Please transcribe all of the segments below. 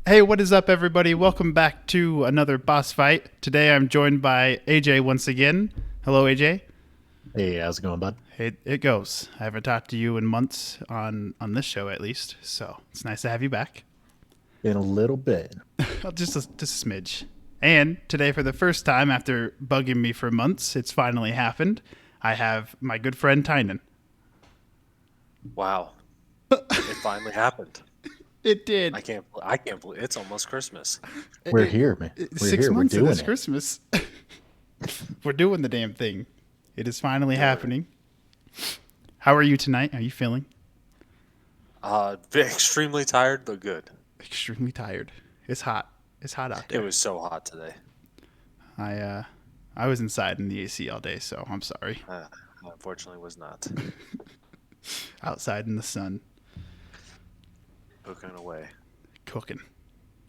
Hey, what is up, everybody? Welcome back to another boss fight. Today I'm joined by AJ once again. Hello, AJ. Hey, how's it going, bud? It goes. I haven't talked to you in months on this show, at least, so it's nice to have you back. In a little bit. Just a smidge. And today, for the first time after bugging me for months, it's finally happened. I have my good friend Tynan. Wow, it finally happened. It did. I can't believe it's almost Christmas. We're here, man. We're Six here. We're months and doing it's it. Christmas. We're doing the damn thing. It is finally Doing it. happening. How are you tonight? Are you feeling? Extremely tired, but good. Extremely tired. It's hot. It's hot out It there. was so hot today. I uh I was inside in the AC all day, so I'm sorry. Uh, Unfortunately, was not Outside in the sun, cooking away. cooking.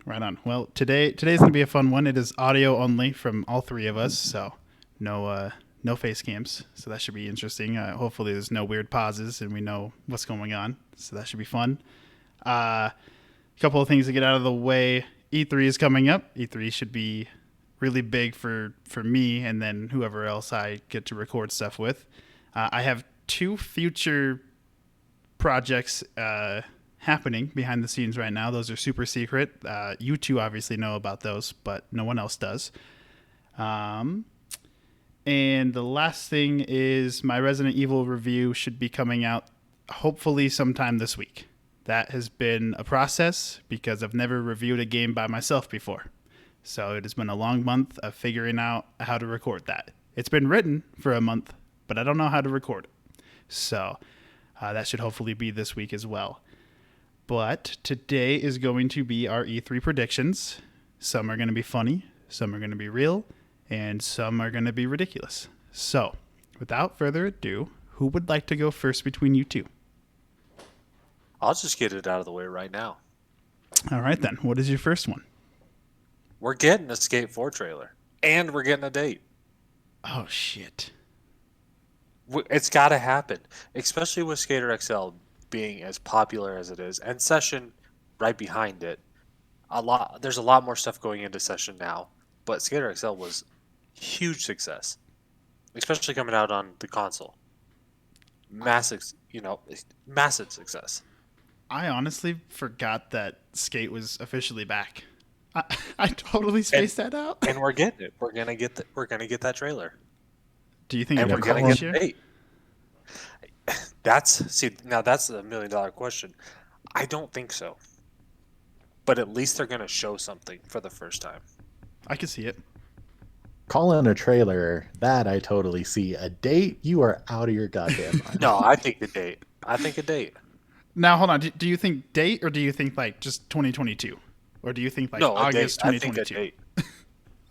Right on. Well, today's gonna be a fun one. It is audio only from all three of us, so no face cams. So that should be interesting. Hopefully, there's no weird pauses and we know what's going on. So that should be fun. A couple of things to get out of the way. E3 is coming up. E3 should be really big for me and then whoever else I get to record stuff with. I have two future projects happening behind the scenes right now. Those are super secret. You two obviously know about those, but no one else does. Um, and the last thing is my Resident Evil review should be coming out hopefully sometime this week. That has been a process because I've never reviewed a game by myself before. So it has been a long month of figuring out how to record that. It's been written for a month, but I don't know how to record it. So that should hopefully be this week as well. But today is going to be our E3 predictions. Some are going to be funny, some are going to be real, and some are going to be ridiculous. So, without further ado, who would like to go first between you two? I'll just get it out of the way right now. All right, then. What is your first one? We're getting a Skate 4 trailer, and we're getting a date. Oh, shit. It's got to happen, especially with Skater XL being as popular as it is, and Session right behind it. There's a lot more stuff going into Session now, but Skater XL was huge success, especially coming out on the console. Massive, massive success. I honestly forgot that Skate was officially back. I, I totally And spaced that out. and we're getting it. We're gonna get that trailer, Do you think and it'll we're come gonna out get this the year? date. Now that's a $1 million question. I don't think so, but at least they're gonna show something for the first time. I can see it. Calling a trailer, that I totally see. A date, you are out of your goddamn mind. No, I think a date. I think a date. Now, hold on. Do you think date or do you think like just 2022? Or do you think like No, a date. August I think a 2022? date,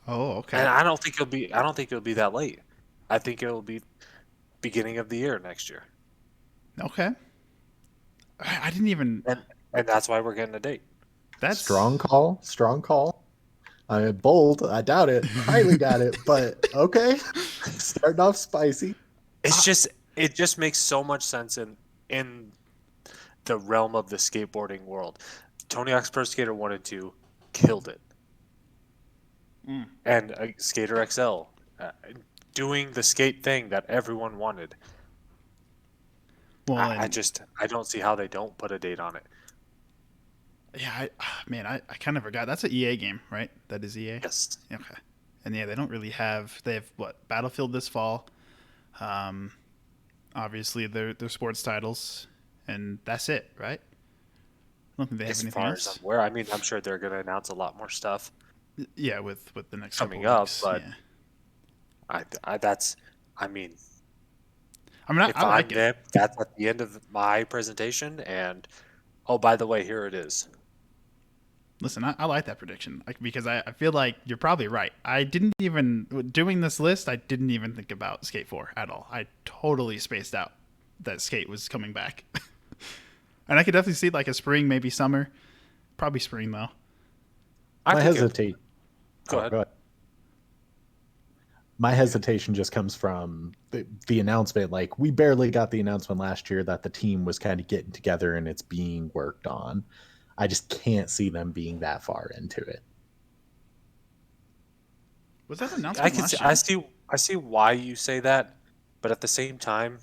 Oh, okay. and I don't think it'll be. I don't think it'll be that late. I think it'll be beginning of the year next year, Okay. I didn't even. and that's why we're getting a date. That's Strong call. Strong call. Bold. I doubt it. Highly doubt it. But okay. Starting off spicy. It just makes so much sense in the realm of the skateboarding world. Tony Hawk's Pro Skater 1 and 2 killed it. And Skater XL doing the skate thing that everyone wanted. well, I don't see how they don't put a date on it. yeah. Man, I kind of forgot. That's an EA game, right? That is EA. Yes. Okay. And yeah, they don't really have. They have what Battlefield this fall. Um, obviously their sports titles, and that's it, right? I don't think they have As anything far as else. I'm aware, I mean, I'm sure they're going to announce a lot more stuff Yeah, with the next couple coming of up, weeks. but Yeah. I mean, I mean, if I I'm like it. them, that's at the end of my presentation. And oh, by the way, here it is. Listen, I like that prediction because I feel like you're probably right. I didn't even doing this list. I didn't even think about Skate 4 at all. I totally spaced out that Skate was coming back, and I could definitely see like a spring, maybe summer, probably spring though. I My think it, hesitate. Go ahead. Go ahead. My hesitation just comes from the announcement. Like, we barely got the announcement last year that the team was kind of getting together and it's being worked on. I just can't see them being that far into it. Was that I announcement can see, last year? I see why you say that, but at the same time,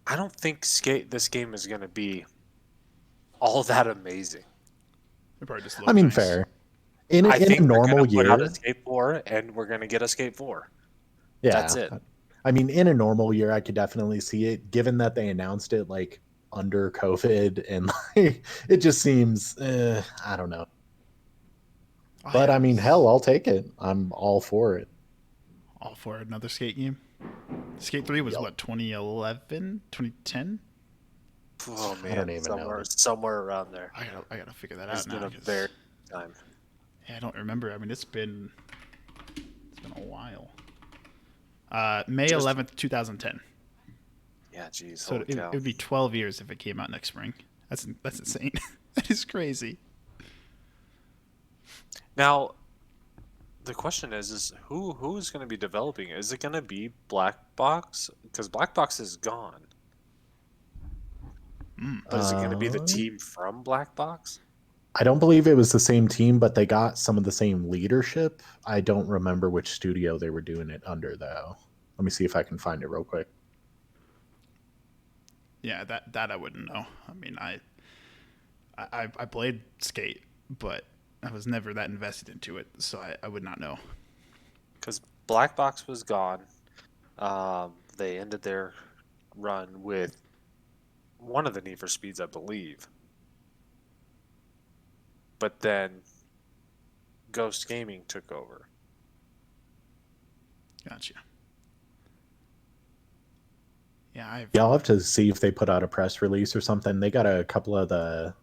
I don't think this game is going to be all that amazing. It probably just I looked mean, nice. fair. In I a think they're going normal to put out year, Escape 4, and we're going to get Escape 4. That's yeah. it. I mean, in a normal year, I could definitely see it. Given that they announced it like under COVID, and like it just seems, I don't know. Oh But yeah, I it mean, hell, was I'll take it. I'm all for it. all for another Skate game. Skate 3 was Yup. what, 2011, 2010? Oh I don't man, even know. somewhere around there. I gotta figure that It's out been now a because very time. I don't remember. I mean, it's been a while. May Just 11th, 2010. yeah, geez, So holy it cow. would be 12 years if it came out next spring. That's insane. That is crazy. Now the question is who's going to be developing it? Is it going to be Black Box? Because Black Box is gone. But is it going to be the Uh, team from Black Box? I don't believe it was the same team, but they got some of the same leadership. I don't remember which studio they were doing it under, though. Let me see if I can find it real quick. Yeah, that I wouldn't know. I mean, I played Skate, but I was never that invested into it, so I would not know. Because Black Box was gone. They ended their run with one of the Need for Speeds, I believe. But then Ghost Gaming took over. Gotcha. Yeah, Yeah, I'll have to see if they put out a press release or something. They got a couple of the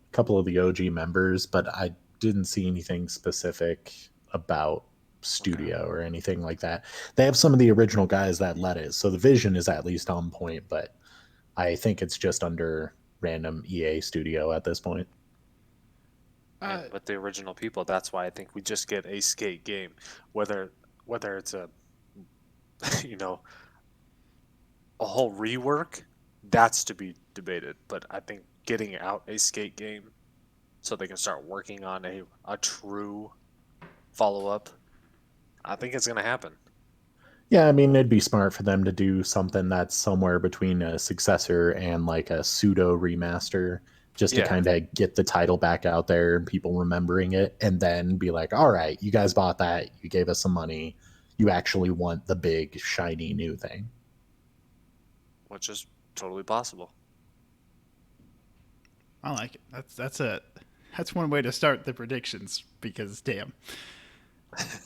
OG members, but I didn't see anything specific about Okay. studio or anything like that. They have some of the original guys that led it, so the vision is at least on point, but I think it's just under random EA studio at this point. And with the original people, that's why I think we just get a skate game. Whether it's a you know a whole rework, that's to be debated. But I think getting out a skate game so they can start working on a true follow up, I think it's gonna happen. Yeah, I mean, it'd be smart for them to do something that's somewhere between a successor and like a pseudo remaster, just to Yeah, kind of get the title back out there and people remembering it, and then be like, all right, you guys bought that, you gave us some money, you actually want the big, shiny new thing. which is totally possible. I like it. That's one way to start the predictions because damn.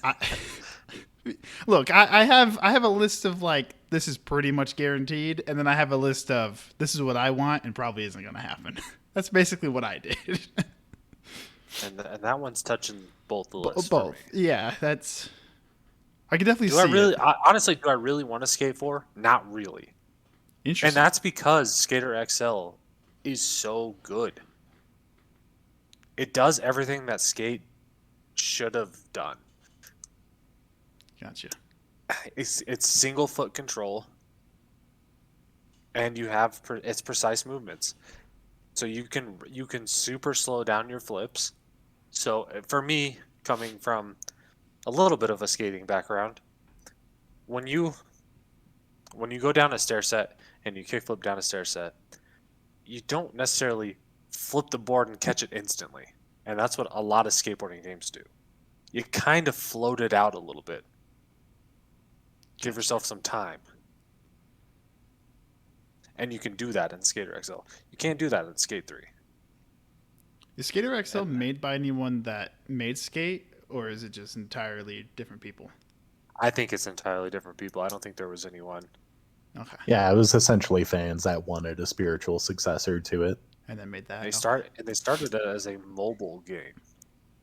I, look, I have a list of like this is pretty much guaranteed, and then I have a list of this is what I want and probably isn't going to happen. That's basically what I did. And that one's touching both the lists for me. Both, yeah. That's I can definitely Do I see it. really, honestly, do I really want to skate 4? Not really. And Interesting. that's because Skater XL is so good. It does everything that Skate should have done. Gotcha. It's single foot control, and you have it's precise movements. So you can super slow down your flips. So for me, coming from a little bit of a skating background, when you go down a stair set and you kickflip down a stair set, you don't necessarily flip the board and catch it instantly. And that's what a lot of skateboarding games do. You kind of float it out a little bit. Give yourself some time. And you can do that in Skater XL. You can't do that in Skate 3. Is Skater XL And made by anyone that made Skate, or is it just entirely different people? I think it's entirely different people. I don't think there was anyone. Okay. Yeah, it was essentially fans that wanted a spiritual successor to it. And then made that. They started it as a mobile game.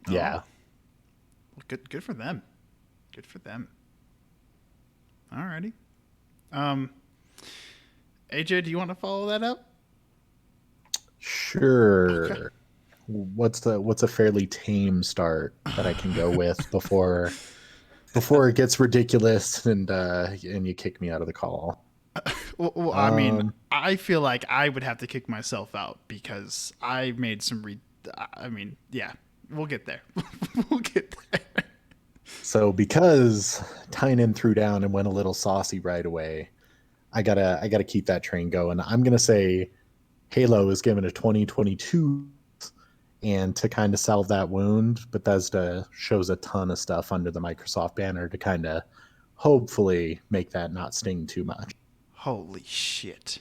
Yeah. Well, good for them. Good for them. Alrighty. AJ, do you want to follow that up? Sure. Okay. What's a fairly tame start that I can go with before it gets ridiculous and you kick me out of the call? Well, I mean, I feel like I would have to kick myself out because I made some I mean, yeah, we'll get there. We'll get there. So because Tynan threw down and went a little saucy right away, I gotta keep that train going. I'm gonna say Halo is given a 2022, and to kind of salve that wound, Bethesda shows a ton of stuff under the Microsoft banner to kind of hopefully make that not sting too much. Holy shit.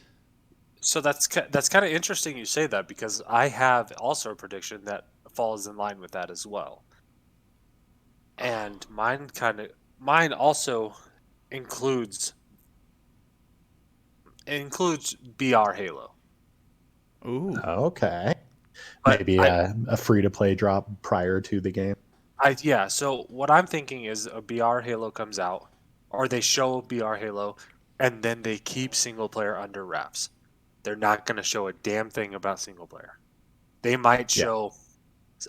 So that's kind of interesting you say that, because I have also a prediction that falls in line with that as well. And mine also includes includes BR Halo. Ooh. Okay, But maybe a free to play drop prior to the game. yeah, so what I'm thinking is a BR Halo comes out, or they show BR Halo, and then they keep single player under wraps. They're not going to show a damn thing about single player. They might Yeah. show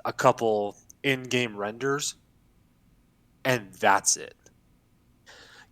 a couple in-game renders, and that's it.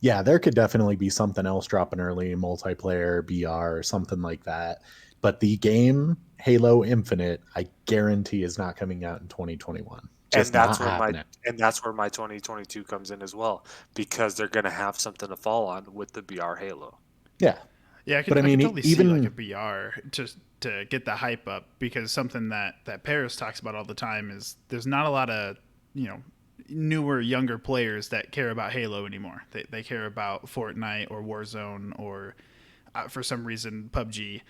Yeah, there could definitely be something else dropping early, multiplayer, BR, or something like that. But the game, Halo Infinite, I guarantee is not coming out in 2021. And Just not happening. that's where my 2022 comes in as well, because they're going to have something to fall on with the BR Halo. Yeah. Yeah, But I I could mean, totally see like a even BR just to get the hype up, because something that Paris talks about all the time is there's not a lot of, you know, newer, younger players that care about Halo anymore. They care about Fortnite or Warzone or for some reason PUBG.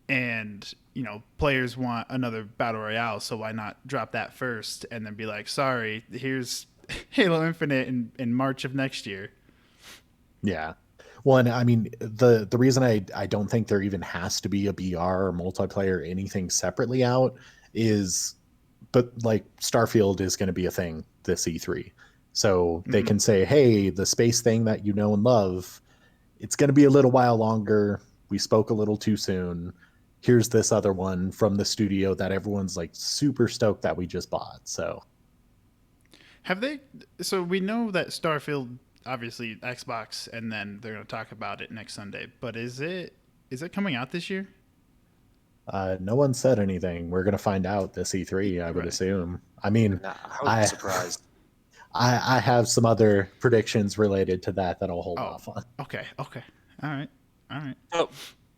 And, you know, players want another battle royale, so why not drop that first and then be like, sorry, here's Halo Infinite in March of next year. yeah. Well, and I mean, the reason I don't think there even has to be a BR or multiplayer or anything separately out is, but like Starfield is going to be a thing this E3. So they can say, hey, the space thing that you know and love, it's going to be a little while longer. We spoke a little too soon. Here's this other one from the studio that everyone's like super stoked that we just bought. So Have they? So we know that Starfield, obviously Xbox, and then they're going to talk about it next Sunday. But is it coming out this year? no one said anything. We're going to find out this E3, I would Right. assume. I mean, Nah, I would be I surprised. I have some other predictions related to that I'll hold Oh, off on. okay, okay, all right, all right.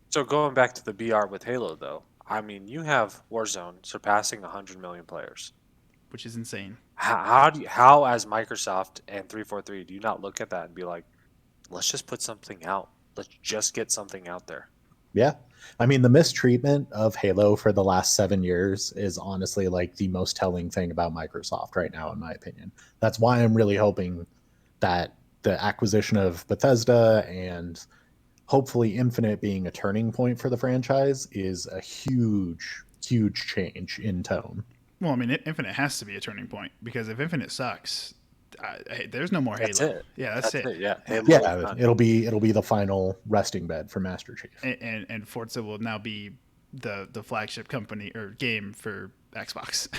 So going back to the BR with Halo, though, I mean, you have Warzone surpassing 100 million players. Which is insane. How as Microsoft and 343 do you not look at that and be like, let's just put something out. Let's just get something out there. Yeah. I mean, the mistreatment of Halo for the last 7 years is honestly like the most telling thing about Microsoft right now, in my opinion. That's why I'm really hoping that the acquisition of Bethesda and hopefully Infinite being a turning point for the franchise is a huge, huge change in tone. Well, I mean, Infinite has to be a turning point, because if Infinite sucks, hey, there's no more That's Halo. it. Yeah, that's it. Yeah. Halo Yeah, done. it'll be the final resting bed for Master Chief. And Forza will now be the flagship company or game for Xbox.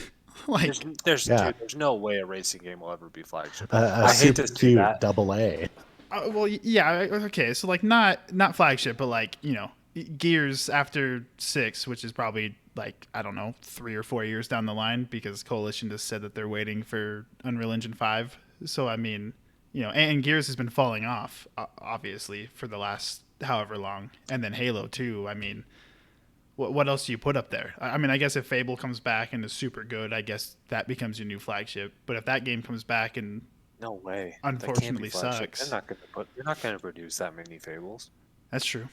Like, Yeah. There's no way a racing game will ever be flagship. A I hate super to see cute that. double A. well, yeah, okay. So like not flagship, but like, you know, Gears after 6, which is probably like, I don't know, 3 or 4 years down the line, because Coalition just said that they're waiting for Unreal Engine 5. So I mean, you know, and Gears has been falling off obviously for the last however long, and then Halo too. I mean, what else do you put up there? I mean, I guess if Fable comes back and is super good, I guess that becomes your new flagship. But if that game comes back and No way. That can't be unfortunately flagship. sucks, They're not going to produce that many Fables. that's true.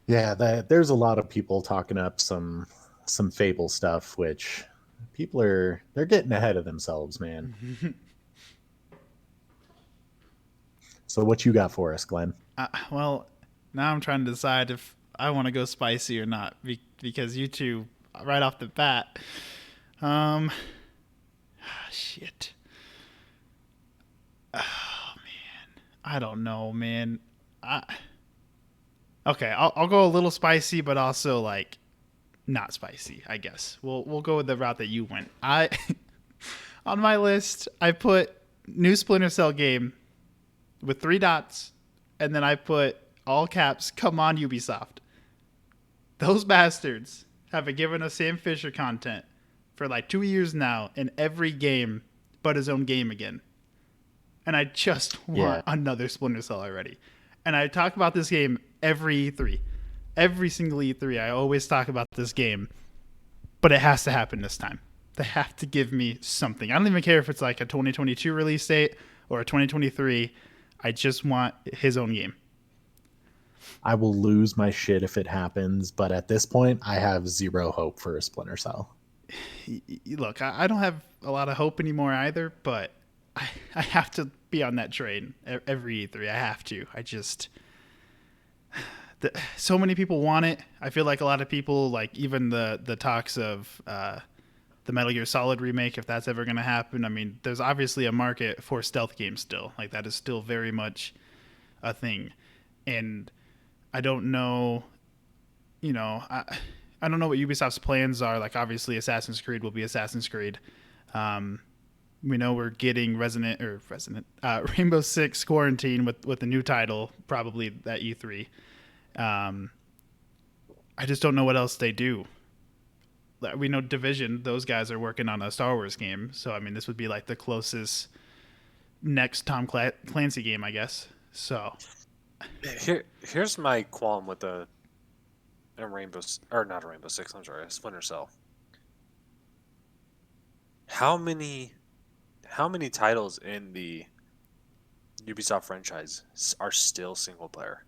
Yeah, there's a lot of people talking up some Fable stuff, which they're getting ahead of themselves, man. So what you got for us, Glenn? Well, now I'm trying to decide if I want to go spicy or not, because you two, right off the bat, shit. Oh man, I don't know, man. Okay, I'll go a little spicy, but also like not spicy. I guess we'll go with the route that you went. I on my list, I put new Splinter Cell game with 3 dots, and then I put all caps, come on Ubisoft. Those bastards have given us Sam Fisher content for like 2 years now in every game but his own game again. And I just want another Splinter Cell already. And I talk about this game every E3. Every single E3, I always talk about this game. But it has to happen this time. They have to give me something. I don't even care if it's like a 2022 release date or a 2023. I just want his own game. I will lose my shit if it happens, but at this point, I have zero hope for a Splinter Cell. Look, I don't have a lot of hope anymore either, but I have to be on that train every E3. I have to. I just... so many people want it. I feel like a lot of people, like even the talks of the Metal Gear Solid remake, if that's ever going to happen. I mean, there's obviously a market for stealth games still. Like that is still very much a thing. And I don't know, I don't know what Ubisoft's plans are. Like obviously Assassin's Creed will be Assassin's Creed. We know we're getting Rainbow Six Quarantine with the new title, probably at E3. I just don't know what else they do. We know Division; those guys are working on a Star Wars game, so I mean, this would be like the closest next Tom Clancy game, I guess. So, here's my qualm with not a Rainbow Six. I'm sorry, Splinter Cell. How many titles in the Ubisoft franchise are still single player?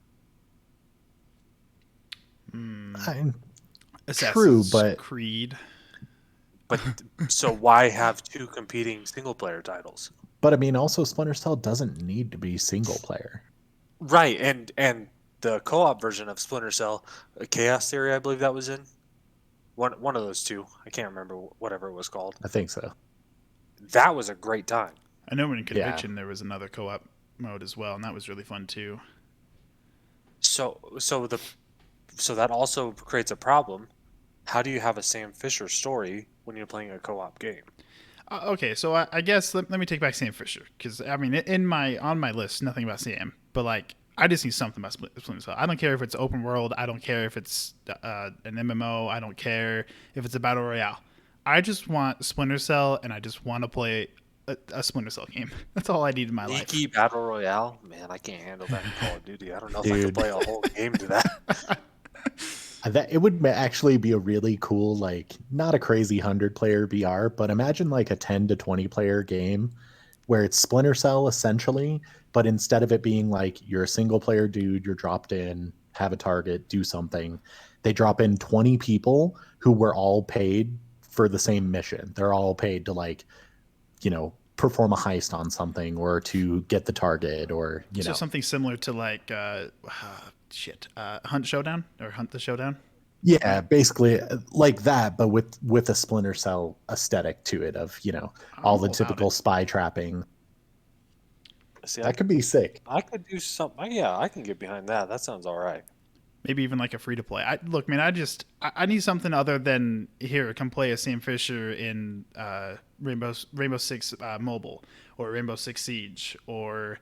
Assassin's True, but Creed. But so why have two competing single player titles? But I mean, also Splinter Cell doesn't need to be single player. Right, and the co-op version of Splinter Cell, Chaos Theory, I believe that was in one of those two. I can't remember whatever it was called. I think so. That was a great time. I know in Conviction there was another co-op mode as well, and that was really fun too. So that also creates a problem. How do you have a Sam Fisher story when you're playing a co-op game? Okay, so I guess let me take back Sam Fisher, because I mean on my list nothing about Sam, but like I just need something about Splinter Cell. I don't care if it's open world. I don't care if it's an MMO. I don't care if it's a battle royale. I just want Splinter Cell, and I just want to play a Splinter Cell game. That's all I need in my life. Sneaky battle royale, man, I can't handle that in Call of Duty. I don't know if I could play a whole game to that. That it would actually be a really cool, like not a crazy 100-player BR, but imagine like a 10 to 20 player game where it's Splinter Cell essentially, but instead of it being like you're a single player dude, you're dropped in, have a target, do something, they drop in 20 people who were all paid for the same mission. They're all paid to like, perform a heist on something or to get the target or, So something similar to like Hunt Showdown or Hunt the Showdown. Yeah, basically like that, but with a Splinter Cell aesthetic to it of, all the typical spy trapping. See, that could be sick. I could do something. Yeah, I can get behind that. That sounds all right. Maybe even like a free to play. Look, man, I need something other than here. Come play a Sam Fisher in Rainbow Six Mobile or Rainbow Six Siege or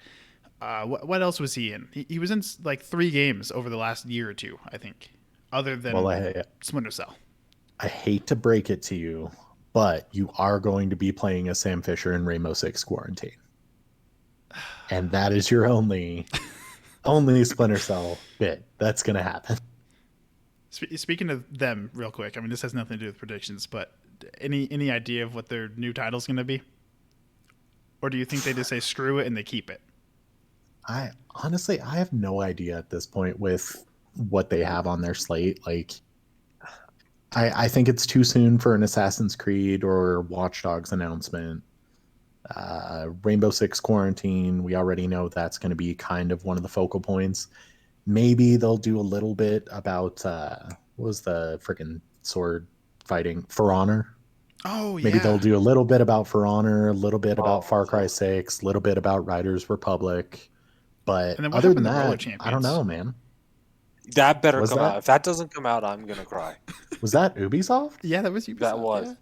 what else was he in? He was in like 3 games over the last year or two, I think. Other than Splinter Cell. I hate to break it to you, but you are going to be playing a Sam Fisher in Rainbow Six Quarantine, and that is your only Splinter Cell bit that's going to happen. Speaking of them, real quick, I mean, this has nothing to do with predictions, but any idea of what their new title's going to be? Or do you think they just say screw it and they keep it? I have no idea at this point with what they have on their slate. Like, I think it's too soon for an Assassin's Creed or Watch Dogs announcement. Rainbow Six Quarantine, we already know that's going to be kind of one of the focal points. Maybe they'll do a little bit about what was the freaking sword fighting? For Honor. Oh, yeah. Maybe they'll do a little bit about For Honor, a little bit about Far Cry 6, a little bit about Riders Republic. But other than that, I don't know, man. That better come out. If that doesn't come out, I'm going to cry. Was that Ubisoft? Yeah, that was Ubisoft. That was. Yeah.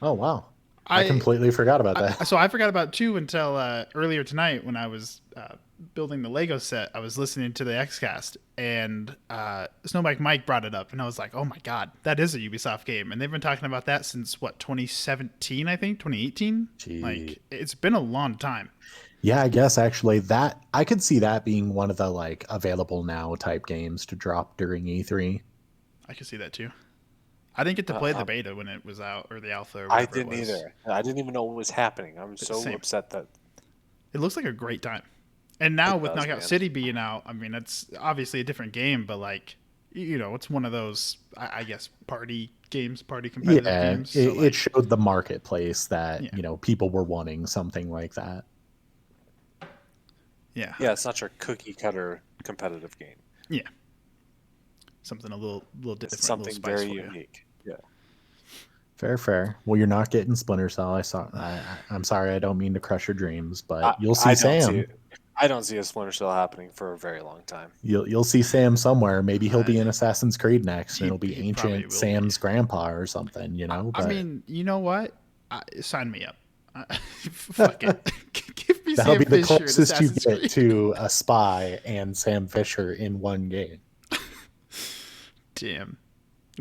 Oh, wow. I completely forgot about that. So I forgot about it too until earlier tonight when I was building the Lego set. I was listening to the XCast and Snowbike Mike brought it up, and I was like, "Oh my god, that is a Ubisoft game!" And they've been talking about that since what 2017, I think 2018. Gee. Like it's been a long time. Yeah, I guess actually that I could see that being one of the like available now type games to drop during E3. I could see that too. I didn't get to play the beta when it was out or the alpha or I whatever it didn't was. either. I didn't even know what was happening. I'm so Same. upset that It looks like a great time. And now It with does, Knockout man. City being out, I mean, it's obviously a different game, but like, you know, it's one of those, I guess, party games, party competitive Yeah, games. it, So like, it showed the marketplace that Yeah. you know people were wanting something like that. yeah, yeah, it's not your cookie cutter competitive game. yeah, something a little different, It's a little something spice very for you. unique. Yeah. Fair. Well, you're not getting Splinter Cell. I'm sorry. I don't mean to crush your dreams, but I, you'll see I don't see Sam. it. I don't see a Splinter Cell happening for a very long time. You'll see Sam somewhere. Maybe he'll be in Assassin's Creed next, and He- it'll be he probably ancient will Sam's grandpa or something. You I, know. I But mean, you know what? Sign me up. Fuck it. Give me that'll Sam be the Fisher in closest you Assassin's get Creed. to a spy and Sam Fisher in one game. Damn.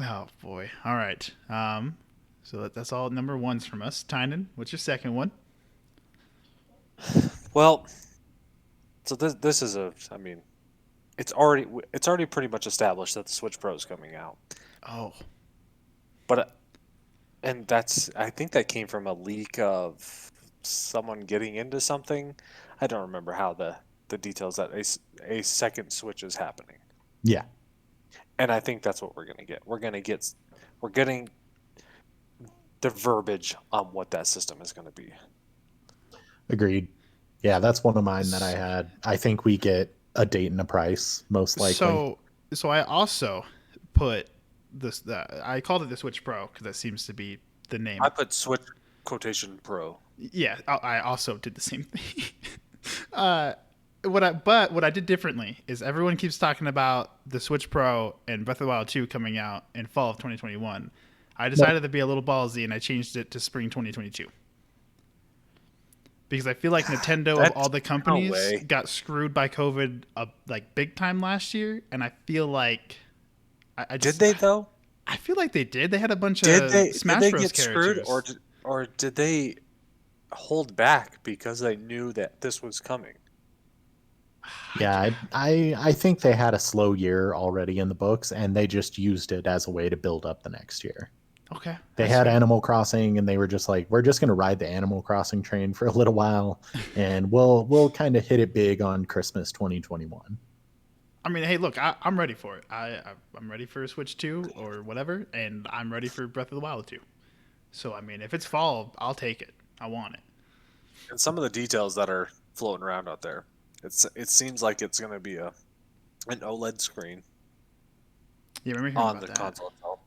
Oh boy. All right. So that's all number ones from us. Tynan, what's your second one? Well, so this is I mean, it's already pretty much established that the Switch Pro is coming out. Oh, But and I think that came from a leak of someone getting into something. I don't remember how the details that a second Switch is happening. Yeah, And I think that's what we're going to get. We're getting the verbiage on what that system is going to be. agreed. Yeah, that's one of mine that I had. I think we get a date and a price, most likely. so I also put this. I called it the Switch Pro because that seems to be the name. I put Switch quotation Pro. Yeah, I also did the same thing. What I did differently is everyone keeps talking about the Switch Pro and Breath of the Wild 2 coming out in fall of 2021. I decided to be a little ballsy and I changed it to spring 2022. Because I feel like Nintendo of all the companies way. got screwed by COVID like big time last year, and I feel like I just, Did they though? I feel like they did. They had a bunch Did of they Smash did they Bros. get screwed characters. or did they hold back because they knew that this was coming? Yeah, I think they had a slow year already in the books, and they just used it as a way to build up the next year. Okay, They that's had fair. Animal Crossing, and they were just like, we're just going to ride the Animal Crossing train for a little while, and we'll kind of hit it big on Christmas 2021. I mean, hey, look, I'm ready for it. I'm ready for Switch 2 or whatever, and I'm ready for Breath of the Wild 2. So I mean, if it's fall, I'll take it. I want it. And some of the details that are floating around out there, it seems like it's going to be an OLED screen Yeah, remember hearing on about the that? console itself.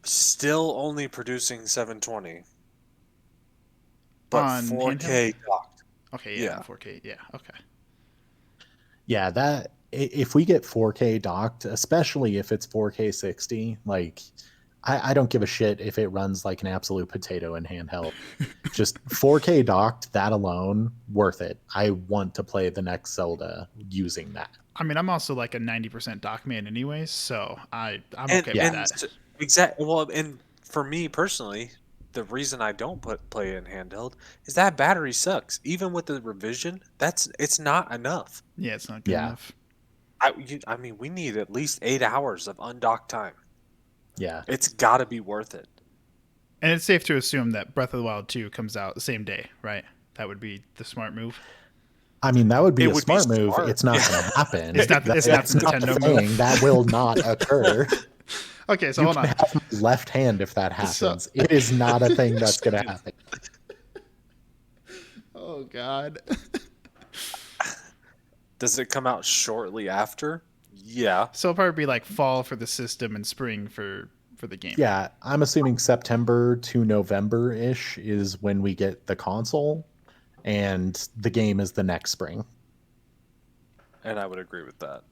Still only producing 720, but On 4K docked. Okay, yeah, Yeah. 4K. Yeah, okay. Yeah, that if we get 4K docked, especially if it's 4K 60, like I don't give a shit if it runs like an absolute potato in handheld. Just 4K docked, that alone, worth it. I want to play the next Zelda using that. I mean, I'm also like a 90% dock man anyways, so I'm And okay with that. exactly. Well, and for me personally, the reason I don't play it in handheld is that battery sucks. Even with the revision, it's not enough. Yeah, it's not good Yeah. enough. I mean, we need at least 8 hours of undocked time. Yeah. It's got to be worth it. And it's safe to assume that Breath of the Wild 2 comes out the same day, right? That would be the smart move. I mean, that would be It a would be smart move. smart. It's not Yeah. going to happen. It's not the Nintendo a thing. move. That will not occur. Okay, so You hold can on. have my left hand if that So- happens. It is not a thing that's going to happen. Oh God. Does it come out shortly after? Yeah. So it'll probably be like fall for the system and spring for the game. Yeah, I'm assuming September to November ish is when we get the console, and the game is the next spring. And I would agree with that.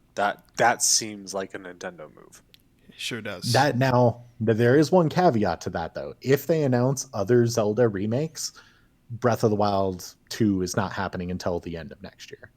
That seems like a Nintendo move. Sure does. That now, there is one caveat to that though. If they announce other Zelda remakes, Breath of the Wild 2 is not happening until the end of next year.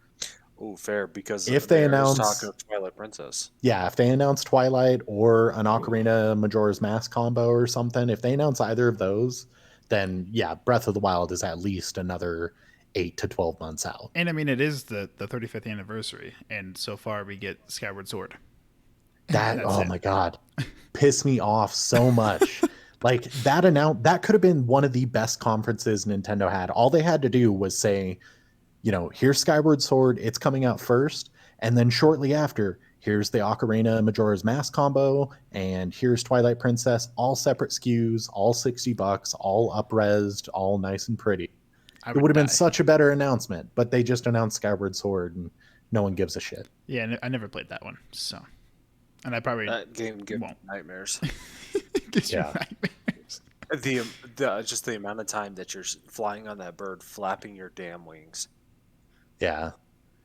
Oh, fair, because If they there's talk announce, of Twilight Princess. yeah, if they announce Twilight or an Ocarina Majora's Mask combo or something, if they announce either of those, then yeah, Breath of the Wild is at least another 8 to 12 months out. And I mean, it is the 35th anniversary, and so far we get Skyward Sword. That, That's oh it. my God, pissed me off so much. Like that could have been one of the best conferences Nintendo had. All they had to do was say, here's Skyward Sword, it's coming out first, and then shortly after, here's the Ocarina Majora's Mask combo, and here's Twilight Princess, all separate SKUs, all $60, all up-resed, all nice and pretty. I It would would have been die. such a better announcement, but they just announced Skyward Sword, and no one gives a shit. Yeah, I never played that one, so, and I probably That game gives won't. nightmares. Gives you Yeah. nightmares. Just the amount of time that you're flying on that bird, flapping your damn wings. Yeah.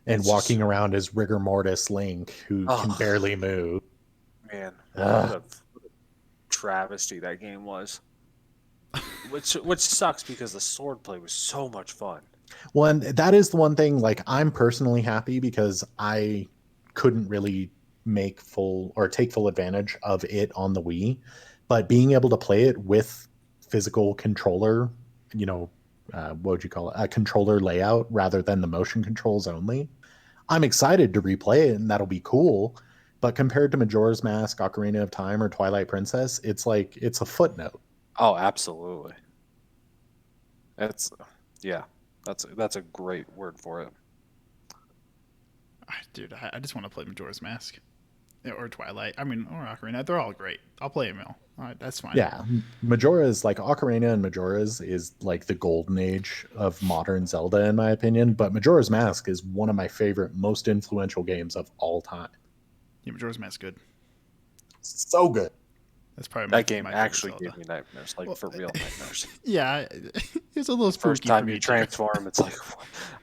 And It's walking just- around as rigor mortis Link, who can Oh. barely move. Man, Ugh. what a travesty that game was. Which sucks because the swordplay was so much fun. Well, and that is the one thing, like, I'm personally happy because I couldn't really make full or take full advantage of it on the Wii. But being able to play it with physical controller, what would you call it? A controller layout rather than the motion controls only. I'm excited to replay it and that'll be cool. But compared to Majora's Mask, Ocarina of Time, or Twilight Princess, it's like it's a footnote. Oh, absolutely. That's that's a great word for it. Dude, I just want to play Majora's Mask. Or Twilight. I mean, or Ocarina. They're all great. I'll play them all. All right, that's fine. Yeah, Majora's like Ocarina and Majora's is like the golden age of modern Zelda, in my opinion. But Majora's Mask is one of my favorite, most influential games of all time. Yeah, Majora's Mask good. So good. That's probably That game my favorite actually Zelda. gave me nightmares, like for real nightmares. Yeah, it's a little spooky First time for me you too. transform, it's like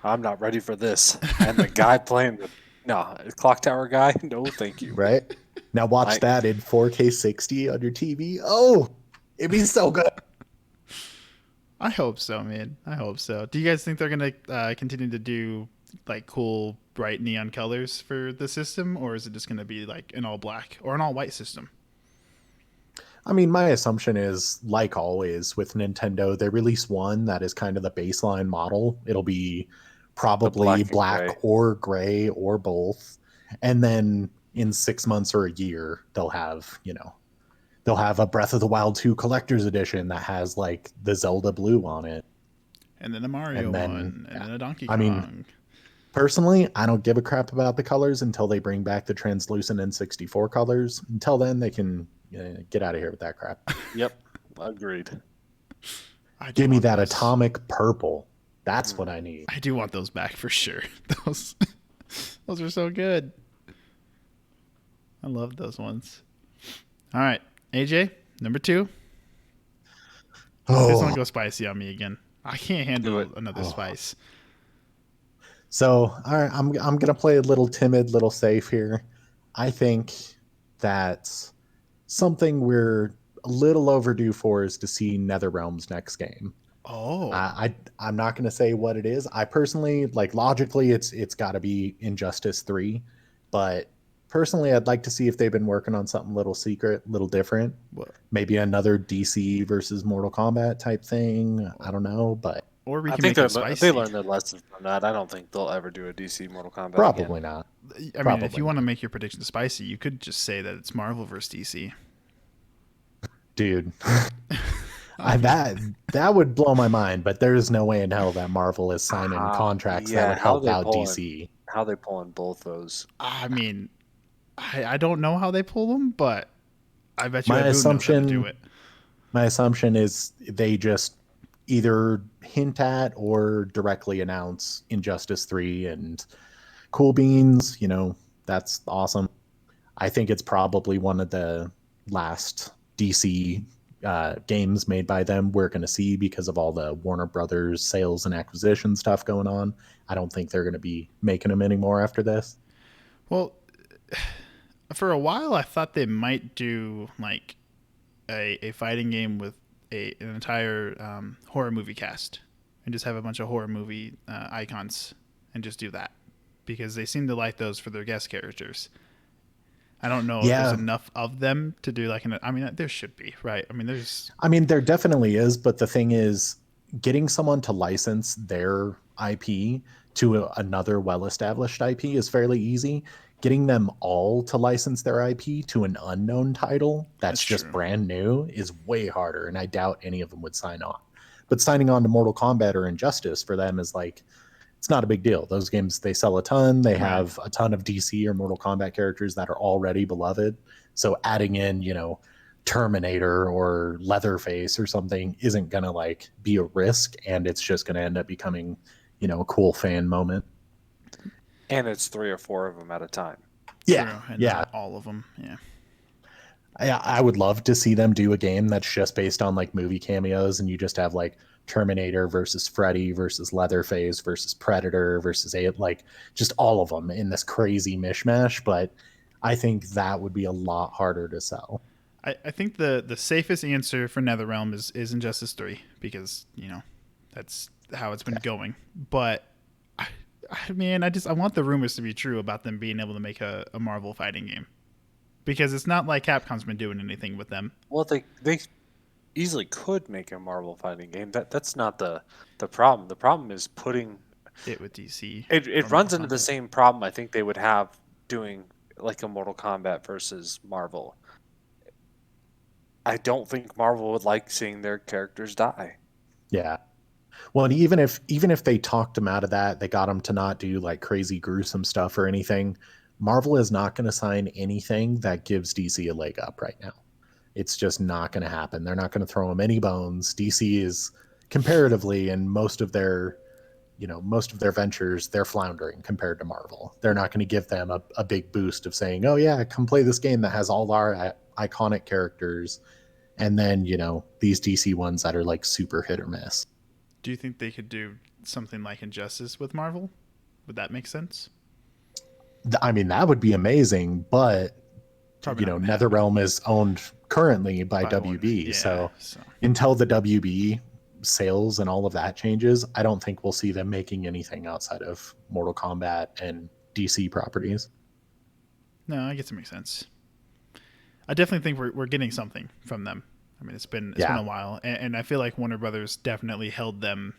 I'm not ready for this. And the guy playing the clock tower guy, no, thank you. Right? Now watch that in 4K 60 on your TV. Oh, it'd be so good. I hope so, man. I hope so. Do you guys think they're gonna continue to do like cool, bright neon colors for the system, or is it just gonna be like an all black or an all white system? I mean, my assumption is, like always with Nintendo, they release one that is kind of the baseline model. It'll be probably black and black gray. or gray or both. And then in 6 months or a year, they'll have a Breath of the Wild 2 collector's edition that has like the Zelda blue on it. And then a Mario And then, one, and then a Donkey I Kong. mean, personally, I don't give a crap about the colors until they bring back the translucent N64 colors. Until then, they can get out of here with that crap. Yep, agreed. I do Give me want that those. atomic purple. That's what I need. I do want those back for sure. Those are so good. I love those ones. All right, AJ, number 2. This one Oh, go spicy on me again. I can't handle Do it. another spice. so all right, I'm gonna play a little timid, little safe here. I think that something we're a little overdue for is to see NetherRealm's next game. Oh, I'm not going to say what it is. I personally, like, logically it's got to be Injustice 3, but personally I'd like to see if they've been working on something little secret, little different. what? Maybe another DC versus Mortal Kombat type thing. I don't know, but Or we I can think make it spicy. they learned their lesson from that. I don't think they'll ever do a DC Mortal Kombat probably again. not. I mean, if Probably you want to make your prediction spicy, you could just say that it's Marvel versus DC. Dude. That would blow my mind, but there is no way in hell that Marvel is signing contracts that would help out DC. How they pulling both those? I mean, I don't know how they pull them, but I bet you My Ed Boon knows how to assumption- do it. My assumption is they just either hint at or directly announce Injustice 3 and Cool Beans, that's awesome. I think it's probably one of the last DC games made by them we're going to see because of all the Warner Brothers sales and acquisition stuff going on. I don't think they're going to be making them anymore after this. Well, for a while, I thought they might do like a fighting game with an entire horror movie cast and just have a bunch of horror movie icons and just do that because they seem to like those for their guest characters. I don't know if there's Yeah, enough of them to do like I mean, there should be, right? I mean, there's I mean, there definitely is, but the thing is, getting someone to license their IP to another well-established IP is fairly easy. Getting them all to license their IP to an unknown title that's that's just true. brand new is way harder, and I doubt any of them would sign on. But signing on to Mortal Kombat or Injustice for them is like it's not a big deal. Those games they sell a ton. They Right. have a ton of DC or Mortal Kombat characters that are already beloved. So adding in, Terminator or Leatherface or something isn't gonna like be a risk, and it's just gonna end up becoming, a cool fan moment. And it's 3 or 4 of them at a time. Yeah, True, and yeah. not all of them. Yeah. I would love to see them do a game that's just based on like movie cameos, and you just have like Terminator versus Freddy versus Leatherface versus Predator versus like just all of them in this crazy mishmash. But I think that would be a lot harder to sell. I think the safest answer for NetherRealm is Injustice 3 because, that's how it's been going. But I mean, I want the rumors to be true about them being able to make a Marvel fighting game. Because it's not like Capcom's been doing anything with them. Well, they easily could make a Marvel fighting game. That's not the problem. The problem is putting It with DC it or runs Mortal into the Kombat. same problem I think they would have doing like a Mortal Kombat versus Marvel. I don't think Marvel would like seeing their characters die. Yeah. Well, and even if they talked them out of that, they got them to not do like crazy gruesome stuff or anything. Marvel is not going to sign anything that gives DC a leg up right now. It's just not going to happen. They're not going to throw them any bones. DC is comparatively in most of their ventures, they're floundering compared to Marvel. They're not going to give them a big boost of saying, "Oh yeah, come play this game that has all our iconic characters," and then these DC ones that are like super hit or miss. Do you think they could do something like Injustice with Marvel? Would that make sense? I mean, that would be amazing, but Probably not going to happen. NetherRealm is owned currently by By one, WB. yeah. So So until the WB sales and all of that changes, I don't think we'll see them making anything outside of Mortal Kombat and DC properties. no, I guess it makes sense. I definitely think we're getting something from them. I mean, it's been Yeah. a while, and I feel like Warner Brothers definitely held them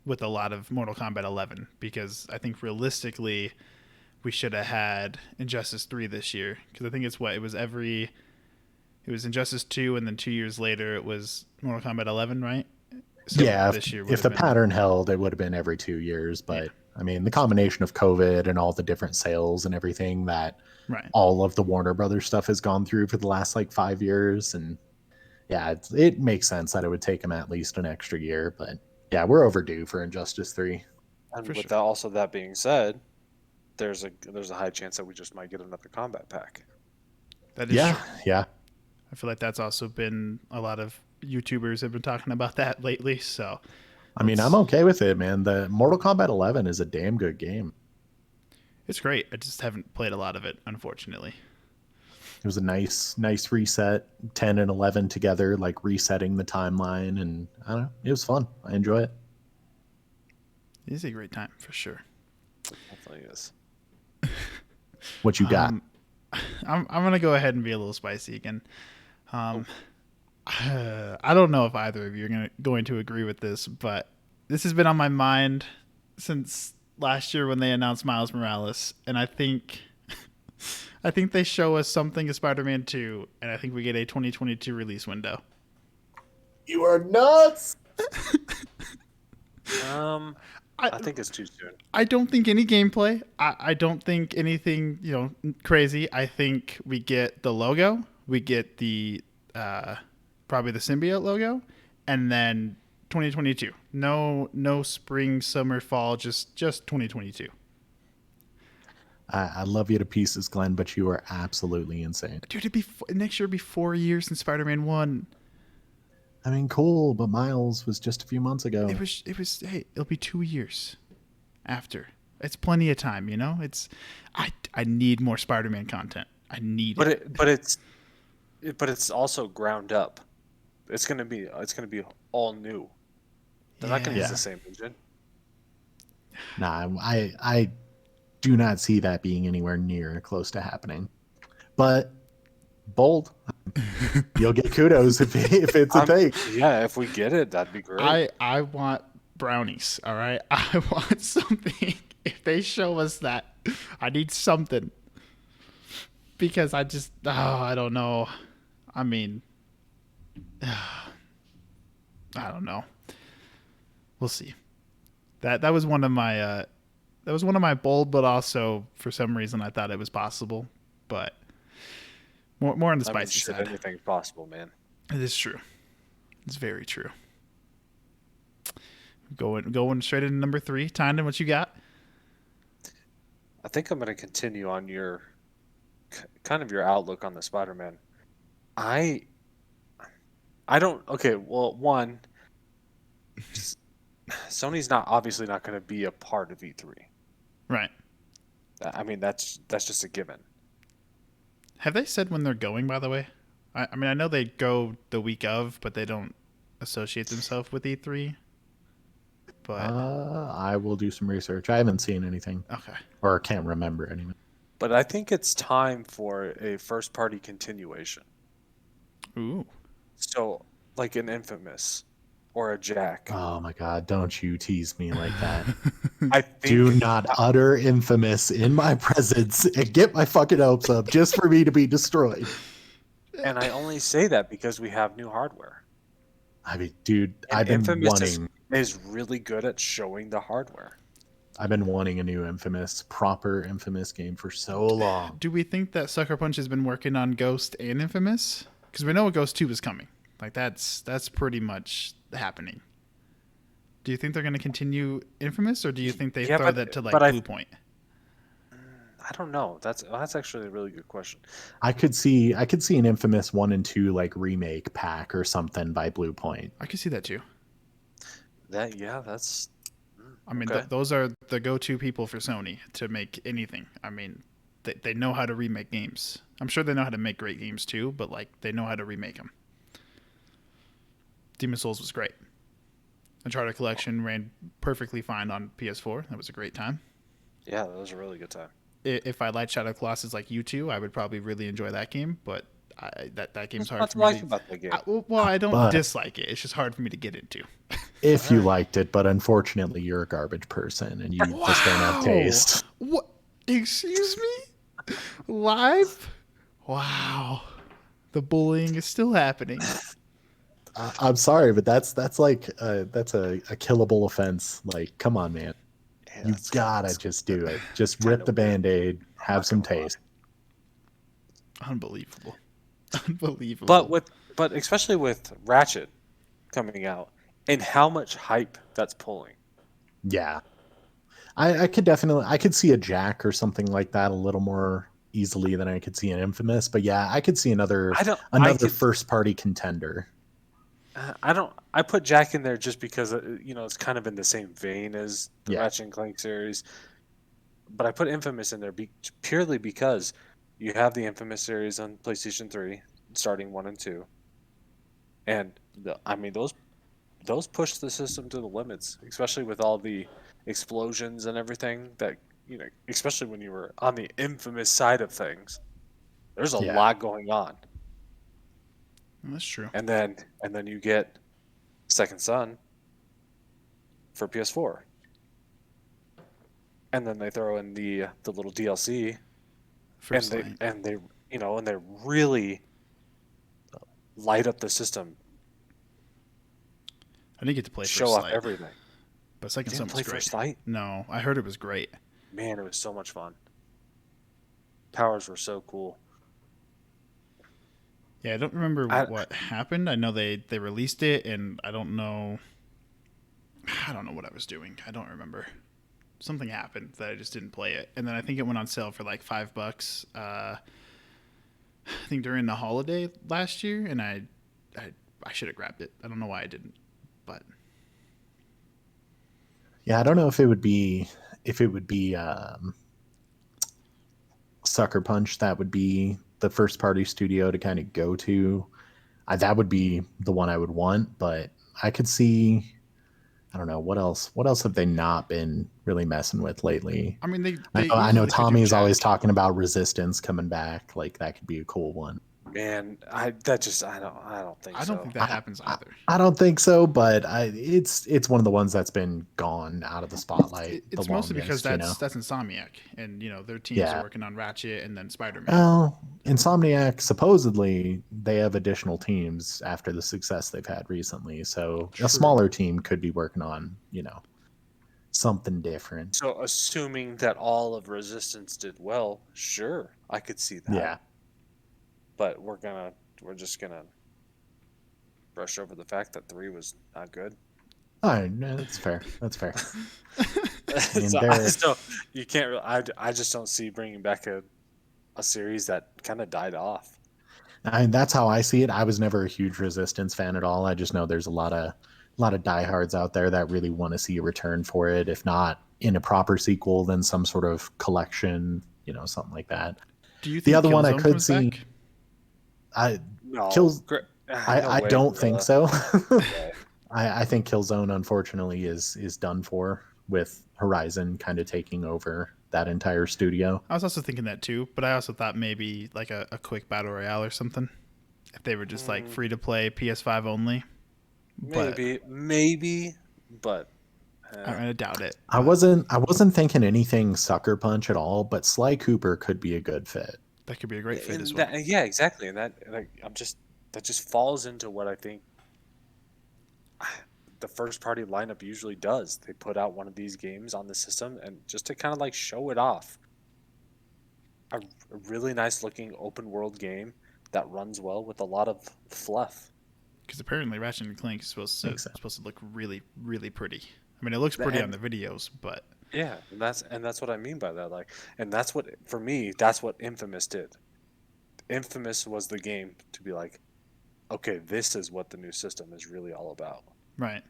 with a lot of Mortal Kombat 11 because I think realistically we should have had Injustice 3 this year because I think it was Injustice 2 and then 2 years later it was Mortal Kombat 11, right? So Yeah. If, this year would if have the been pattern held, it would have been every 2 years. yeah, But I mean, the combination of COVID and all the different sales and everything that right. all of the Warner Brothers stuff has gone through for the last like 5 years. And yeah, it makes sense that it would take them at least an extra year. But yeah, we're overdue for Injustice 3. And For with sure. that, also that being said, there's a high chance that we just might get another combat pack. That is Yeah. true. Yeah. I feel like that's also been a lot of YouTubers have been talking about that lately. So I mean, I'm let's. okay with it, man. The Mortal Kombat 11 is a damn good game. It's great. I just haven't played a lot of it, unfortunately. It was a nice reset. 10 and 11 together, like resetting the timeline, and I don't know. It was fun. I enjoy it. It is a great time for sure. It definitely is. What you got? I'm gonna go ahead and be a little spicy again. Um, I don't know if either of you are going to agree with this, but this has been on my mind since last year when they announced Miles Morales, and I think I think they show us something of Spider-Man 2, and I think we get a 2022 release window. You are nuts. I think it's too soon. I don't think any gameplay. I don't think anything crazy. I think we get the logo, we get the probably the symbiote logo, and then 2022. No spring, summer, fall. Just 2022. I love you to pieces, Glenn, but you are absolutely insane. Dude, next year. It'd be 4 years since Spider-Man 1. I mean, cool, but Miles was just a few months ago. It was. Hey, it'll be 2 years after. It's plenty of time, you know? I need more Spider-Man content. I need But it. but it's also ground up. It's gonna be all new. They're not gonna use Yeah. the Yeah. same engine. Nah, I do not see that being anywhere near close to happening. But bold, you'll get kudos if it's a thing. Yeah, if we get it, that'd be great. I want brownies, all right? I want something. If they show us that, I need something. Because I don't know. I mean, I don't know. We'll see. That was one of my bold, but also for some reason I thought it was possible. But more on the I mean, spicy shit, side. anything's possible, man. It is true. It's very true. Going straight into number 3. Tynan, what you got? I think I'm gonna continue on your kind of your outlook on the Spider-Man. I I don't. Okay, well, one, s- Sony's not obviously not going to be a part of E3. Right. I mean, that's just a given. Have they said when they're going, by the way? I mean, I know they go the week of, but they don't associate themselves with E3. But, I will do some research. I haven't seen anything, okay. or can't remember anyway. But I think it's time for a first-party continuation. Ooh. So, like an Infamous or a Jack. Oh my god, don't you tease me like that. I think Do not utter infamous in my presence and get my fucking hopes up just for me to be destroyed. and I only say that because we have new hardware. I mean, dude, And I've been Infamous wanting is really good at showing the hardware. a new proper infamous game for so long. Do we think that Sucker Punch has been working on Ghost and Infamous? Because we know Ghost 2 is coming. Like, that's pretty much happening. Do you think they're going to continue Infamous, or do you think they Yeah, throw that to, like, but Blue Point? I don't know. That's actually a really good question. I could see an Infamous 1 and 2 like remake pack or something by Blue Point. I could see that, too. That's I mean, okay. those are the go-to people for Sony to make anything. I mean, they know how to remake games. I'm sure they know how to make great games too, but like they know how to remake them. Demon Souls was great. Uncharted Collection ran perfectly fine on PS4. That was a great time. Yeah, that was a really good time. If I liked Shadow Colossus like you two, I would probably really enjoy that game. But that game's What's hard not for to me like to. about that game? Well, I don't But- dislike it. It's just hard for me to get into. If you liked it, but unfortunately you're a garbage person and you just don't have taste. What? Excuse me? Live? Wow. The bullying is still happening. I'm sorry, but that's like that's a killable offense. Like, come on, man. Yeah, You that's gotta just do it. Just kinda rip the weird. Band-Aid, have some gonna lie. taste. Unbelievable. Unbelievable. But especially with Ratchet coming out and how much hype that's pulling. Yeah. I could see a Jack or something like that a little more easily than I could see an Infamous, but yeah, I could see another first party contender. I put Jack in there just because it's kind of in the same vein as the Yeah. Ratchet and Clank series. But I put Infamous in there purely because you have the Infamous series on PlayStation 3, starting 1 and 2. And I mean those push the system to the limits, especially with all the explosions and everything that especially when you were on the Infamous side of things. There's a Yeah. lot going on. That's true. And then you get Second Son for PS4. And then they throw in the little DLC First and Light. they really light up the system, I didn't get to play show First off Light, everything. but Second You Son didn't was play great. First Light? No, I heard it was great. Man, it was so much fun. Powers were so cool. Yeah, I don't remember I- what happened. I know they released it, and I don't know what I was doing. I don't remember. Something happened that I just didn't play it, and then I think it went on sale for like $5. I think during the holiday last year, and I should have grabbed it. I don't know why I didn't, but Yeah, I don't know if it would be if it would be Sucker Punch, that would be the first party studio to kind of go to. That would be the one I would want, but I could see, I don't know what else. What else have they not been really messing with lately? I mean, I they know, I know easily could do Tommy is always Jack. talking about Resistance coming back. Like that could be a cool one. Man, I don't think I don't so. think that happens I, either. I don't think so, but it's one of the ones that's been gone out of the spotlight the It's mostly because longest. You know, that's Insomniac, and their teams are yeah. working on Ratchet and then Spider-Man. Well, Insomniac supposedly they have additional teams after the success they've had recently, so a True. smaller team could be working on something different. So assuming that all of Resistance did well, sure, I could see that. Yeah, But we're just gonna brush over the fact that 3 was not good. all right, no, that's fair. That's fair. I mean, So they're you can't really, I just don't see bringing back a series that kind of died off. that's how I see it. I was never a huge Resistance fan at all. I just know there's a lot of diehards out there that really want to see a return for it. If not in a proper sequel, then some sort of collection, something like that. Do you The think other one I Killzone could comes see, back? I No, kills. no I way, don't think Gorilla. so. Yeah. I think Killzone unfortunately is done for with Horizon kind of taking over that entire studio. I was also thinking that too, but I also thought maybe like a quick battle royale or something. If they were just like Mm, free to play PS5 only, but maybe, but I doubt it. I But wasn't thinking anything Sucker Punch at all, but Sly Cooper could be a good fit. that could be a great fit as and well. that, yeah, exactly, and that like that just falls into what I think the first party lineup usually does. They put out one of these games on the system and just to kind of like show it off. A really nice looking open world game that runs well with a lot of fluff. Because apparently Ratchet and Clank is Makes sense. supposed to look really really pretty. I mean, it looks pretty on And the videos, but yeah, and that's what I mean by that. Like, and that's what for me, that's what Infamous did. Infamous was the game to be like, okay, this is what the new system is really all about. right.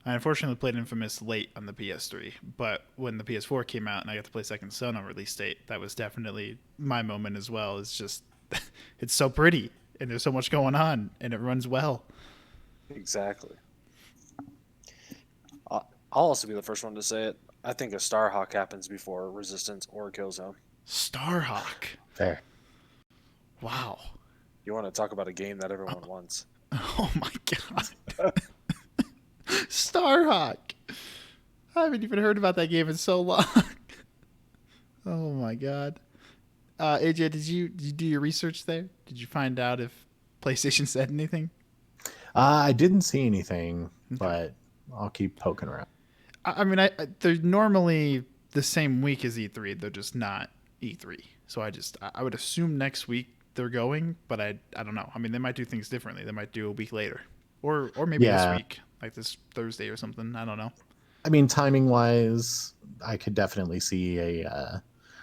I unfortunately played Infamous late on the PS3, but when the PS4 came out and I got to play Second Son on release date, that was definitely my moment as well. It's just, it's so pretty and there's so much going on and it runs well. Exactly. I'll also be the first one to say it. I think a Starhawk happens before Resistance or Killzone. Starhawk. Fair. Wow. You want to talk about a game that everyone wants? Oh my god. Starhawk. I haven't even heard about that game in so long. Oh my god. AJ, did you do your research there? Did you find out if PlayStation said anything? I didn't see anything, Okay. but I'll keep poking around. I mean, they're normally the same week as E3. They're just not E3. So I would assume next week they're going, but I don't know. I mean, they might do things differently. They might do a week later, or maybe this Yeah, week, like this Thursday or something. I don't know. I mean, timing wise, I could definitely see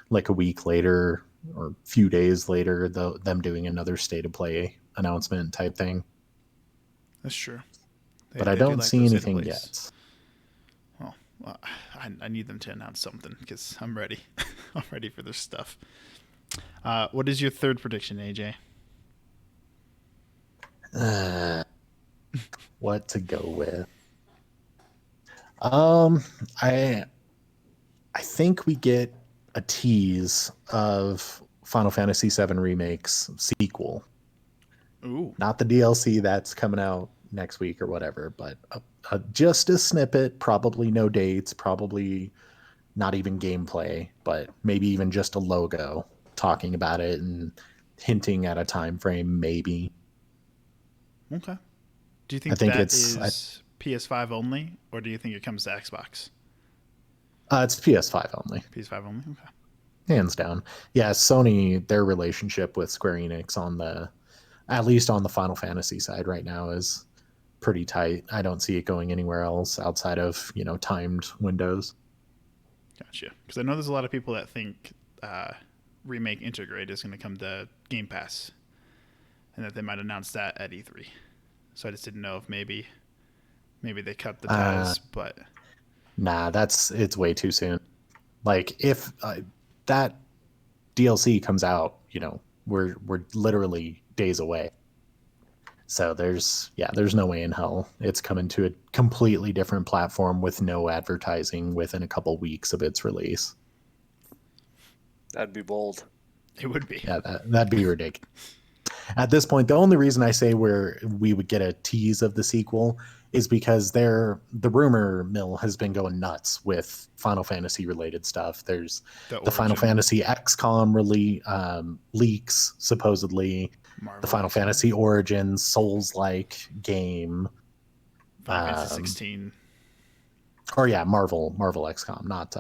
like a week later or a few days later, them doing another state of play announcement type thing. That's true. But I They do don't like see those state of anything plays. yet. Well, I need them to announce something because I'm ready. I'm ready for this stuff. What is your third prediction, AJ? Uh, what to go with? Um, I I think we get a tease of Final Fantasy VII Remake's sequel. Ooh, Not the DLC that's coming out next week or whatever, but just a snippet, probably no dates, probably not even gameplay, but maybe even just a logo talking about it and hinting at a time frame, maybe. okay. Do you I think think that is PS5 only, or do you think it comes to Xbox? it's PS5 only, PS5 only. Okay. hands down. Yeah, Sony, their relationship with Square Enix at least on the Final Fantasy side right now is pretty tight. I don't see it going anywhere else outside of, timed windows. Gotcha. Because I know there's a lot of people that think Remake Integrate is going to come to Game Pass, and that they might announce that at E3. So I just didn't know if maybe they cut the Uh, ties, but Nah, it's way too soon. Like if that DLC comes out, we're literally days away. So there's no way in hell it's coming to a completely different platform with no advertising within a couple weeks of its release. That'd be bold. It would be. Yeah, that'd be ridiculous. At this point, the only reason I say we would get a tease of the sequel is because the rumor mill has been going nuts with Final Fantasy related stuff. There's the Final Origin, Fantasy XCOM leaks, supposedly. The Marvel Final XCOM, Fantasy Origins Souls-like game. Final Fantasy 16. Or yeah, Marvel XCOM, not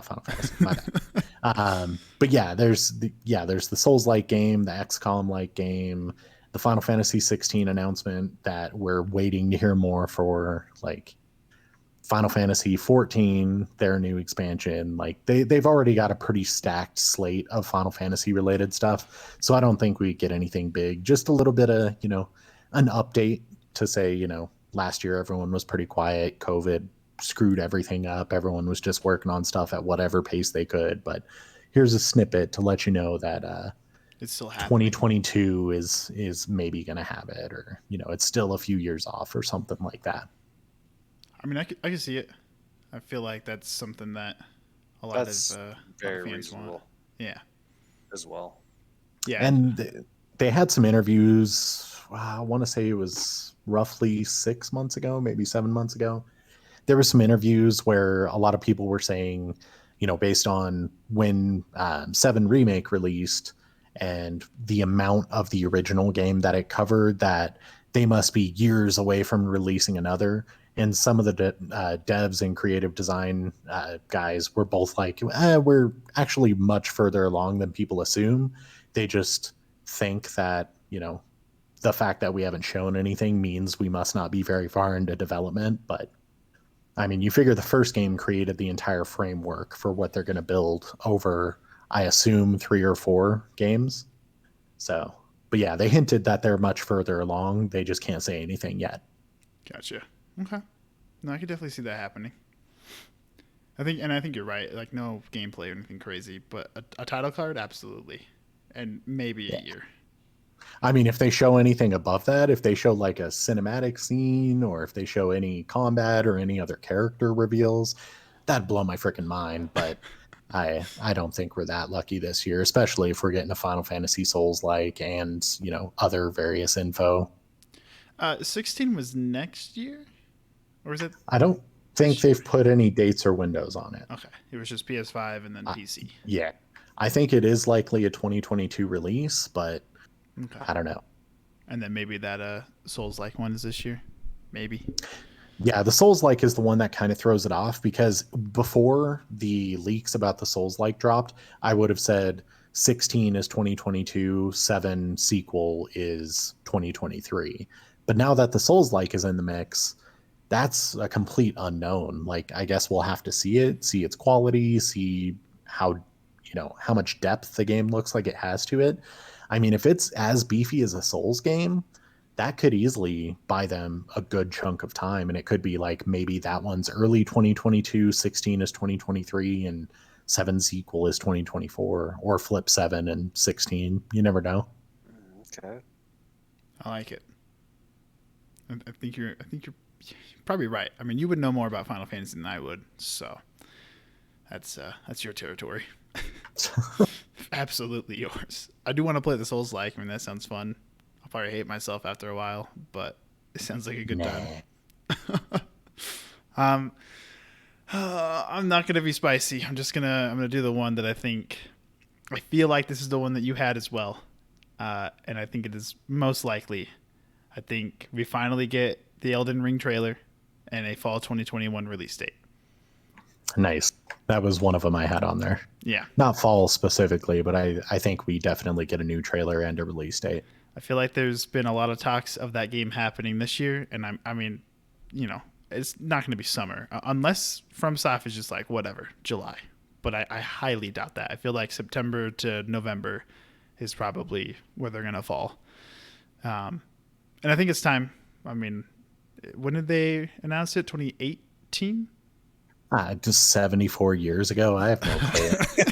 Final Fantasy. My bad. But yeah, there's the Souls-like game, the XCOM-like game, the Final Fantasy 16 announcement that we're waiting to hear more for, like Final Fantasy 14, their new expansion. Like they've already got a pretty stacked slate of Final Fantasy related stuff. So I don't think we get anything big. Just a little bit of, an update to say, last year everyone was pretty quiet. COVID screwed everything up. Everyone was just working on stuff at whatever pace they could. But here's a snippet to let you know that It's still happening. 2022 is maybe going to have it, or it's still a few years off or something like that. I mean, I can see it. I feel like that's something that a lot That's of very fans reasonable want. Yeah. as well. Yeah. And they had some interviews. I want to say it was roughly 6 months ago, maybe 7 months ago. There were some interviews where a lot of people were saying, based on when 7 Remake released and the amount of the original game that it covered, that they must be years away from releasing another. And some of the devs and creative design guys were both like, we're actually much further along than people assume. They just think that, the fact that we haven't shown anything means we must not be very far into development. But I mean, you figure the first game created the entire framework for what they're going to build over, I assume, 3 or 4 games. So, but yeah, they hinted that they're much further along. They just can't say anything yet. Gotcha. Okay. No, I could definitely see that happening. I think you're right. Like no gameplay or anything crazy, but a title card, absolutely, and maybe a year. I mean, if they show anything above that, if they show like a cinematic scene or if they show any combat or any other character reveals, that'd blow my freaking mind. But I don't think we're that lucky this year, especially if we're getting a Final Fantasy Souls like and, other various info. 16 was next year, or is it I don't think this year? they've put any dates or windows on it. Okay, it was just PS5 and then PC. Yeah. I think it is likely a 2022 release, but Okay, I don't know. and then maybe that Souls like one is this year, maybe. Yeah, the Souls like is the one that kind of throws it off because before the leaks about the Souls like dropped, I would have said 16 is 2022, 7 sequel is 2023. But now that the Souls like is in the mix, that's a complete unknown. Like I guess we'll have to see it, see its quality, see how how much depth the game looks like it has to it. I mean, if it's as beefy as a Souls game, that could easily buy them a good chunk of time. And it could be like maybe that one's early 2022, 16 is 2023, and 7 sequel is 2024, or flip 7 and 16. You never know. Okay. I like it. I think you're probably right. I mean, you would know more about Final Fantasy than I would, so that's your territory. Absolutely yours. I do want to play the Souls like. I mean, that sounds fun. I'll probably hate myself after a while, but it sounds like a good time. I'm not gonna be spicy. I'm gonna do the one that I feel like this is the one that you had as well, and I think it is most likely. I think we finally get the Elden Ring trailer and a fall 2021 release date. Nice. That was one of them I had on there. Yeah, Not fall specifically, but I think we definitely get a new trailer and a release date. I feel like there's been a lot of talks of that game happening this year, and I mean, it's not going to be summer unless FromSoft is just like whatever July. But I highly doubt that. I feel like September to November is probably where they're going to fall. And I think it's time. I mean, when did they announce it? 2018. Just 74 years ago. I have no clue.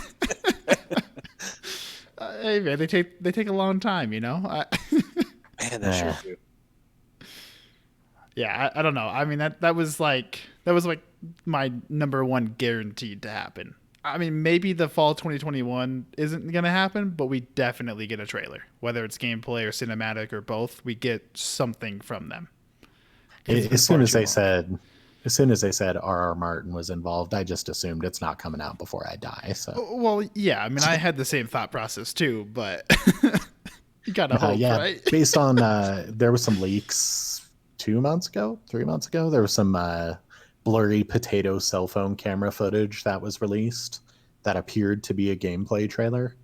Hey man, they take a long time, you know. Man, they sure Eh, do. Yeah, I don't know. I mean that was like my number one guaranteed to happen. I mean, maybe the fall 2021 isn't going to happen, but we definitely get a trailer. Whether it's gameplay or cinematic or both, we get something from them. 'Cause it's been as far soon as too they long. said, as soon as they said R.R. Martin was involved, I just assumed it's not coming out before I die. So, Well, yeah, I mean, I had the same thought process too, but you got to hope, yeah, right? based on there was some leaks 2 months ago, 3 months ago. There was some blurry potato cell phone camera footage that was released that appeared to be a gameplay trailer.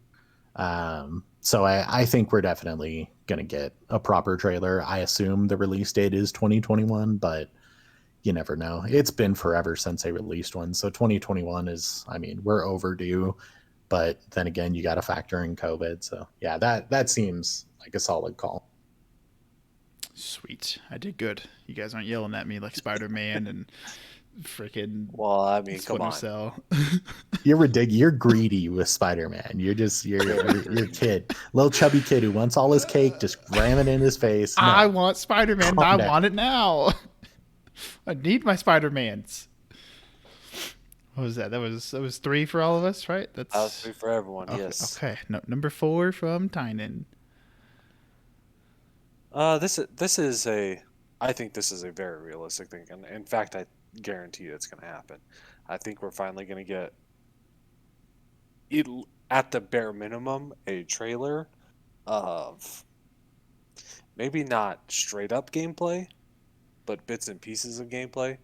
So I think we're definitely going to get a proper trailer. I assume the release date is 2021, but you never know. It's been forever since they released one. So 2021 is, I mean, we're overdue. But then again, you got to factor in COVID. So yeah, that seems like a solid call. Sweet. I did good. You guys aren't yelling at me like Spider-Man and freaking Well, I mean, come Splinter on. Cell. You're ridiculous. You're greedy with Spider-Man. You're a kid, little chubby kid who wants all his cake, just ram it in his face. I No, want Spider-Man and calm I down. want it now. I need my Spider-Mans. What was that? That was 3 for all of us, right? That was That's free for everyone. okay. Yes. Okay. No, number 4 from Tynan. This is a. I think this is a very realistic thing, and in fact, I guarantee it's going to happen. I think we're finally going to get, it, at the bare minimum, a trailer of maybe not straight up gameplay, but bits and pieces of gameplay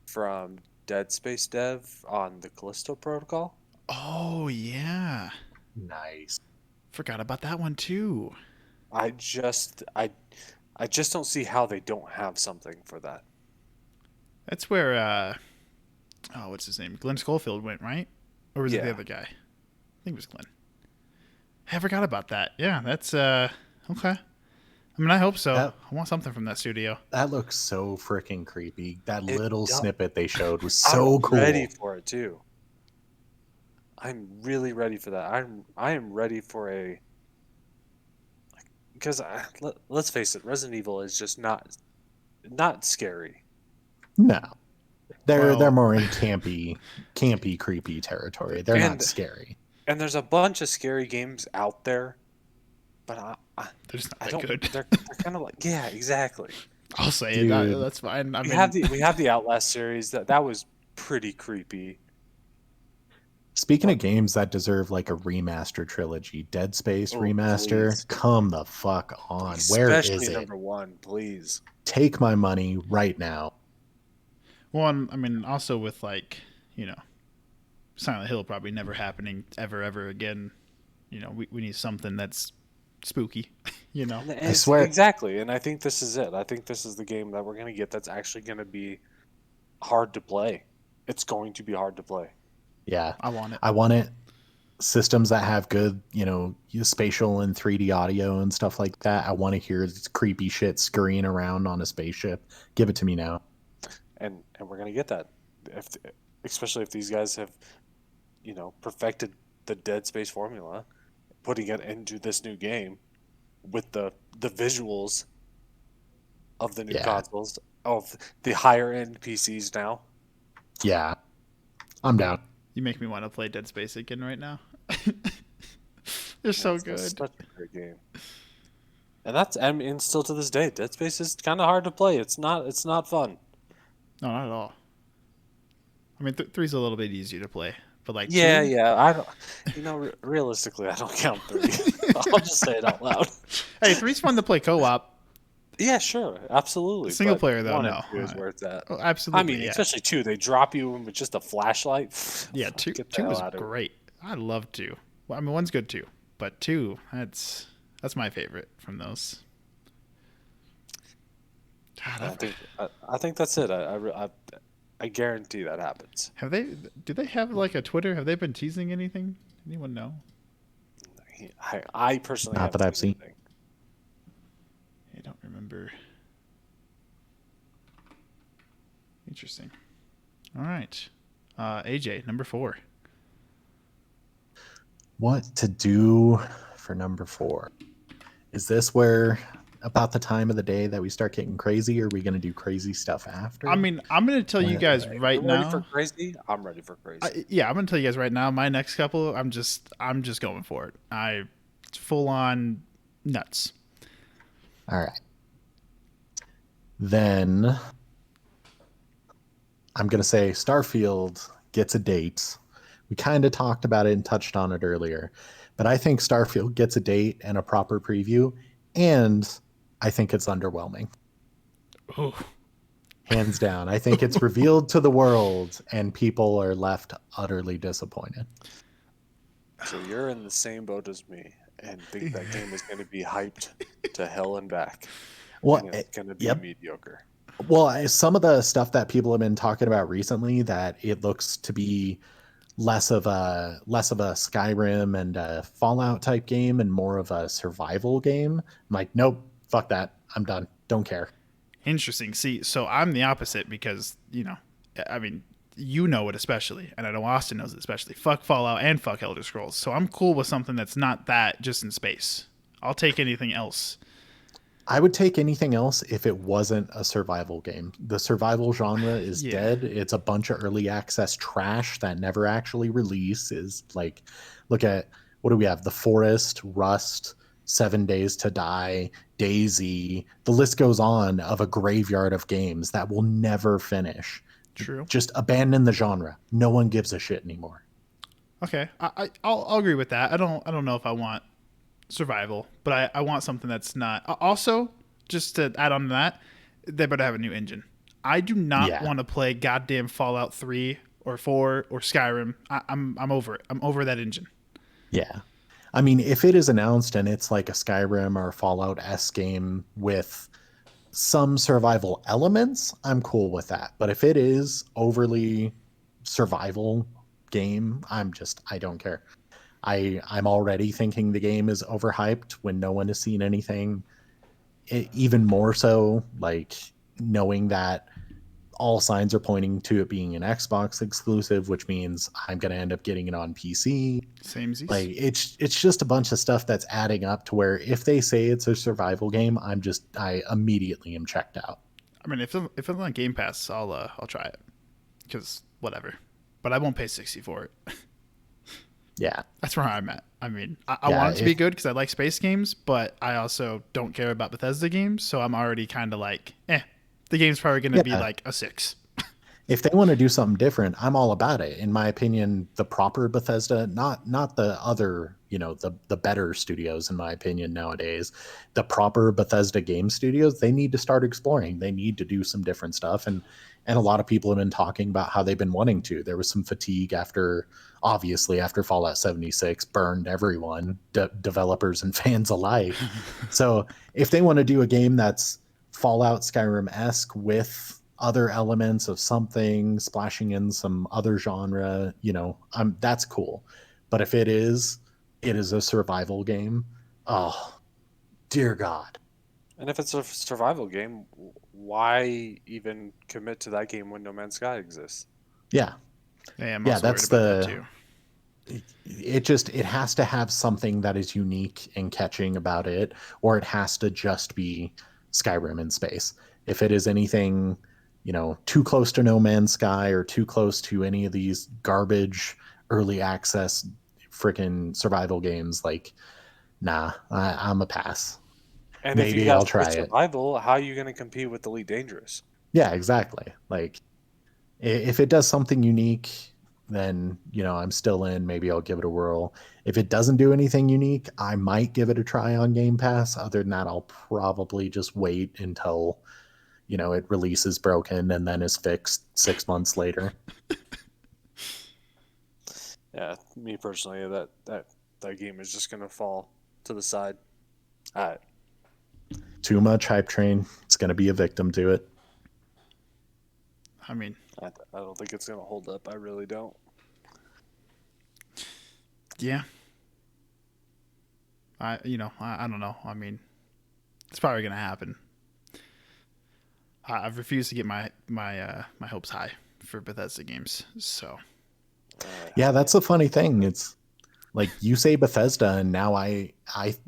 from Dead Space dev on the Callisto Protocol. Oh yeah, Nice. forgot about that one too. I just I I just don't see how they don't have something for that. That's where oh, what's his name? Glenn Schofield went, right? Or was it the Yeah. other guy? I think it was Glenn. I forgot about that. Yeah, that's okay. I mean, I hope so. That I want something from that studio. that looks so freaking creepy. That It little does. snippet they showed was I'm so ready cool. for it too. I'm really ready for that. I am ready for a, because let's face it, Resident Evil is just not scary. No, they're Well, more in campy, creepy territory. They're not And scary. and there's a bunch of scary games out there, but they're just not I that don't. good. They're kind of like, yeah, exactly. I'll say it. Dude, That's fine. I We have mean, the Outlast series that was pretty creepy, speaking but of games that deserve like a remaster trilogy, Dead Space oh remaster, please, come the fuck on. Where is especially it? number one, please. Take my money right now. one. I mean, also with like, you know, Silent Hill probably never happening ever again. You know, we need something that's spooky. You know. And I it's swear, exactly, and I think this is it. I think this is the game that we're gonna get that's actually gonna be hard to play. It's going to be hard to play. yeah, I want it. I want it. Systems that have good, spatial and 3D audio and stuff like that. I want to hear this creepy shit scurrying around on a spaceship. Give it to me now. And we're gonna get that, if especially if these guys have, perfected the Dead Space formula, putting it into this new game with the visuals of the new Yeah, consoles, of the higher end PCs now. yeah, I'm down. You make me want to play Dead Space again right now. They're so It's good. such a great game. And I mean, still to this day, Dead Space is kind of hard to play. It's not fun. No, not at all. I mean, three's a little bit easier to play, but like Yeah, two. yeah. I don't. Realistically, I don't count three. I'll just say it out loud. Hey, three's fun to play co-op. Yeah, sure, absolutely. Single But player though, one and no. two is where it's at. Oh, I mean, absolutely, yeah. especially two. They drop you with just a flashlight. Yeah, two Get the two hell is out of here. great. I love two. Well, I mean, one's good too, but two, that's my favorite from those. God, I think that's it. I guarantee that happens. have they? Do they have like a Twitter? Have they been teasing anything? Anyone know? I personally Not that haven't I've seen seen. anything. I don't remember. Interesting. All right. AJ, number 4. What to do for number 4? Is this where about the time of the day that we start getting crazy, or are we going to do crazy stuff after? I mean, I'm going to tell you guys If right you're ready for now. crazy, I'm ready for crazy. Yeah, I'm going to tell you guys right now. My next couple, I'm just going for it. It's full on nuts. All right. Then I'm going to say Starfield gets a date. We kind of talked about it and touched on it earlier, but I think Starfield gets a date and a proper preview, and I think it's underwhelming. Oh, Hands down. I think it's revealed to the world, and people are left utterly disappointed. So you're in the same boat as me and think that game is going to be hyped to hell and back. Well, And it's going to be yep. mediocre. Well, some of the stuff that people have been talking about recently, that it looks to be less of a Skyrim and a Fallout type game and more of a survival game. I'm like, nope, fuck that. I'm done. Don't care. interesting. See, so I'm the opposite because, I mean, you know it especially, and I know Austin knows it especially. Fuck Fallout and fuck Elder Scrolls. So I'm cool with something that's not that just in space. I'll take anything else. I would take anything else if it wasn't a survival game. The survival genre is Yeah. dead. It's a bunch of early access trash that never actually releases. Like, look at what do we have? The Forest, Rust, 7 Days to Die, Daisy. The list goes on of a graveyard of games that will never finish. True. Just abandon the genre. No one gives a shit anymore. Okay, I'll agree with that. I don't know if I want survival, but I want something that's not. Also, just to add on to that, they better have a new engine. I do not Yeah. want to play goddamn Fallout 3 or 4 or Skyrim. I'm over it. I'm over that engine. Yeah. I mean, if it is announced and it's like a Skyrim or Fallout S game with some survival elements, I'm cool with that. But if it is overly survival game, I don't care. I'm already thinking the game is overhyped when no one has seen anything. Even more so, like knowing that all signs are pointing to it being an Xbox exclusive, which means I'm going to end up getting it on PC. Samesies. Like it's just a bunch of stuff that's adding up to where if they say it's a survival game, I immediately am checked out. I mean, if it's on Game Pass, I'll try it because whatever. But I won't pay 60 for it. Yeah. That's where I'm at. I mean, I Yeah, want it to be good because I like space games, but I also don't care about Bethesda games, so I'm already kind of like, the game's probably going to be Yeah. like a 6. If they want to do something different, I'm all about it. In my opinion, the proper Bethesda, not the other, the better studios, in my opinion, nowadays, the proper Bethesda game studios, they need to start exploring. They need to do some different stuff. And a lot of people have been talking about how they've been wanting to. There was some fatigue after Fallout 76 burned everyone, developers and fans alike. So if they want to do a game that's Fallout Skyrim-esque with other elements of something, splashing in some other genre, that's cool. But if it is a survival game, oh dear God. And if it's a survival game, why even commit to that game when No Man's Sky exists? Yeah. Yeah, I'm Yeah, also worried about that too. It has to have something that is unique and catching about it, or it has to just be Skyrim in space. If it is anything, too close to No Man's Sky or too close to any of these garbage early access freaking survival games, like, nah, I'm a pass. And if you Maybe got I'll try it. survival, how are you going to compete with Elite Dangerous? Yeah, exactly. Like, if it does something unique, then I'm still in. Maybe I'll give it a whirl. If it doesn't do anything unique, I might give it a try on Game Pass. Other than that, I'll probably just wait until it releases broken and then is fixed 6 months later. Yeah, me personally, that game is just going to fall to the side. All right. Too much hype train. It's going to be a victim to it. I mean, I don't think it's going to hold up. I really don't. yeah. I don't know. I mean, it's probably going to happen. I've refused to get my hopes high for Bethesda games, so Yeah, that's a funny thing. It's like you say Bethesda, and now I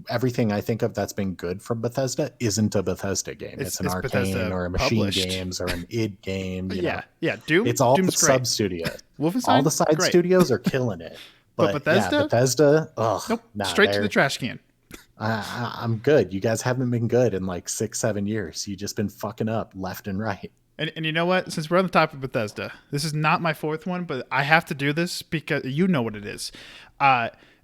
everything I think of that's been good from Bethesda isn't a Bethesda game. It's an It's Arcane Bethesda or a Machine published. Games or an id game. But You know, yeah, it's all the Doom's great. sub studios. All the Wolfenstein, side great. studios are killing it. But But yeah, Bethesda, Bethesda, ugh, nope, nah, straight to the trash can. I'm good. You guys haven't been good in like 6-7 years. You just been fucking up left and right. And you know what? Since we're on the topic of Bethesda, this is not my fourth one, but I have to do this because you know what it is.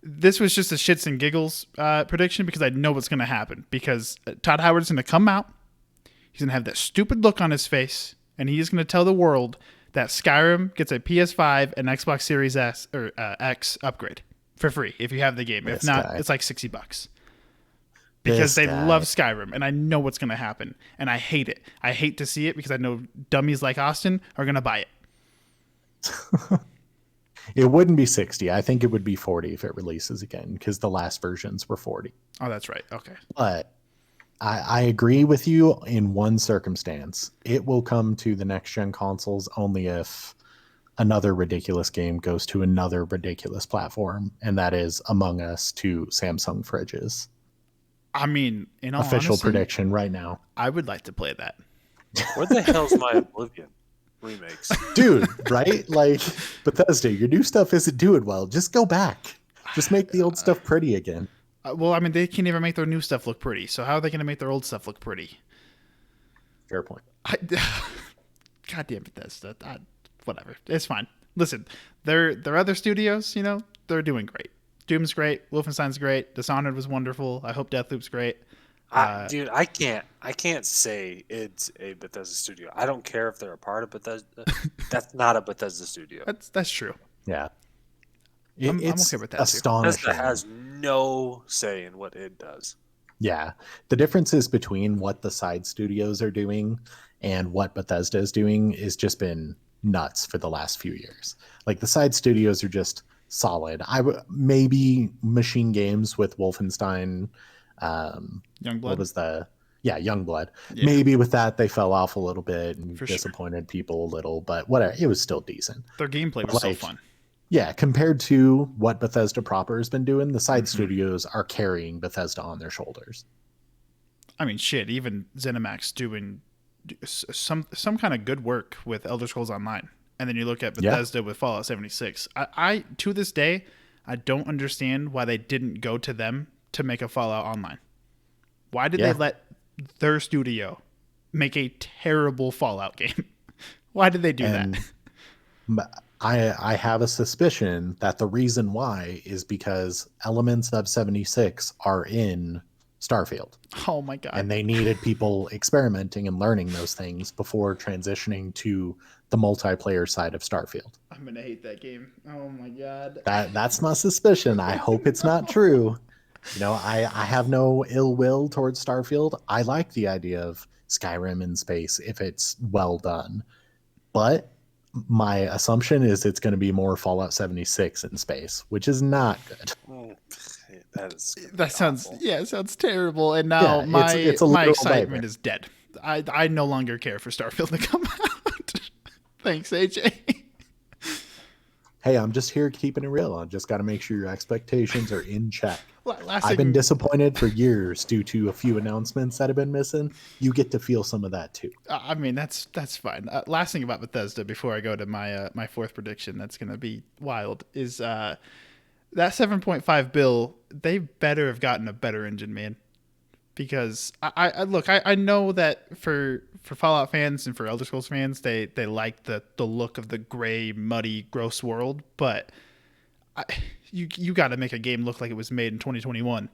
This was just a shits and giggles prediction because I know what's going to happen. Because Todd Howard's going to come out, he's going to have that stupid look on his face, and he's going to tell the world that Skyrim gets a PS5 and Xbox Series S or X upgrade for free if you have the game. If not, it's like $60. Because they love Skyrim, and I know what's going to happen, and I hate it. I hate to see it because I know dummies like Austin are going to buy it. It wouldn't be 60. I think it would be 40 if it releases again because the last versions were 40. Oh, that's right. Okay. But I agree with you in one circumstance. It will come to the next gen consoles only if another ridiculous game goes to another ridiculous platform, and that is Among Us to Samsung fridges. I mean, in all official honesty, prediction right now. I would like to play that. Where the hell's my Oblivion remakes? Dude, right? Like, Bethesda, your new stuff isn't doing well. Just go back. Just make the old stuff pretty again. Well, I mean, they can't even make their new stuff look pretty. So how are they going to make their old stuff look pretty? Fair point. Goddamn Bethesda. Whatever. It's fine. Listen, their other studios, you know, they're doing great. Doom's great. Wolfenstein's great. Dishonored was wonderful. I hope Deathloop's great. Dude, I can't say it's a Bethesda studio. I don't care if they're a part of Bethesda. That's not a Bethesda studio. That's true. Yeah. I'm It's okay with that astonishing. Bethesda has no say in what it does. Yeah. The differences between what the side studios are doing and what Bethesda is doing has just been nuts for the last few years. Like the side studios are just solid. Maybe Machine Games with Wolfenstein. Youngblood. What was Youngblood. Yeah. Maybe with that they fell off a little bit and For disappointed people a little, but whatever. It was still decent. Their gameplay was so fun. Yeah, compared to what Bethesda proper has been doing, the side studios are carrying Bethesda on their shoulders. I mean, shit. Even ZeniMax doing some kind of good work with Elder Scrolls Online, and then you look at Bethesda with Fallout 76. I to this day, I don't understand why they didn't go to them to make a Fallout Online. Why did they let their studio make a terrible Fallout game? Why did they do that? I have a suspicion that the reason why is because elements of 76 are in Starfield. Oh my god. And they needed people experimenting and learning those things before transitioning to the multiplayer side of Starfield. I'm going to hate that game. Oh my god. That's my suspicion. I hope it's not true. You know, I have no ill will towards Starfield. I like the idea of Skyrim in space if it's well done. But my assumption is it's going to be more Fallout 76 in space, which is not good. That sounds awful. it sounds terrible. And now it's a my literal excitement nightmare. is dead. I no longer care for Starfield to come out. Thanks, AJ. Hey, I'm just here keeping it real. I just got to make sure your expectations are in check. Last I've been thing- disappointed for years due to a few announcements that have been missing. You get to feel some of that too. I mean, that's fine. Last thing about Bethesda before I go to my my fourth prediction that's going to be wild is that 7.5 bill. They better have gotten a better engine, man. Because I know that for Fallout fans and for Elder Scrolls fans, they like the look of the gray, muddy, gross world, but you got to make a game look like it was made in 2021.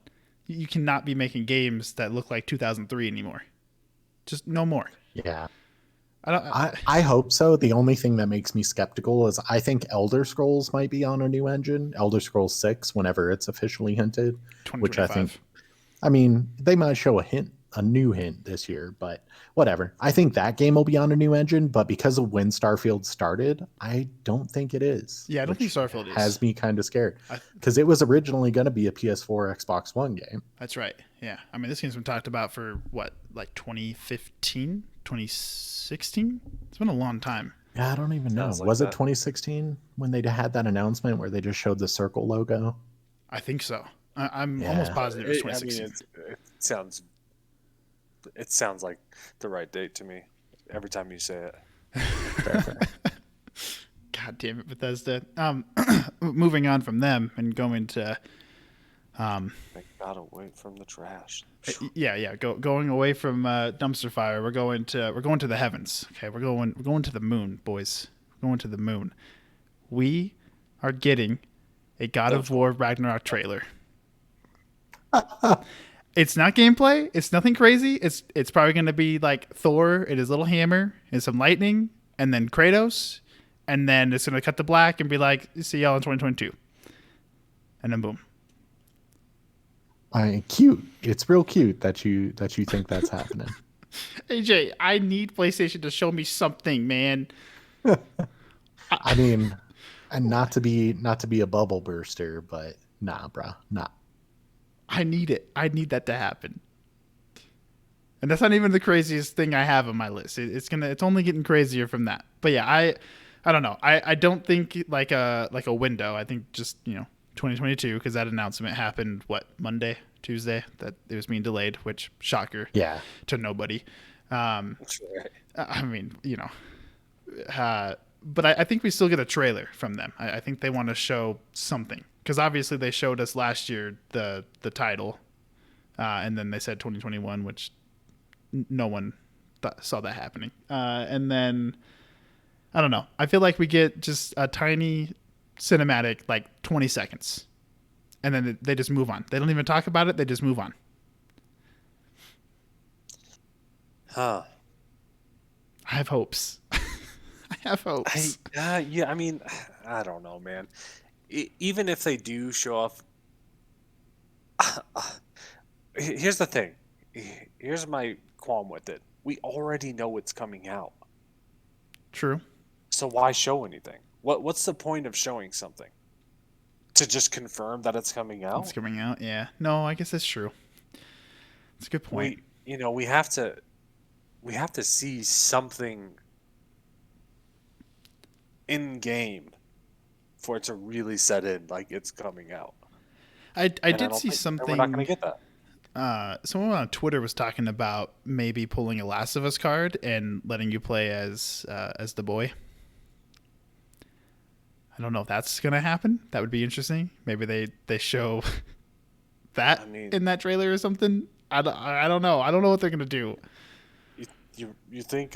You cannot be making games that look like 2003 anymore. Just no more. Yeah. I hope so. The only thing that makes me skeptical is I think Elder Scrolls might be on a new engine, Elder Scrolls 6, whenever it's officially hinted, which I think, I mean, they might show a new hint this year, but whatever. I think that game will be on a new engine, but because of when Starfield started, I don't think it is. Yeah, I don't think Starfield is. Has me kind of scared because it was originally going to be a PS4, Xbox One game. That's right. Yeah. I mean, this game's been talked about for what, like 2015, 2016? It's been a long time. Yeah, I don't even know. Sounds like Was it that. 2016 when they had that announcement where they just showed the circle logo? I think so. I'm almost Yeah. positive it's I mean, 2016. it sounds like the right date to me. Every time you say it. Fair, fair. God damn it, Bethesda. Moving on from them and going to They got away from the trash. going away from dumpster fire. We're going to the heavens. Okay, we're going to the moon, boys. We're going to the moon. We are getting a God of War Ragnarok trailer. It's not gameplay. It's nothing crazy. It's probably going to be like Thor and his little hammer and some lightning, and then Kratos, and then it's going to cut to black and be like, "See y'all in 2022," and then boom. Cute. It's real cute that you think that's happening. AJ, I need PlayStation to show me something, man. I mean, and not to be a bubble burster, but nah, bro, nah. I need it. I need that to happen. And that's not even the craziest thing I have on my list. It's only getting crazier from that. But yeah, I don't know. I don't think like a window. I think just 2022 because that announcement happened Monday, Tuesday that it was being delayed, which shocker Yeah. to nobody. That's right. I mean but I think we still get a trailer from them. I think they want to show something because obviously they showed us last year the title, and then they said 2021, which no one saw that happening. And then I don't know. I feel like we get just a tiny cinematic, like 20 seconds, and then they just move on. They don't even talk about it. They just move on. Huh. I have hopes. I have hopes. Yeah, I mean, I don't know, man. Even if they do show off, here's the thing. Here's my qualm with it. We already know it's coming out, True. so why show anything? What's the point of showing something? To just confirm that it's coming out? It's coming out. Yeah. No, I guess that's true. That's a good point. We have to see something in game for it to really set in, like it's coming out. I And did see something. We're not going to get that. Someone on Twitter was talking about maybe pulling a Last of Us card and letting you play as the boy. I don't know if that's gonna happen. That would be interesting. Maybe they show that in that trailer or something. I don't know. I don't know what they're gonna do. You think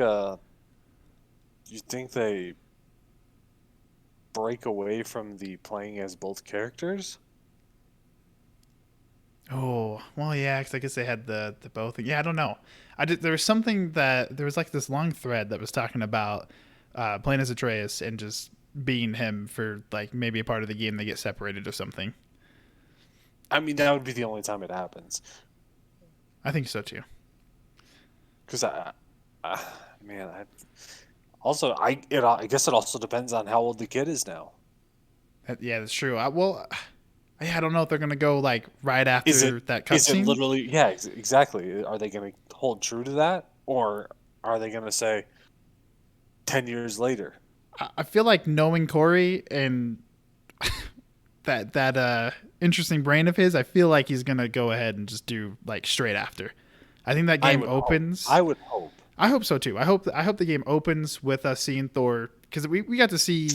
they break away from the playing as both characters? Oh well, yeah. Because I guess they had the both. Yeah, I don't know. There was something there was like this long thread that was talking about playing as Atreus and just being him for like maybe a part of the game they get separated or something. I mean, that would be the only time it happens. I think so too. Because also I guess it also depends on how old the kid is now. Yeah, that's true. Yeah, I don't know if they're gonna go like right after that cutscene. Is it literally? Yeah, exactly. Are they going to hold true to that, or are they going to say 10 years later? I feel like knowing Corey and that interesting brain of his, I feel like he's gonna go ahead and just do like straight after. I think that game opens. I would hope. I hope so too. I hope the game opens with us seeing Thor because we got to see.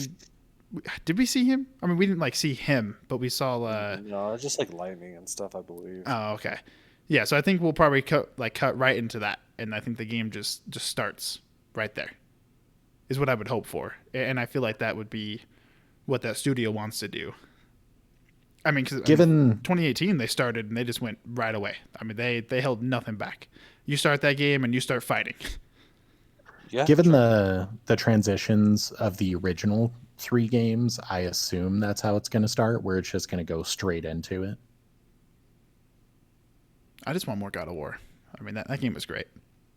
Did we see him? I mean, we didn't like see him, but we saw. No, just like lightning and stuff, I believe. Oh, okay. Yeah, so I think we'll probably cut right into that, and I think the game just starts right there. Is what I would hope for, and I feel like that would be what that studio wants to do. I mean, because 2018 they started and they just went right away. I mean, they held nothing back. You start that game and you start fighting. Yeah. Given the transitions of the original 3 games, I assume that's how it's going to start, where it's just going to go straight into it. I just want more God of War. I mean, that game was great,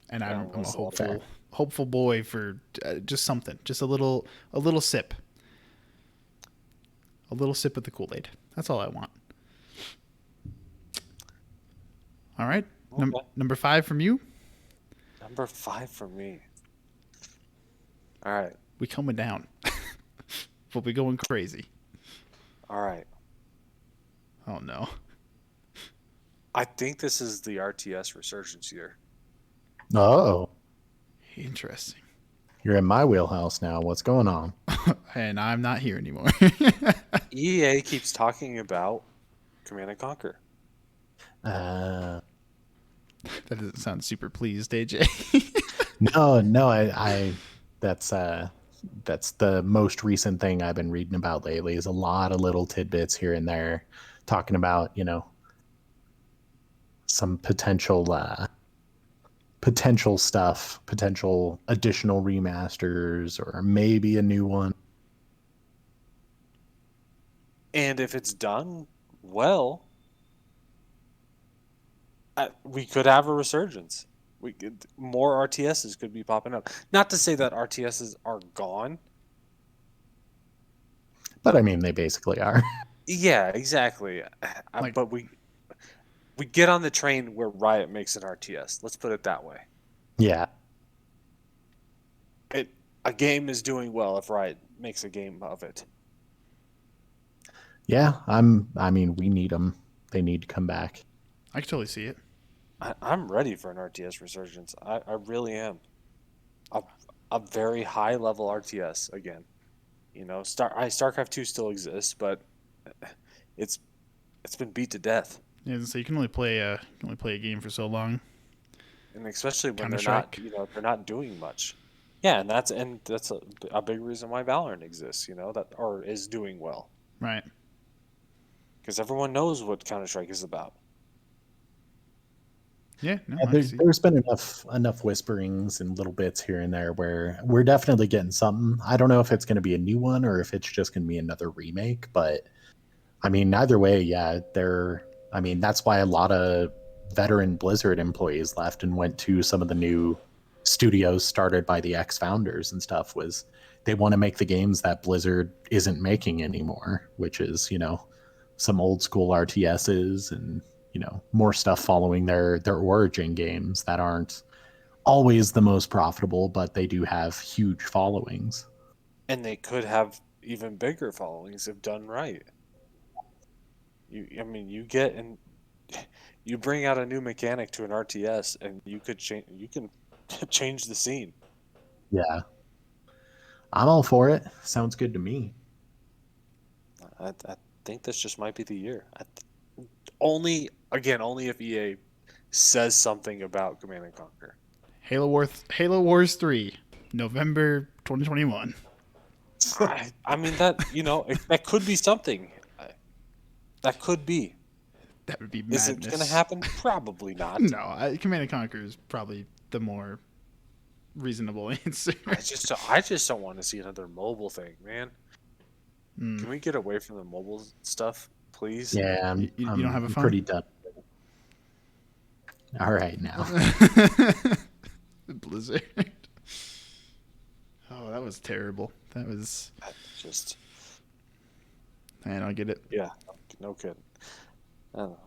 and I'm a hopeful boy for just something, just a little sip, of the Kool-Aid. That's all I want. All right, okay. Number 5 from you. Number 5 for me. All right, We coming down. We'll be going crazy. All right. Oh no. I think this is the RTS resurgence year. Oh, Interesting. you're in my wheelhouse now. What's going on? And I'm not here anymore. EA keeps talking about Command and Conquer. Uh, That doesn't sound super pleased, AJ. no, I that's the most recent thing I've been reading about lately is a lot of little tidbits here and there talking about, some potential stuff, potential additional remasters or maybe a new one. And if it's done well, we could have a resurgence. More RTSs could be popping up. Not to say that RTSs are gone. But I mean, they basically are. Yeah, exactly. Like- But we get on the train where Riot makes an RTS. Let's put it that way. Yeah. A game is doing well if Riot makes a game of it. Yeah, I mean, we need them. They need to come back. I can totally see it. I'm ready for an RTS resurgence. I really am. A very high level RTS again. StarCraft 2 still exists, but it's been beat to death. Yeah, so you can only play a game for so long. And especially when Counter-Strike. they're not doing much. Yeah, and that's a big reason why Valorant exists, or is doing well. Right. Because everyone knows what Counter-Strike is about. Yeah, no, Yeah, there's been enough whisperings and little bits here and there where we're definitely getting something. I don't know if it's going to be a new one or if it's just going to be another remake, but I mean, either way, yeah, that's why a lot of veteran Blizzard employees left and went to some of the new studios started by the ex-founders and stuff. Was they want to make the games that Blizzard isn't making anymore, which is, some old school RTSs and, more stuff following their origin games that aren't always the most profitable, but they do have huge followings. And they could have even bigger followings if done right. You bring out a new mechanic to an RTS, and you can change the scene. Yeah, I'm all for it. Sounds good to me. I think this just might be the year. Only if EA says something about Command and Conquer. Halo Wars 3, November 2021. I mean that that could be something. That could be. That would be madness. Is it going to happen? Probably not. No, Command and Conquer is probably the more reasonable answer. I just don't want to see another mobile thing, man. Can we get away from the mobile stuff, please? Yeah, you don't have a phone? Pretty done. All right, now. Blizzard. Oh, that was terrible. That was just. Man, I get it. Yeah, no kidding. I don't know.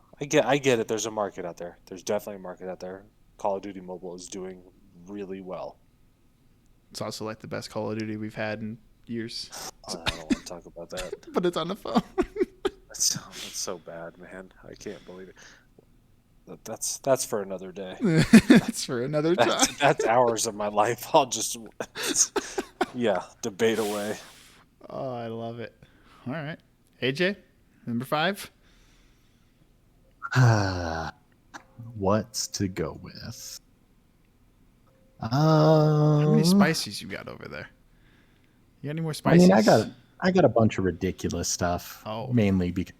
I get it. There's a market out there. There's definitely a market out there. Call of Duty Mobile is doing really well. It's also like the best Call of Duty we've had in years. I don't want to talk about that. But it's on the phone. That's so bad, man. I can't believe it. That's for another day. That's for another time. That's hours of my life. I'll just debate away. Oh, I love it. All right, AJ, number 5. What's to go with? How many spices you got over there? You got any more spices? I mean, I got a bunch of ridiculous stuff. Oh. Mainly because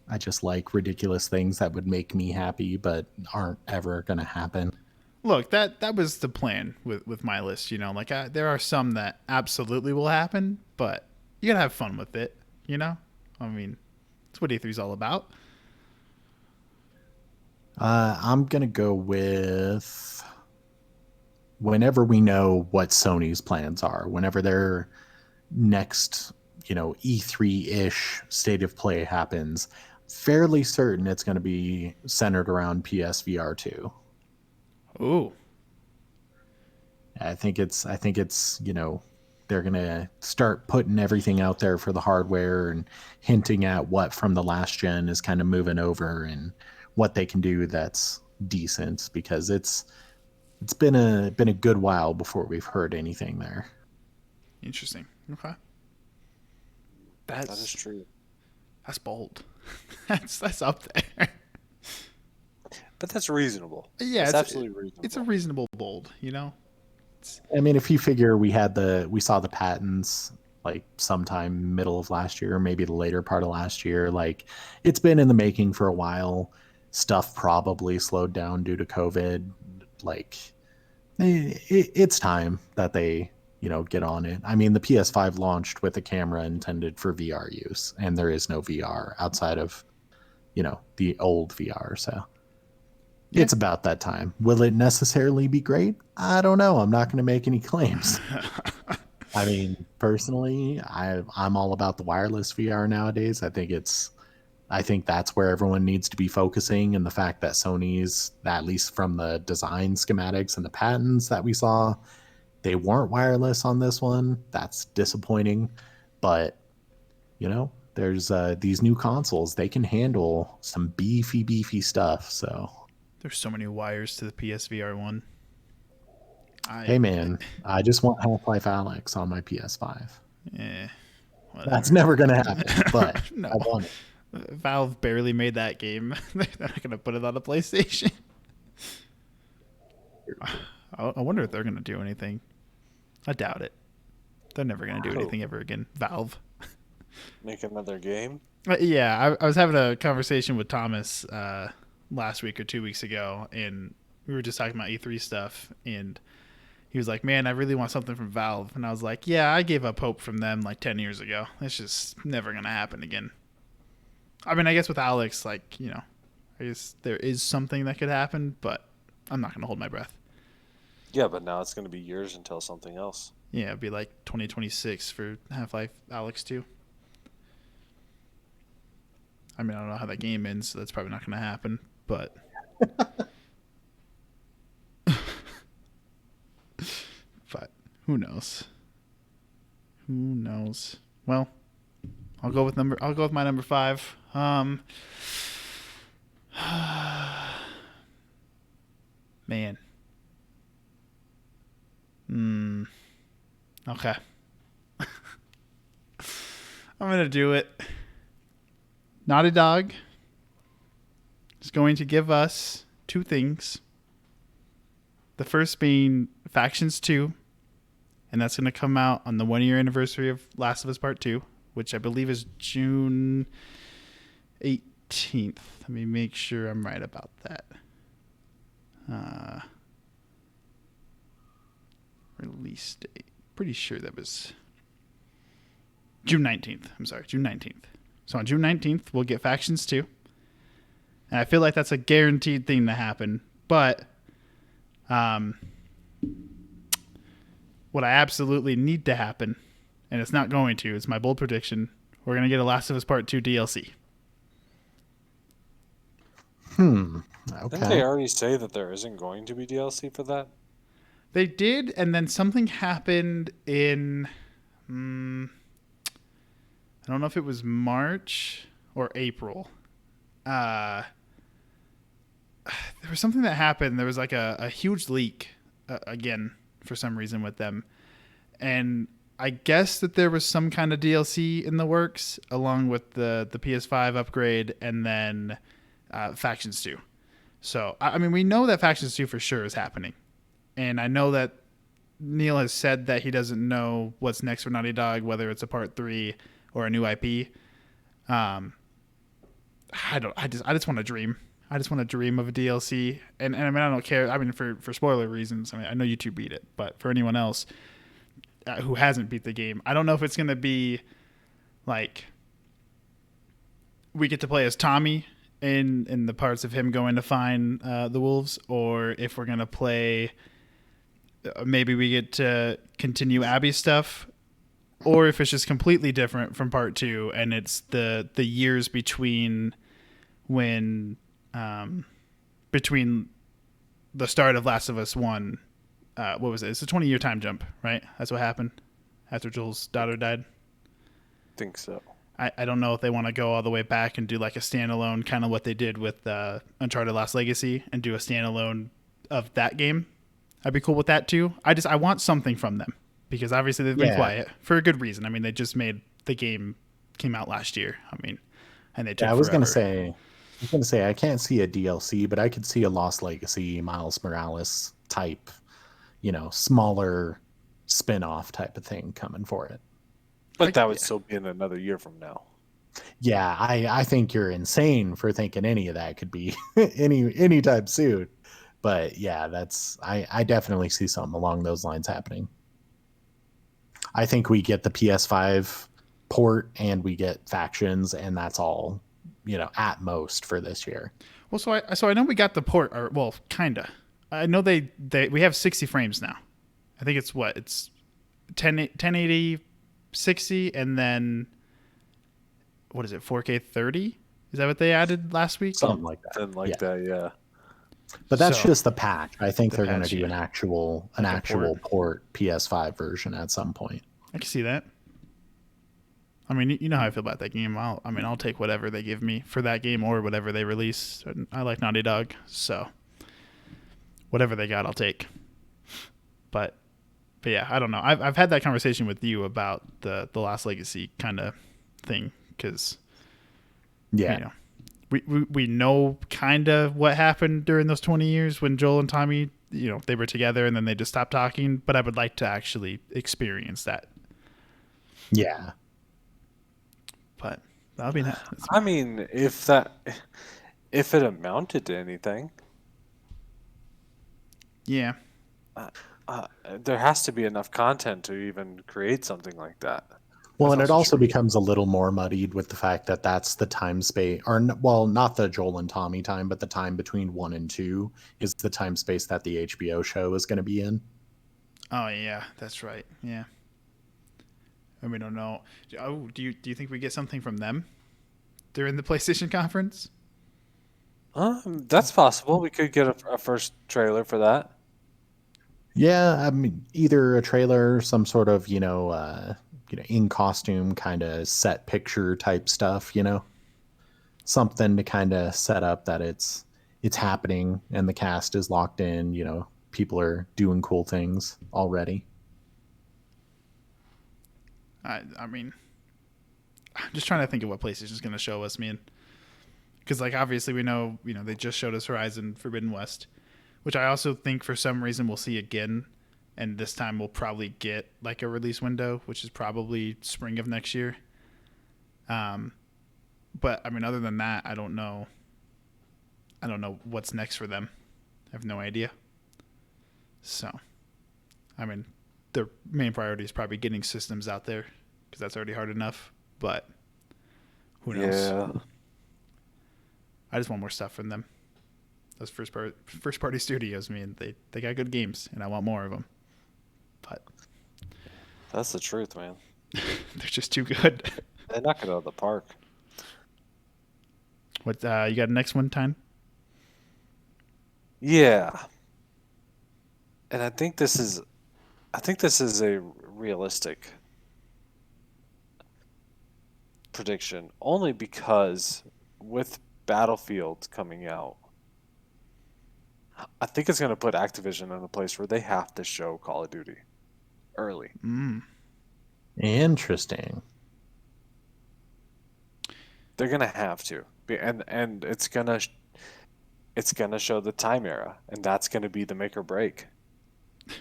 I just like ridiculous things that would make me happy but aren't ever going to happen. Look, that was the plan with my list. There are some that absolutely will happen, but you gotta have fun with it. I mean, that's what E3 is all about. I'm going to go with whenever we know what Sony's plans are, whenever their next, E3-ish state of play happens, fairly certain it's going to be centered around PSVR 2. Ooh. I think it's they're gonna start putting everything out there for the hardware and hinting at what from the last gen is kind of moving over and what they can do that's decent, because it's been a good while before we've heard anything there. Interesting. Okay. That is That's true. that's bold. That's up there. But that's reasonable. Yeah, It's it's absolutely it's a reasonable. reasonable bold, you know? I mean, if you figure we saw the patents like sometime middle of last year, or maybe the later part of last year, like it's been in the making for a while. Stuff probably slowed down due to COVID. Like it's time that they, get on it. I mean, the PS5 launched with a camera intended for VR use, and there is no VR outside of, the old VR. So Yeah. it's about that time. Will it necessarily be great? I don't know. I'm not going to make any claims. I mean, personally, I'm all about the wireless VR nowadays. I think that's where everyone needs to be focusing, and the fact that Sony's, at least from the design schematics and the patents that we saw, they weren't wireless on this one. That's disappointing. But, there's these new consoles. They can handle some beefy stuff. So, There's so many wires to the PSVR one. hey, I man, I just want Half-Life Alex on my PS5. eh, That's whatever. never going to happen, but No. I want it. Valve barely made that game. They're not gonna put it on the PlayStation. I wonder if they're gonna do anything. I doubt it. They're never gonna do Oh, anything ever again. Valve. make another game? Yeah, I was having a conversation with Thomas last week or 2 weeks ago, and we were just talking about E3 stuff, and he was like, "Man, I really want something from Valve," and I was like, "Yeah, I gave up hope from them like 10 years ago. It's just never gonna happen again." I mean, I guess with Alex, like I guess there is something that could happen, but I'm not gonna hold my breath. Yeah, but now it's going to be years until something else. Yeah, it'd be like 2026 for Half-Life Alex 2. I mean, I don't know how that game ends, so that's probably not going to happen. But, but who knows? Who knows? Well, I'll go with my number five. Man. Okay. I'm gonna do it. Naughty Dog is going to give us two things. The first being Factions 2, and that's going to come out on the 1 year anniversary of Last of Us Part 2, which I believe is June 18th. Let me make sure I'm right about that. Release date. Pretty sure that was June 19th. I'm sorry, June 19th. So on June 19th, we'll get Factions 2. And I feel like that's a guaranteed thing to happen. But what I absolutely need to happen, and it's not going to, it's my bold prediction, we're going to get a Last of Us Part 2 DLC. Didn't they Okay. already say that there isn't going to be DLC for that? They did, and then something happened in, I don't know if it was March or April. There was something that happened. There was like a huge leak again for some reason with them, and I guess that there was some kind of DLC in the works along with the PS5 upgrade and then Factions 2. So I mean, we know that Factions 2 for sure is happening, and I know that Neil has said that he doesn't know what's next for Naughty Dog, whether it's a Part 3 or a new IP. I just want to dream. I just want to dream of a DLC, and I mean I don't care. I mean for spoiler reasons. I mean I know you two beat it, but for anyone else who hasn't beat the game, I don't know if it's gonna be like we get to play as Tommy in the parts of him going to find the wolves, or if we're gonna play. Maybe we get to continue Abby's stuff, or if it's just completely different from part two, and it's the years between when between the start of Last of Us 1 what was it? It's a 20-year time jump, right? That's what happened after Joel's daughter died. Think so. I don't know if they want to go all the way back and do like a standalone, kind of what they did with Uncharted Lost Legacy, and do a standalone of that game. I'd be cool with that too. I want something from them because obviously they've been quiet for a good reason. I mean, they just made the game came out last year. I mean, and they took I was forever. gonna say I can't see a DLC, but I could see a Lost Legacy, Miles Morales type, smaller spin-off type of thing coming for it. But that would still be in another year from now. Yeah, I think you're insane for thinking any of that could be any type soon. But yeah, I definitely see something along those lines happening. I think we get the PS5 port and we get factions, and that's all, at most for this year. Well, so I know we got the port, or well, kinda. I know we have 60 frames now. I think it's 1080, 60, and then what is it, 4K 30? Is that what they added last week? Something like that. Something like that, yeah. But that's just the patch. I think they're going to do yeah. an actual port PS5 version at some point. I can see that. I mean, you know how I feel about that game. I'll take whatever they give me for that game or whatever they release. I like Naughty Dog, so whatever they got, I'll take. But yeah, I don't know. I've had that conversation with you about the Lost Legacy kind of thing because we know kind of what happened during those 20 years when Joel and Tommy, they were together and then they just stopped talking. But I would like to actually experience that. Yeah. But that'll be nice. I mean, if it amounted to anything, yeah. There has to be enough content to even create something like that. Well, and it also becomes a little more muddied with the fact that that's the time space, not the Joel and Tommy time, but the time between 1 and 2 is the time space that the HBO show is going to be in. Oh yeah, that's right. Yeah. And we don't know. Oh, do you think we get something from them during the PlayStation conference? That's possible. We could get a first trailer for that. Yeah, I mean, either a trailer, some sort of in costume kind of set picture type stuff, something to kind of set up that it's happening and the cast is locked in. People are doing cool things already. I mean, I'm just trying to think of what PlayStation's going to show us, man. Because like obviously we know, they just showed us Horizon Forbidden West, which I also think for some reason we'll see again, and this time we'll probably get like a release window, which is probably spring of next year. But I mean, other than that, I don't know what's next for them. I have no idea. So, I mean, their main priority is probably getting systems out there because that's already hard enough. But who knows? Yeah. I just want more stuff from them. Those first party studios, man, they got good games, and I want more of them. But that's the truth, man. They're just too good. They knock it out of the park. What you got next one, Tynan? Yeah. And I think this is a realistic prediction, only because with Battlefield coming out, I think it's going to put Activision in a place where they have to show Call of Duty early. Interesting. They're going to have to, and it's going to show the time era, and that's going to be the make or break.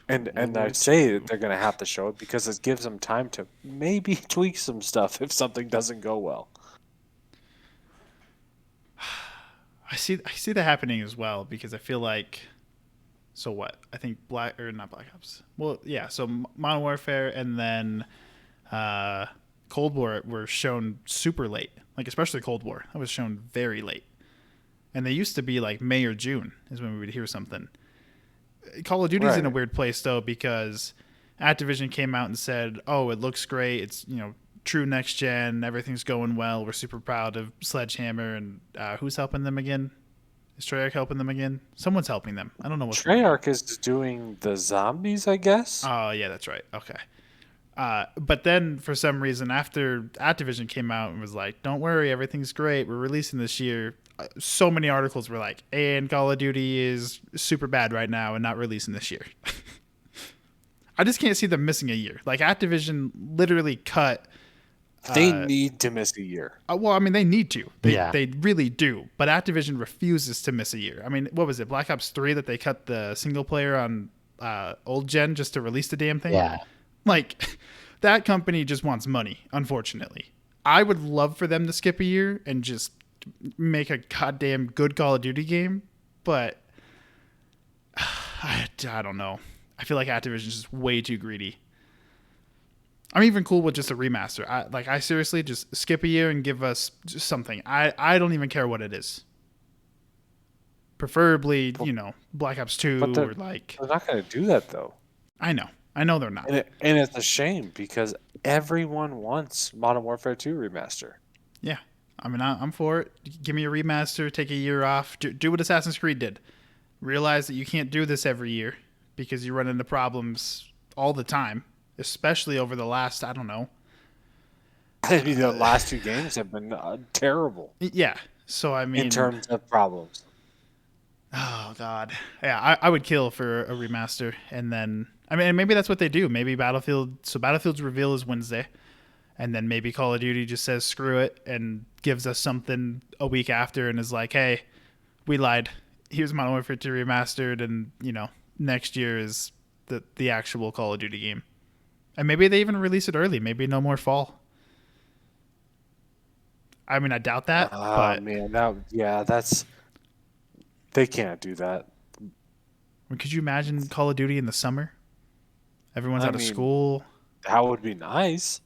And I say they're going to have to show it because it gives them time to maybe tweak some stuff if something doesn't go well. I see that happening as well because I feel like, so what? I think not Black Ops. Well, yeah. So Modern Warfare and then Cold War were shown super late. Like especially Cold War, that was shown very late. And they used to be like May or June is when we would hear something. Call of Duty's in a weird place though because Activision came out and said, "Oh, it looks great. It's true next gen. Everything's going well. We're super proud of Sledgehammer and who's helping them again? Is Treyarch helping them again? Someone's helping them. I don't know what. Treyarch is doing the zombies, I guess. Oh yeah, that's right. Okay. But then for some reason, after Activision came out and was like, "Don't worry, everything's great. We're releasing this year." So many articles were like, "And Call of Duty is super bad right now and not releasing this year." I just can't see them missing a year. Like Activision literally cut. They need to miss a year. Well, I mean, they need to. Yeah. They really do. But Activision refuses to miss a year. I mean, what was it? Black Ops 3 that they cut the single player on old gen just to release the damn thing? Yeah. Like, that company just wants money, unfortunately. I would love for them to skip a year and just make a goddamn good Call of Duty game, but I don't know. I feel like Activision is just way too greedy. I'm even cool with just a remaster. I seriously just skip a year and give us just something. I don't even care what it is. Preferably, Black Ops 2 or like. They're not going to do that though. I know they're not. And it's a shame because everyone wants Modern Warfare 2 remaster. Yeah. I mean, I'm for it. Give me a remaster, take a year off. Do what Assassin's Creed did. Realize that you can't do this every year because you run into problems all the time, especially over the last, I don't know. I mean, the last 2 games have been terrible. Yeah. So, I mean. In terms of problems. Oh, God. Yeah, I would kill for a remaster. And then, I mean, maybe that's what they do. Maybe Battlefield's reveal is Wednesday. And then maybe Call of Duty just says screw it and gives us something a week after and is like, hey, we lied. Here's Modern Warfare 2 remastered, and next year is the actual Call of Duty game. And maybe they even release it early. Maybe no more fall. I mean, I doubt that. But man, that's they can't do that. Could you imagine Call of Duty in the summer? Everyone's out of school. That would be nice.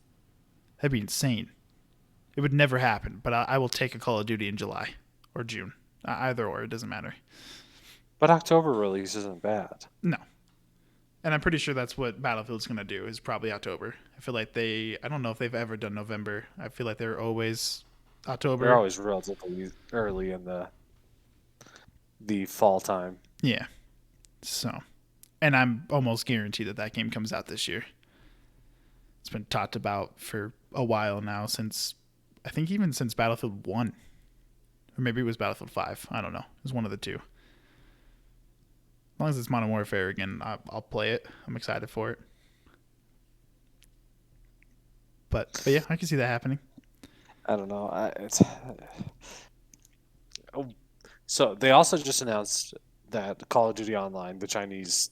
That'd be insane. It would never happen, but I will take a Call of Duty in July or June. Either or, it doesn't matter. But October release isn't bad. No. And I'm pretty sure that's what Battlefield's going to do, is probably October. I feel like I don't know if they've ever done November. I feel like they're always October. They're always relatively early in the fall time. Yeah. So, and I'm almost guaranteed that game comes out this year. It's been talked about for a while now, I think even since Battlefield 1. Or maybe it was Battlefield 5. I don't know. It was one of the two. As long as it's Modern Warfare again, I'll play it. I'm excited for it. But yeah, I can see that happening. I don't know. So they also just announced that Call of Duty Online, the Chinese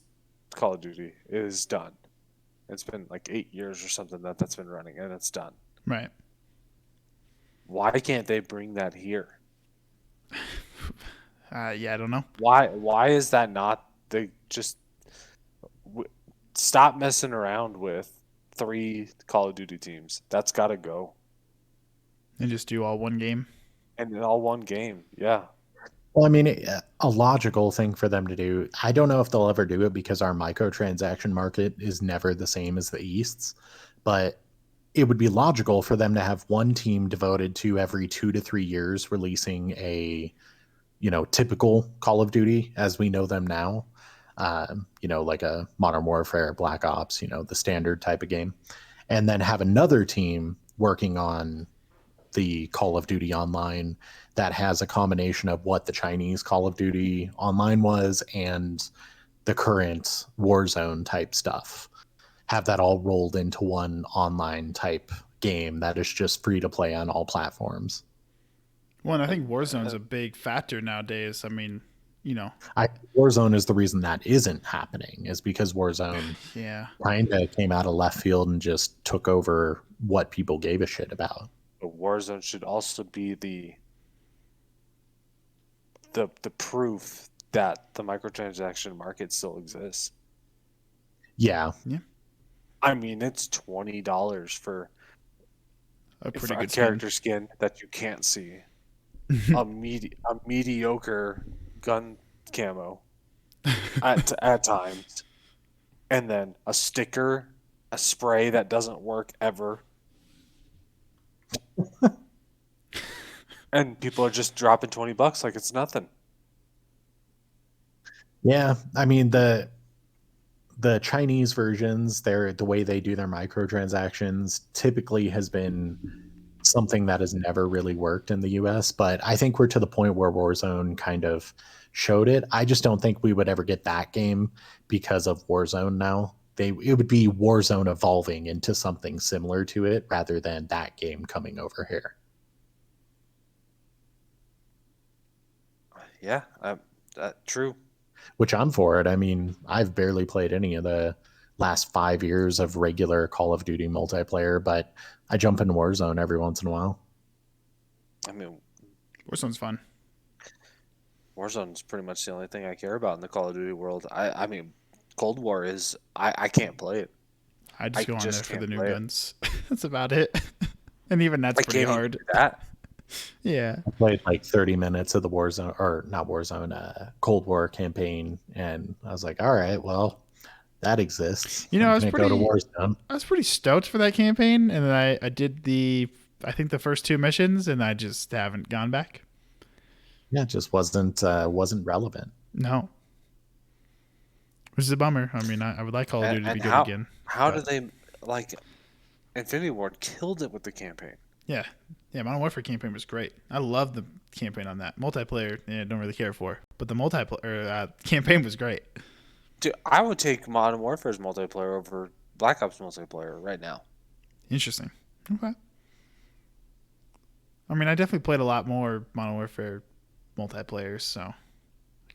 Call of Duty, is done. It's been like 8 years or something that's been running, and it's done. Right. Why can't they bring that here? Yeah, I don't know. Why is that not? They just stop messing around with 3 Call of Duty teams. That's got to go. And just do all one game. And all one game, yeah. Well, I mean, a logical thing for them to do. I don't know if they'll ever do it because our microtransaction market is never the same as the East's, but it would be logical for them to have one team devoted to every 2 to 3 years releasing a, typical Call of Duty as we know them now. Like a Modern Warfare, Black Ops, the standard type of game. And then have another team working on the Call of Duty Online that has a combination of what the Chinese Call of Duty Online was and the current Warzone type stuff. Have that all rolled into one online type game that is just free to play on all platforms. Well, and I think Warzone's a big factor nowadays. I mean, Warzone is the reason that isn't happening, is because Warzone kind of came out of left field and just took over what people gave a shit about. But Warzone should also be the proof that the microtransaction market still exists. Yeah. I mean, it's $20 for a pretty good character skin that you can't see. a mediocre gun camo at times, and then a sticker, a spray that doesn't work ever. And people are just dropping $20 like it's nothing. Yeah, I mean the Chinese versions, the way they do their microtransactions typically has been something that has never really worked in the US, but I think we're to the point where Warzone kind of showed it. I just don't think we would ever get that game because of Warzone now. It would be Warzone evolving into something similar to it rather than that game coming over here. Yeah, true. Which I'm for it. I mean, I've barely played any of the last 5 years of regular Call of Duty multiplayer, but I jump into Warzone every once in a while. I mean, Warzone's fun. Warzone's pretty much the only thing I care about in the Call of Duty world. I mean, Cold War is I can't play it. I I just go on there just for the can't new play it. guns. That's about it. And even that's I pretty can't even hard. do that. Yeah. I played like 30 minutes of the Warzone, or not Warzone, Cold War campaign, and I was like, all right, well, that exists. You know, I'm going to go to Warzone. I was pretty stoked for that campaign, and then I did I think the first two missions, and I just haven't gone back. Yeah, it just wasn't relevant. No, which is a bummer. I mean, I would like Call of Duty to be And good again. how do But they like Infinity Ward killed it with the campaign? yeah, Modern Warfare campaign was great. I love the campaign on that. Multiplayer, don't really care for, but the multiplayer campaign was great. Dude, I would take Modern Warfare's multiplayer over Black Ops multiplayer right now. Interesting. Okay. I mean, I definitely played a lot more Modern Warfare multiplayer, so I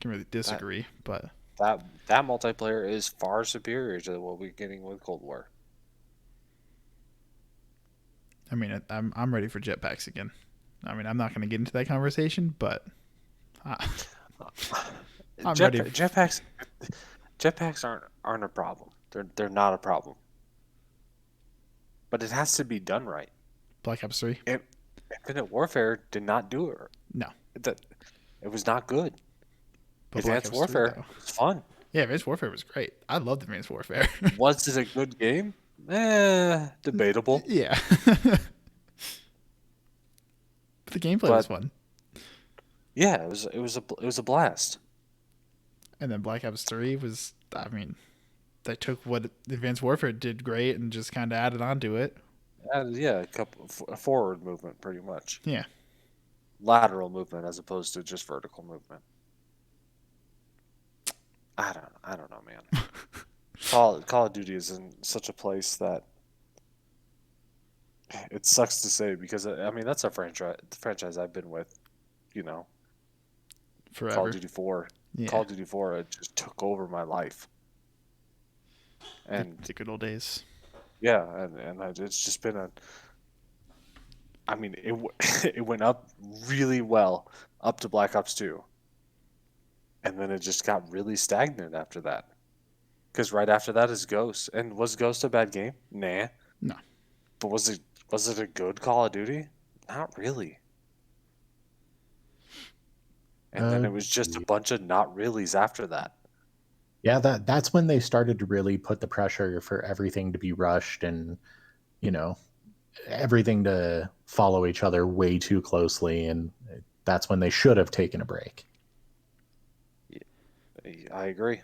can really disagree. But That multiplayer is far superior to what we're getting with Cold War. I mean, I'm ready for jetpacks again. I mean, I'm not going to get into that conversation, but I'm ready. Jetpacks aren't a problem. They're not a problem. But it has to be done right. Black Ops 3? Infinite Warfare did not do it. No. It was not good. But Advanced Warfare was fun. Yeah, Advanced Warfare was great. I loved Advanced Warfare. Was it a good game? Debatable. Yeah. But the gameplay was fun. Yeah, it was a blast. And then Black Ops 3 was, I mean, they took what Advanced Warfare did great and just kind of added on to it. Yeah, a forward movement, pretty much. Yeah. Lateral movement as opposed to just vertical movement. I don't know, man. Call of Duty is in such a place that it sucks to say because I mean that's a franchise I've been with, you know, Forever. Call of Duty 4. Yeah. Call of Duty 4 it just took over my life. And the good old days. Yeah, and it's just been I mean, it went up really well up to Black Ops 2. And then it just got really stagnant after that. Because right after that is Ghost. And was Ghost a bad game? Nah. No. But was it a good Call of Duty? Not really. And then it was just a bunch of not reallys after that. Yeah, that's when they started to really put the pressure for everything to be rushed and, you know, everything to follow each other way too closely, and that's when they should have taken a break. I agree.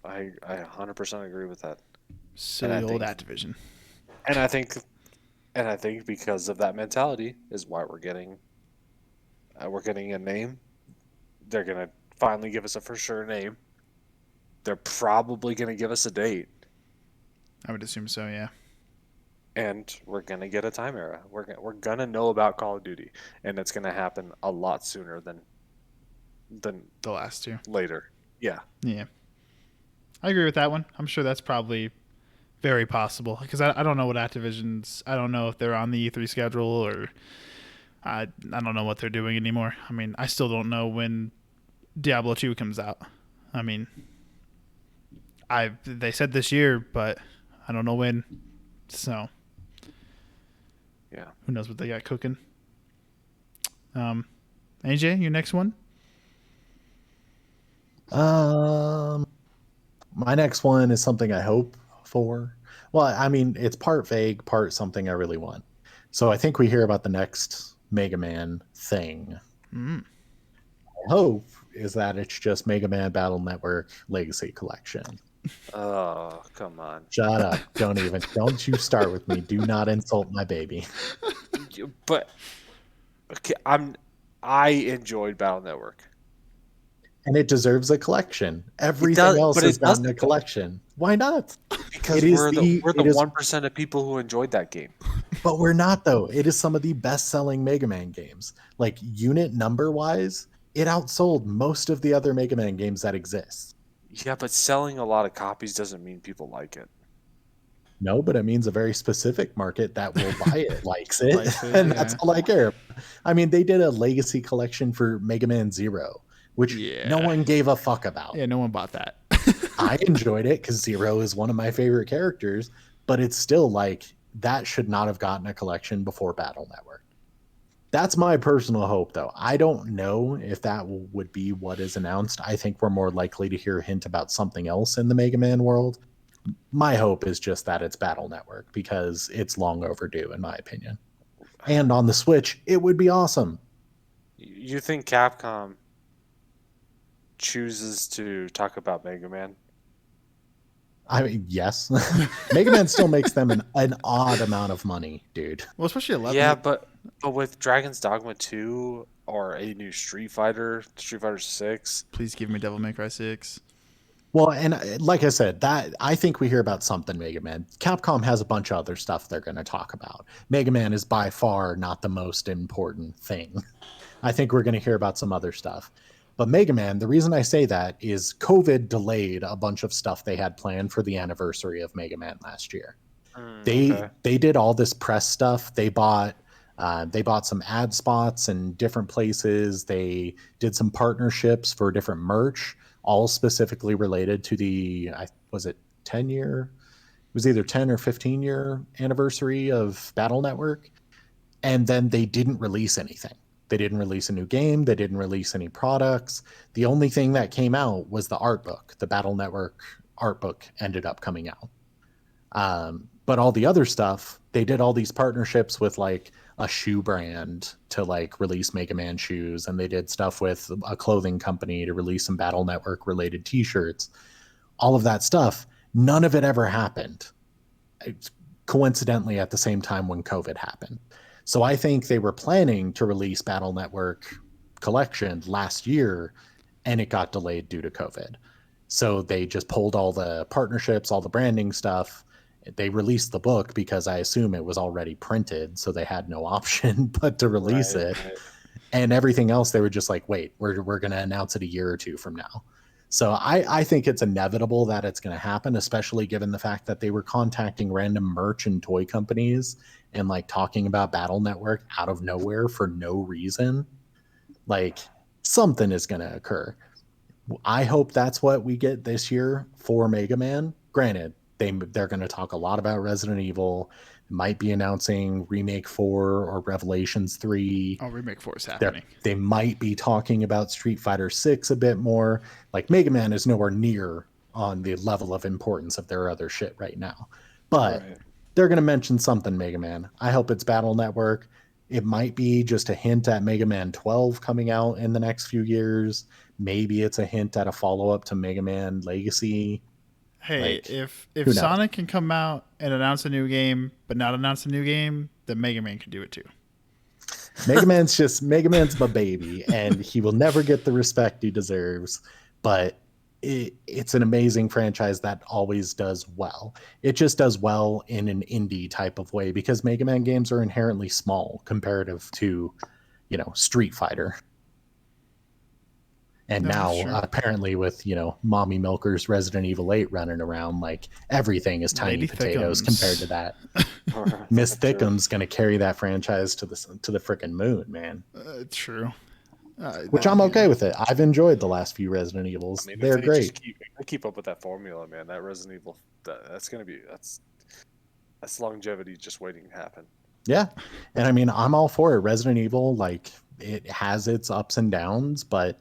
I 100% agree with that. Silly old Activision. And I think because of that mentality is why we're getting a name. They're gonna finally give us a for sure name. They're probably gonna give us a date. I would assume so, yeah. And we're gonna get a time era. We're gonna know about Call of Duty, and it's gonna happen a lot sooner than the last two. Later. Yeah. Yeah. I agree with that one. I'm sure that's probably very possible because I don't know what Activision's. I don't know if they're on the E3 schedule or I don't know what they're doing anymore. I mean, I still don't know when Diablo 2 comes out. I mean, they said this year, but I don't know when. So, yeah, who knows what they got cooking? AJ, your next one? My next one is something I hope for. Well, I mean, it's part vague, part something I really want. So I think we hear about the next Mega Man thing. I hope is that it's just Mega Man Battle Network Legacy Collection. Oh, come on. Shut up. Don't you start with me. Do not insult my baby. But okay, I enjoyed Battle Network. And it deserves a collection. It Everything does, else but has it gotten a doesn't collection. Why not? because It is we're the the it is 1% of people who enjoyed that game. But we're not though. It is some of the best-selling Mega Man games. Like unit number wise, it outsold most of the other Mega Man games that exist. Yeah, but selling a lot of copies doesn't mean people like it. No, but it means a very specific market that will buy it likes it, Likes it, and yeah. that's all I care. I mean, they did a legacy collection for Mega Man Zero, which no Yeah. one gave a fuck about. Yeah, no one bought that. I enjoyed it because Zero is one of my favorite characters, but it's still like that should not have gotten a collection before Battle Network. That's my personal hope, though. I don't know if that would be what is announced. I think we're more likely to hear a hint about something else in the Mega Man world. My hope is just that it's Battle Network because it's long overdue, in my opinion. And on the Switch, it would be awesome. You think Capcom chooses to talk about Mega Man? I mean, yes. Mega Man still makes them an odd amount of money, dude. Well, especially 11. Yeah, but with Dragon's Dogma 2 or a new Street Fighter 6, Please give me Devil May Cry 6. Well, and like I said, that I think we hear about something Mega Man. Capcom has a bunch of other stuff they're going to talk about. Mega Man is by far not the most important thing. I think we're going to hear about some other stuff. But Mega Man, the reason I say that is COVID delayed a bunch of stuff they had planned for the anniversary of Mega Man last year. okay. They did all this press stuff. They bought some ad spots in different places. They did some partnerships for different merch, all specifically related to was it 10-year? It was either 10 or 15-year anniversary of Battle Network. And then they didn't release anything. They didn't release a new game. They didn't release any products. The only thing that came out was the art book. The Battle Network art book ended up coming out. But all the other stuff, they did all these partnerships with like a shoe brand to like release Mega Man shoes, and they did stuff with a clothing company to release some Battle Network related t-shirts. All of that stuff, none of it ever happened. It's coincidentally at the same time when COVID happened. So I think they were planning to release Battle Network collection last year, and it got delayed due to COVID. So they just pulled all the partnerships, all the branding stuff. They released the book because I assume it was already printed, so they had no option but to release it. Right. And everything else, they were just like, wait, we're going to announce it a year or two from now. So I think it's inevitable that it's going to happen, especially given the fact that they were contacting random merch and toy companies and like talking about Battle Network out of nowhere for no reason. Like something is going to occur. I hope that's what we get this year for Mega Man. Granted, they're going to talk a lot about Resident Evil. Might be announcing Remake 4 or Revelations 3. Oh, Remake 4 is happening. They might be talking about Street Fighter 6 a bit more. Like Mega Man is nowhere near on the level of importance of their other shit right now. But they're going to mention something Mega Man. I hope it's Battle Network. It might be just a hint at Mega Man 12 coming out in the next few years. Maybe it's a hint at a follow-up to Mega Man Legacy. Hey, Like, if who knows? Sonic can come out and announce a new game, but not announce a new game, then Mega Man can do it too. Mega Man's my baby, and he will never get the respect he deserves. But it's an amazing franchise that always does well. It just does well in an indie type of way because Mega Man games are inherently small comparative to, Street Fighter. And That is now, true. apparently, with Mommy Milker's Resident Evil 8 running around, like everything is tiny Lady potatoes Thickums. compared to that. Miss Thickum's going to carry that franchise to the freaking moon, man. True. Which I'm okay with it. I've enjoyed the last few Resident Evils. I mean, They're if they just great. keep up with that formula, man. That Resident Evil, that's longevity just waiting to happen. Yeah. And I mean, I'm all for it. Resident Evil, like, it has its ups and downs, but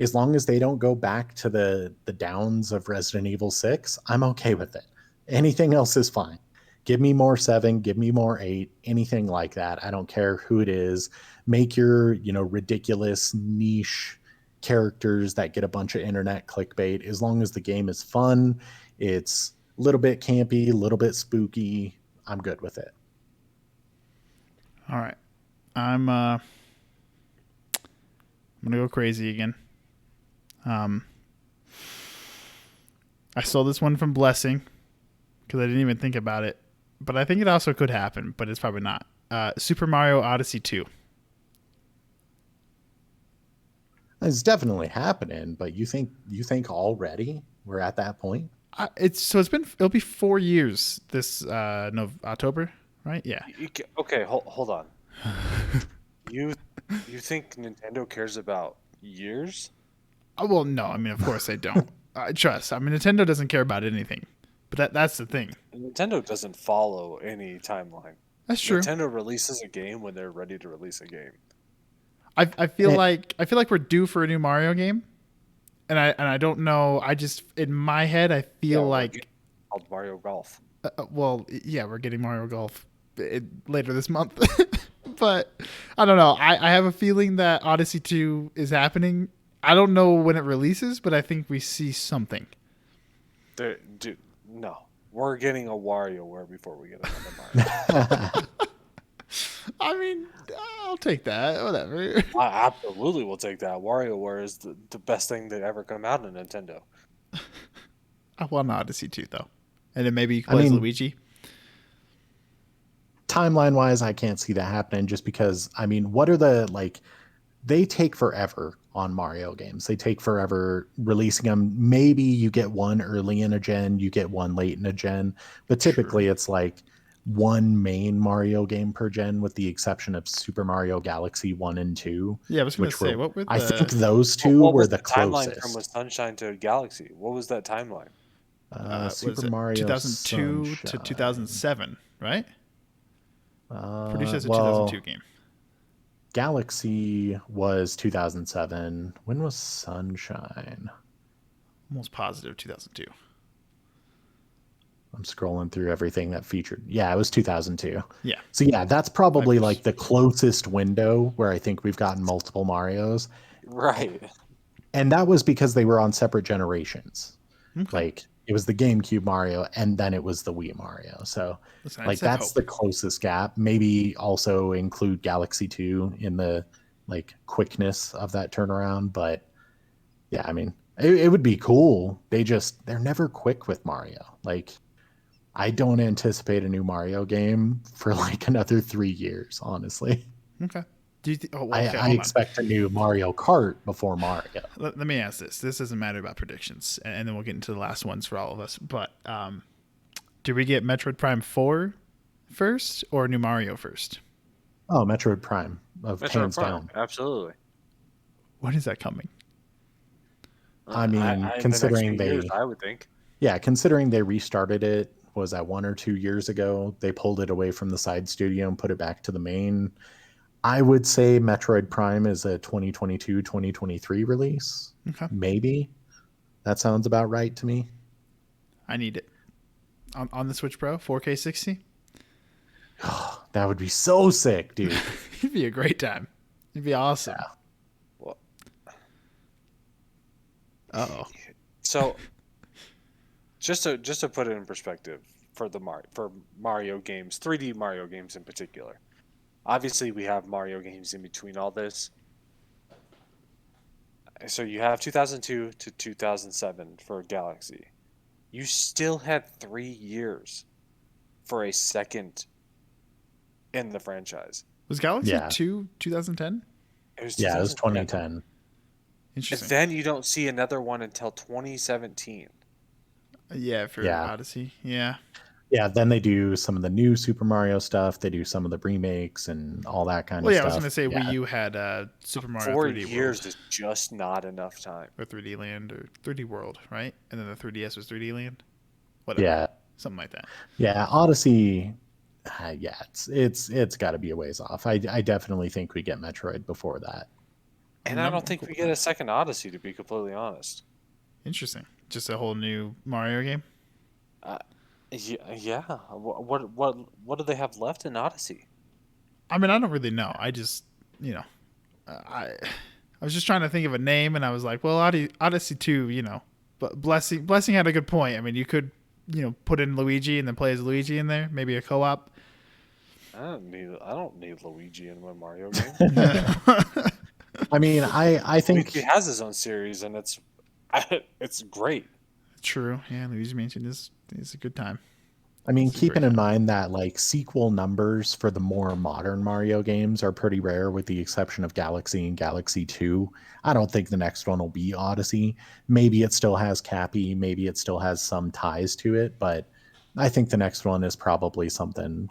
as long as they don't go back to the downs of Resident Evil 6, I'm okay with it. Anything else is fine. Give me more 7, give me more 8, anything like that. I don't care who it is. Make your, ridiculous niche characters that get a bunch of internet clickbait. As long as the game is fun, it's a little bit campy, a little bit spooky, I'm good with it. All right. I'm gonna go crazy again. I stole this one from Blessing because I didn't even think about it, but I think it also could happen, but it's probably not. Super Mario Odyssey 2. It's definitely happening, but you think already we're at that point? It'll be 4 years this October, right? Yeah. Okay, hold on. You think Nintendo cares about years? Oh, well, no. I mean, of course they don't. Trust. I mean, Nintendo doesn't care about anything, but that's the thing. Nintendo doesn't follow any timeline. That's true. Nintendo releases a game when they're ready to release a game. I feel like we're due for a new Mario game, and I don't know. I just in my head I feel like called Mario Golf. Well, yeah, we're getting Mario Golf later this month, but I don't know. I have a feeling that Odyssey 2 is happening. I don't know when it releases, but I think we see something. No, we're getting a WarioWare before we get another Mario. I mean, I'll take that. Whatever. I absolutely will take that. WarioWare is the best thing that ever come out of Nintendo. I want Odyssey 2 though, and then maybe you can play as Luigi. Timeline wise, I can't see that happening just because, I mean, what are they take forever on Mario games. They take forever releasing them. Maybe you get one early in a gen, you get one late in a gen, but typically it's like one main Mario game per gen, with the exception of Super Mario Galaxy 1 and 2. Yeah, I was going to say, I think those two were the closest. Timeline from Sunshine to Galaxy. What was that timeline? Super Mario 2002 Sunshine. to 2007, right? Pretty sure it's a well, 2002 game. Galaxy was 2007. When was Sunshine? Almost positive 2002. I'm scrolling through everything that featured. Yeah, it was 2002. Yeah. So yeah, that's probably like the closest window where I think we've gotten multiple Marios. Right. And that was because they were on separate generations. Okay. Like it was the GameCube Mario and then it was the Wii Mario. So that's the closest gap. Maybe also include Galaxy 2 in the like quickness of that turnaround. But yeah, I mean, it would be cool. They're never quick with Mario. Like I don't anticipate a new Mario game for like another 3 years, honestly. Okay. Do you I expect a new Mario Kart before Mario. Let me ask this. This doesn't matter about predictions, and then we'll get into the last ones for all of us. But do we get Metroid Prime 4 first or new Mario first? Oh, Metroid Prime hands down. Absolutely. When is that coming? I mean, considering I would think. Yeah, considering they restarted it, was that 1 or 2 years ago? They pulled it away from the side studio and put it back to the main. I would say Metroid Prime is a 2022, 2023 release. Okay. Maybe. That sounds about right to me. I need it. On the Switch Pro, 4K 60? Oh, that would be so sick, dude. It'd be a great time. It'd be awesome. Yeah. Well, uh-oh. So, just to put it in perspective for Mario games, 3D Mario games in particular. Obviously, we have Mario games in between all this. So you have 2002 to 2007 for Galaxy. You still had 3 years for a second in the franchise. Was Galaxy 2 2010? It was 2010. It was 2010. Interesting. And then you don't see another one until 2017. Yeah, for Odyssey. Yeah. Yeah, then they do some of the new Super Mario stuff. They do some of the remakes and all that kind of stuff. I was going to say Wii U had Super Mario 4 3D years World. Is just not enough time. Or 3D Land or 3D World, right? And then the 3DS was 3D Land? Whatever. Yeah. Something like that. Yeah, Odyssey, it's got to be a ways off. I definitely think we get Metroid before that. And I don't think we get a second Odyssey, to be completely honest. Interesting. Just a whole new Mario game? Yeah. What do they have left in Odyssey? I mean, I don't really know. I just, I was just trying to think of a name, and I was like, well, Odyssey 2, but Blessing had a good point. I mean, you could, put in Luigi and then play as Luigi in there, maybe a co-op. I don't need Luigi in my Mario game. I mean, I think Luigi has his own series, and it's great. True. Yeah, Luigi Mansion is a good time. I mean, It's a keeping great in time. mind that like sequel numbers for the more modern Mario games are pretty rare, with the exception of Galaxy and Galaxy 2. I don't think the next one will be Odyssey. Maybe it still has Cappy, maybe it still has some ties to it, but I think the next one is probably something,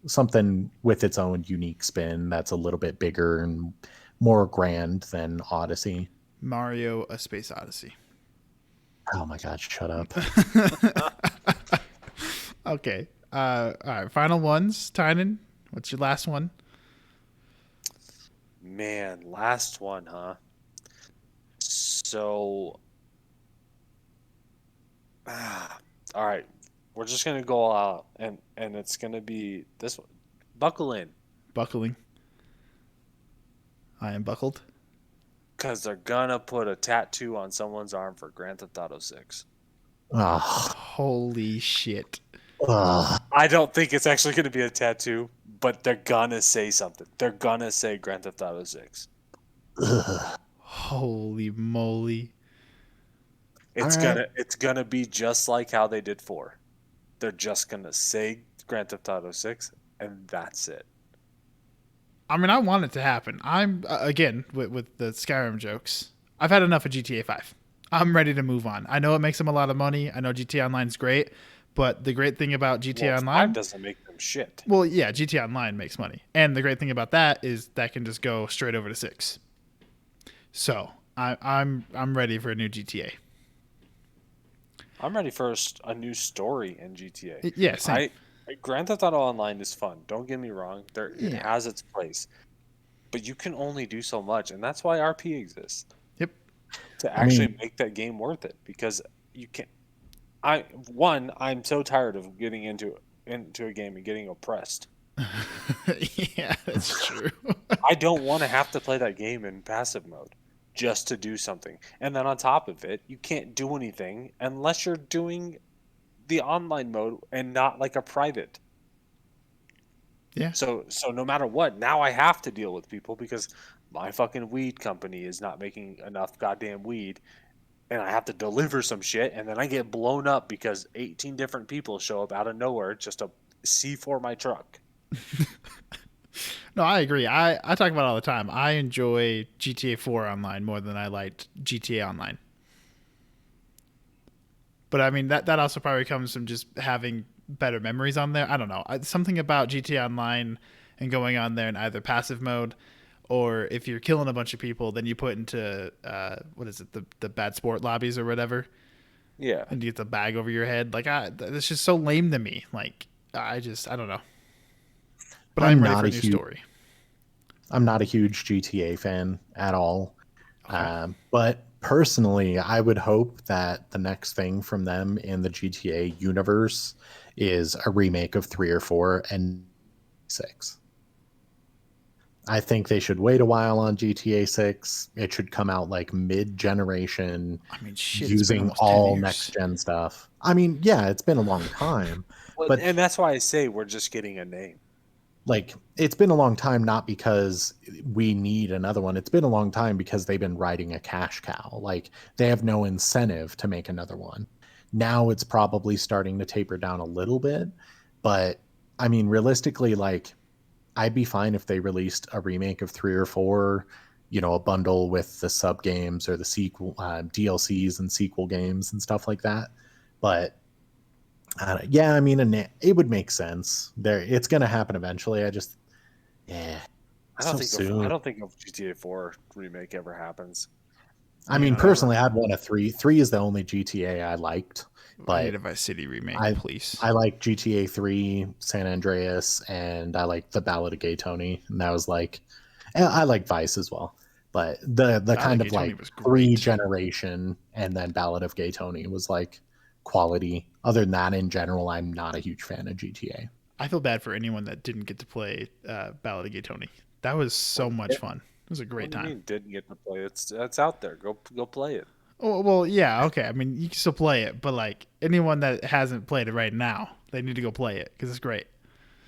something with its own unique spin that's a little bit bigger and more grand than Odyssey. Mario: A Space Odyssey. Oh my god, shut up. Okay. All right. Final ones. Tynan, what's your last one? Man, last one, huh? So, all right, we're just gonna go all out, and it's gonna be this one. Buckle in, Buckling. I am buckled. because they're gonna put a tattoo on someone's arm for Grand Theft Auto 6. Ugh. Holy shit. Ugh. I don't think it's actually gonna be a tattoo, but they're gonna say something. They're gonna say Grand Theft Auto 6. Ugh. Holy moly. It's All right. gonna be just like how they did 4. They're just gonna say Grand Theft Auto 6, and that's it. I mean, I want it to happen. I'm, again, with the Skyrim jokes, I've had enough of GTA 5. I'm ready to move on. I know it makes them a lot of money. I know GTA Online's great. But the great thing about GTA Well, 5 Online, doesn't make them shit. well, yeah, GTA Online makes money. And the great thing about that is that can just go straight over to 6. So I'm ready for a new GTA. I'm ready for a new story in GTA. Yeah, same. Grand Theft Auto Online is fun. Don't get me wrong. It Yeah. has its place, but you can only do so much, and that's why RP exists, Yep. to I actually mean, make that game worth it. Because you can. I'm so tired of getting into a game and getting oppressed. Yeah, that's true. I don't want to have to play that game in passive mode just to do something. And then on top of it, you can't do anything unless you're doing the online mode and not like a private. Yeah. So no matter what, now I have to deal with people because my fucking weed company is not making enough goddamn weed, and I have to deliver some shit, and then I get blown up because 18 different people show up out of nowhere just to C4 my truck. No, I agree. I talk about it all the time. I enjoy GTA 4 Online more than I liked GTA Online. But I mean, that also probably comes from just having better memories on there. I don't know. Something about GTA Online and going on there in either passive mode, or if you're killing a bunch of people, then you put into what is it, the bad sport lobbies or whatever, Yeah. and you get the bag over your head. Like, that's just so lame to me. Like, I don't know. But I'm I'm ready not for a a new huge story. I'm not a huge GTA fan at all. Okay. But personally, I would hope that the next thing from them in the GTA universe is a remake of 3 or 4 and 6. I think they should wait a while on GTA 6. It should come out like mid-generation I mean, shit, it's been using almost 10 all years. next-gen stuff. I mean, yeah, it's been a long time, Well, but and that's why I say we're just getting a name. like it's been a long time not because we need another one. It's been a long time because they've been riding a cash cow. Like they have no incentive to make another one. Now it's probably starting to taper down a little bit, but I mean realistically, like I'd be fine if they released a remake of 3 or 4, a bundle with the sub games or the sequel DLCs and sequel games and stuff like that. But yeah, I mean, it would make sense. It's going to happen eventually. Yeah, so I soon. don't think of GTA 4 remake ever happens. I Yeah, mean, never. personally, I'd want a 3. 3 is the only GTA I liked, I need but a Vice City remake, I please. I like GTA 3, San Andreas, and I like the Ballad of Gay Tony, and that was like, and I like Vice as well. But the Ballad kind Gay of Tony like was 3 great. generation and then Ballad of Gay Tony was like quality. Other than that, in general, I'm not a huge fan of GTA. I feel bad for anyone that didn't get to play Ballad of Gay Tony. That was so much fun. It was a great What do you time. mean didn't get to play? It's out there. Go play it. Oh, well, yeah, okay. I mean, you can still play it, but like anyone that hasn't played it right now, they need to go play it because it's great.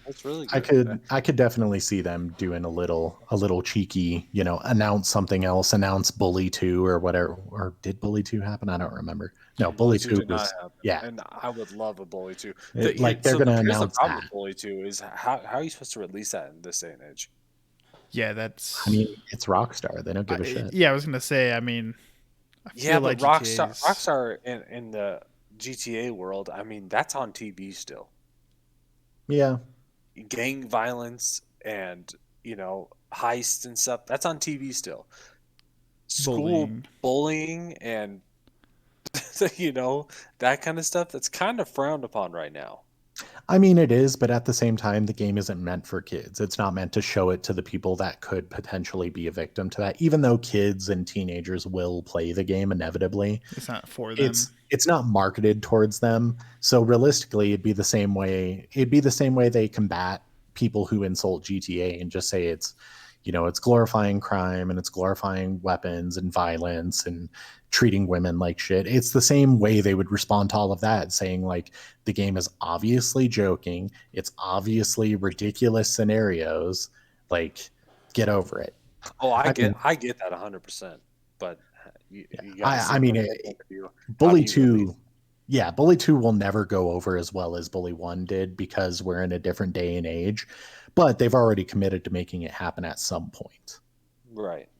It's really I good. could definitely see them doing a little cheeky, announce something else, announce Bully 2 or whatever. Or did Bully 2 happen? I don't remember. No, Bully Bully 2 2 did not was, happen, yeah. and I would love a Bully 2. Like they're going to Here's the announce problem that. with Bully 2 is how are you supposed to release that in this day and age? Yeah, I mean, it's Rockstar. They don't give a shit. yeah. I was gonna say. I mean, I Yeah, feel but like GTA's. Rockstar in the GTA world, I mean, that's on TV still. Yeah. Gang violence and heists and stuff, that's on TV still. School Bullying. bullying and that kind of stuff, that's kind of frowned upon right now. I mean, it is, but at the same time, the game isn't meant for kids. It's not meant to show it to the people that could potentially be a victim to that, even though kids and teenagers will play the game inevitably. It's not for them. It's not marketed towards them. So realistically, it'd be the same way they combat people who insult GTA and just say it's glorifying crime and it's glorifying weapons and violence and treating women like shit. It's the same way they would respond to all of that, saying like the game is obviously joking, it's obviously ridiculous scenarios, like get over it. Oh, I mean, I get that 100%, but you gotta I see mean, from their point of view. How Bully do you release 2, yeah, Bully 2 will never go over as well as Bully 1 did because we're in a different day and age, but they've already committed to making it happen at some point. Right.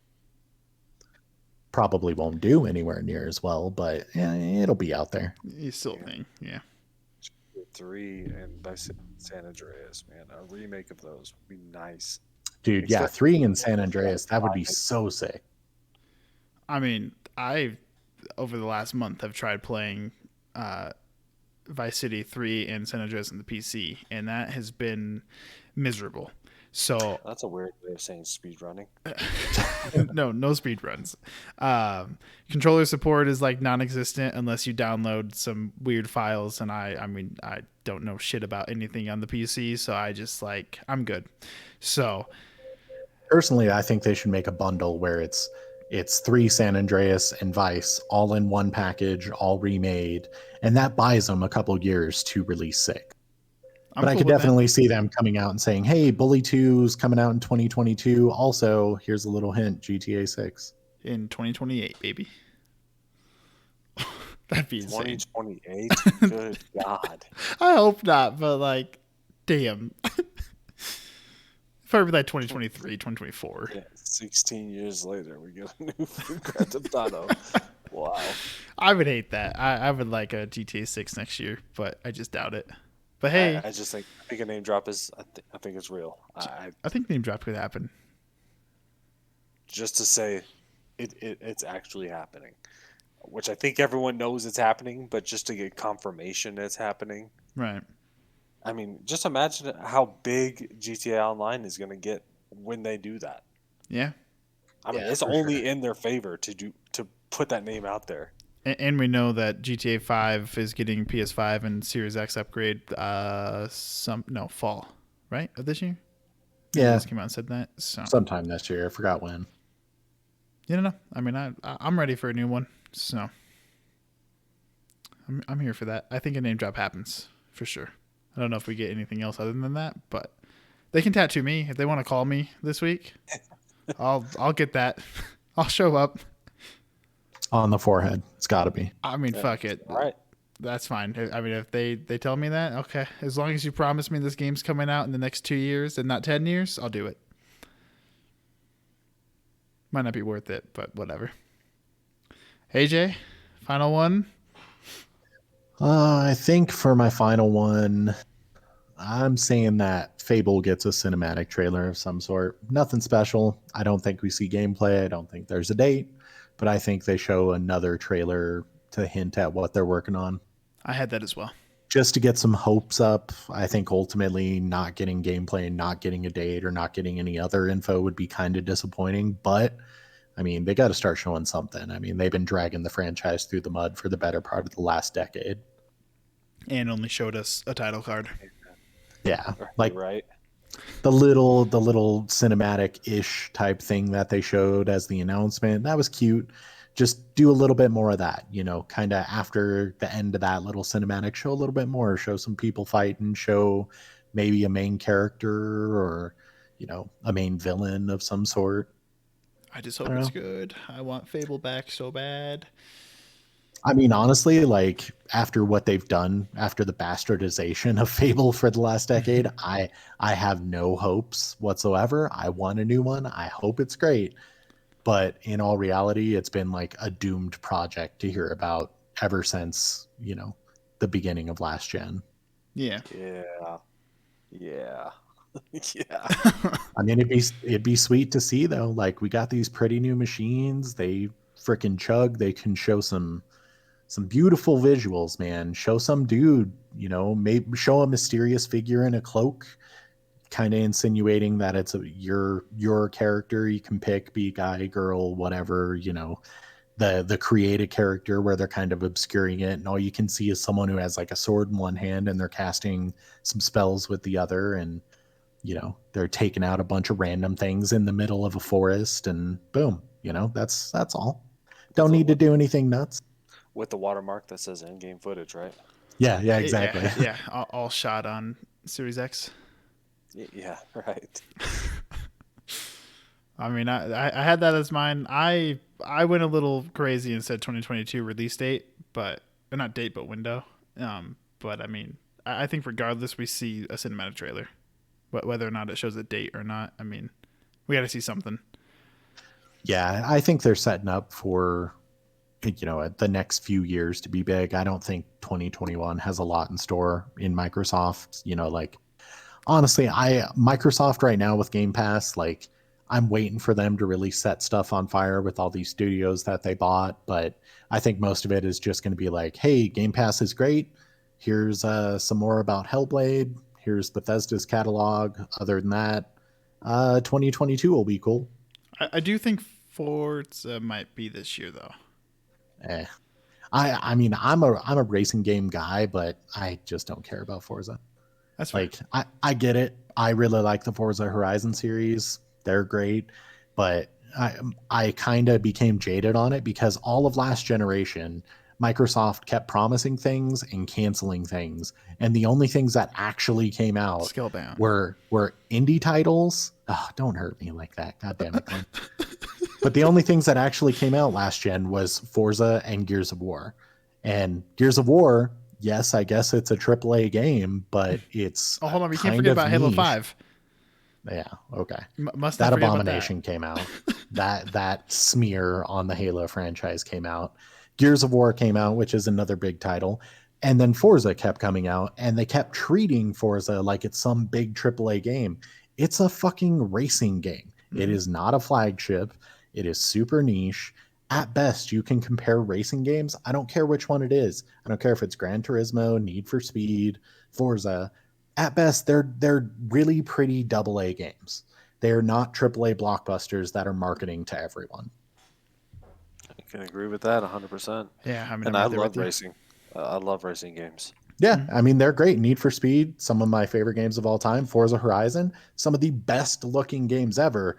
Probably won't do anywhere near as well, but yeah, it'll be out there. You still think, yeah. 3 and by San Andreas, man, a remake of those would be nice. Dude, yeah, Especially 3 in San Andreas, that would be so sick. I mean, I over the last month have tried playing Vice City 3 and San Andreas on the PC, and that has been miserable. So That's a weird way of saying speed running. no speed runs. Controller support is like non-existent unless you download some weird files, and I mean I don't know shit about anything on the PC, so I just like I'm good. So Personally, I think they should make a bundle where it's 3 San Andreas and Vice all in one package, all remade, and that buys them a couple years to release 6. But I could definitely see them coming out and saying, "Hey, Bully 2 is coming out in 2022. Also, here's a little hint: GTA 6 in 2028, baby." That'd be insane. 2028. Good God. I hope not, but like, damn. Probably like 2023, 2024. Yeah, 16 years later, we get a new Grand Theft Auto. Wow. I would hate that. I would like a GTA 6 next year, but I just doubt it. But hey, I think a name drop is. I think it's real. I think name drop could happen. Just to say, it's actually happening, which I think everyone knows it's happening, but just to get confirmation it's happening. Right. I mean, just imagine how big GTA Online is going to get when they do that. Yeah. I mean, it's only in their favor to put that name out there. And we know that GTA 5 is getting PS5 and Series X upgrade fall, right? Of this year? Yeah. Just came out and said that. So sometime this year. I forgot when. No. I mean, I'm ready for a new one. So I'm here for that. I think a name drop happens for sure. I don't know if we get anything else other than that, but they can tattoo me if they want to call me this week. I'll get that. I'll show up. On the forehead. It's got to be. I mean, fuck it. All right. That's fine. I mean, if they tell me that, okay. As long as you promise me this game's coming out in the next 2 years and not 10 years, I'll do it. Might not be worth it, but whatever. Hey, Jay, final one? I think for my final one, I'm saying that Fable gets a cinematic trailer of some sort. Nothing special. I don't think we see gameplay. I don't think there's a date. But I think they show another trailer to hint at what they're working on. I had that as well. Just to get some hopes up. I think ultimately not getting gameplay and not getting a date or not getting any other info would be kind of disappointing. But, I mean, they got to start showing something. I mean, they've been dragging the franchise through the mud for the better part of the last decade. And only showed us a title card. Yeah. Like right. the the little cinematic-ish type thing that they showed as the announcement. That was cute. Just do a little bit more of that, kind of after the end of that little cinematic, show a little bit more, show some people fighting, show maybe a main character or, a main villain of some sort. I just I hope don't it's know. good. I want Fable back so bad. I mean, honestly, like after what they've done after the bastardization of Fable for the last decade, I have no hopes whatsoever. I want a new one. I hope it's great. But in all reality, it's been like a doomed project to hear about ever since, the beginning of last gen. Yeah. Yeah. Yeah. Yeah. I mean, it'd be sweet to see though. Like we got these pretty new machines. They freaking chug. They can show some beautiful visuals, man. Show some dude, maybe show a mysterious figure in a cloak, kind of insinuating that it's your character. You can pick, be guy, girl, whatever, the created character where they're kind of obscuring it, and all you can see is someone who has like a sword in one hand and they're casting some spells with the other, and they're taking out a bunch of random things in the middle of a forest, and boom, that's all. Don't With the, need to with, do anything nuts. with the watermark that says in-game footage, right? Yeah, Yeah. exactly. Yeah. All shot on Series X. Yeah, right. I mean, I had that as mine. I went a little crazy and said 2022 release date, but not date, but window. But I mean, I think regardless, we see a cinematic trailer, but whether or not it shows a date or not, I mean, we got to see something. Yeah, I think they're setting up for the next few years to be big. I don't think 2021 has a lot in store in Microsoft. Like honestly, I Microsoft right now with Game Pass, like I'm waiting for them to really set stuff on fire with all these studios that they bought. But I think most of it is just going to be like, hey, Game Pass is great. Here's some more about Hellblade. Here's Bethesda's catalog. Other than that, 2022 will be cool. I do think Forza might be this year though. Eh. I mean, I'm a racing game guy, but I just don't care about Forza. That's fair. Like I get it. I really like the Forza Horizon series. They're great, but I kind of became jaded on it because all of last generation, Microsoft kept promising things and canceling things, and the only things that actually came out Scalebound. were indie titles. Oh, don't hurt me like that. God damn it, Glenn. But the only things that actually came out last gen was Forza and Gears of War. And Gears of War, yes, I guess it's a AAA game, but it's Oh, hold on, we can't kind forget of about Halo niche. 5. Yeah, okay. Must not That forget about that. Abomination came out. That smear on the Halo franchise came out. Gears of War came out, which is another big title. And then Forza kept coming out, and they kept treating Forza like it's some big AAA game. It's a fucking racing game. It Mm-hmm. is not a flagship. It is super niche. At best, you can compare racing games. I don't care which one it is. I don't care if it's Gran Turismo, Need for Speed, Forza. At best, they're really pretty double A games. They're not AAA blockbusters that are marketing to everyone. I can agree with that 100%. Yeah, I mean, And I'm I right there love with you. racing. I love racing games. Yeah, Mhm. I mean they're great. Need for Speed, some of my favorite games of all time. Forza Horizon, some of the best looking games ever.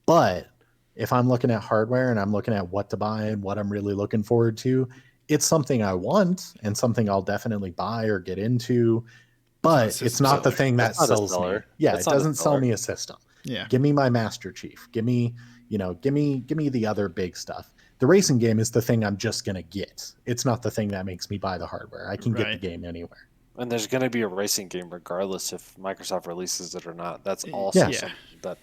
But if I'm looking at hardware and I'm looking at what to buy and what I'm really looking forward to, it's something I want and something I'll definitely buy or get into. It's not a But it's system not the seller. thing that It's not a sells me. seller. Yeah, It's it not a doesn't sell seller. me a system. Yeah. Give me my Master Chief. Give me the other big stuff. The racing game is the thing I'm just gonna get. It's not the thing that makes me buy the hardware. I can get the Right. game anywhere. And there's going to be a racing game regardless if Microsoft releases it or not. That's also Yeah. something that,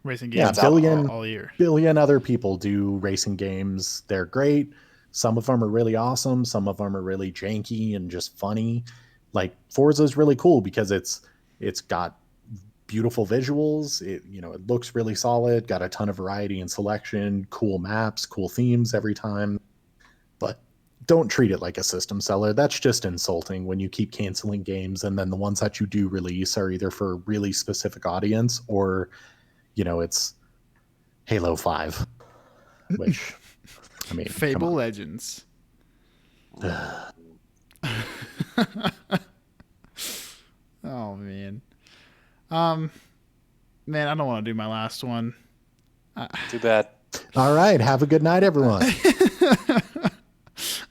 Racing Yeah, games that's out there. billion all year. billion other people do racing games. They're great. Some of them are really awesome. Some of them are really janky and just funny. Like Forza is really cool because it's got beautiful visuals. It looks really solid. Got a ton of variety and selection. Cool maps, cool themes every time. But don't treat it like a system seller. That's just insulting when you keep canceling games and then the ones that you do release are either for a really specific audience or it's Halo 5, which, I mean, come Fable on. Legends. Oh man. Man, I don't want to do my last one. Too bad. All right. Have a good night, everyone.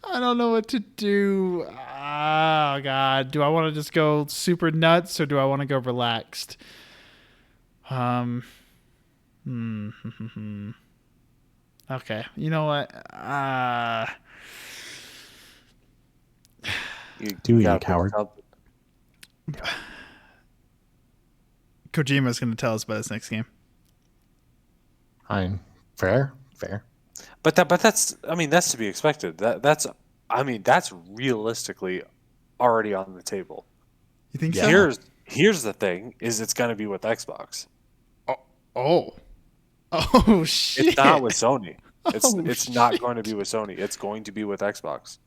I don't know what to do. Oh God, do I want to just go super nuts or do I want to go relaxed? Okay, you know what? Do gotta you, pick coward? something. Kojima's going to tell us about his next game. Fine. Fair. But that's that's to be expected. That's realistically already on the table. You think Yeah. so? Here's the thing: is it's going to be with Xbox. Oh shit! It's not with Sony. Oh, It's not shit. going to be with Sony. It's going to be with Xbox.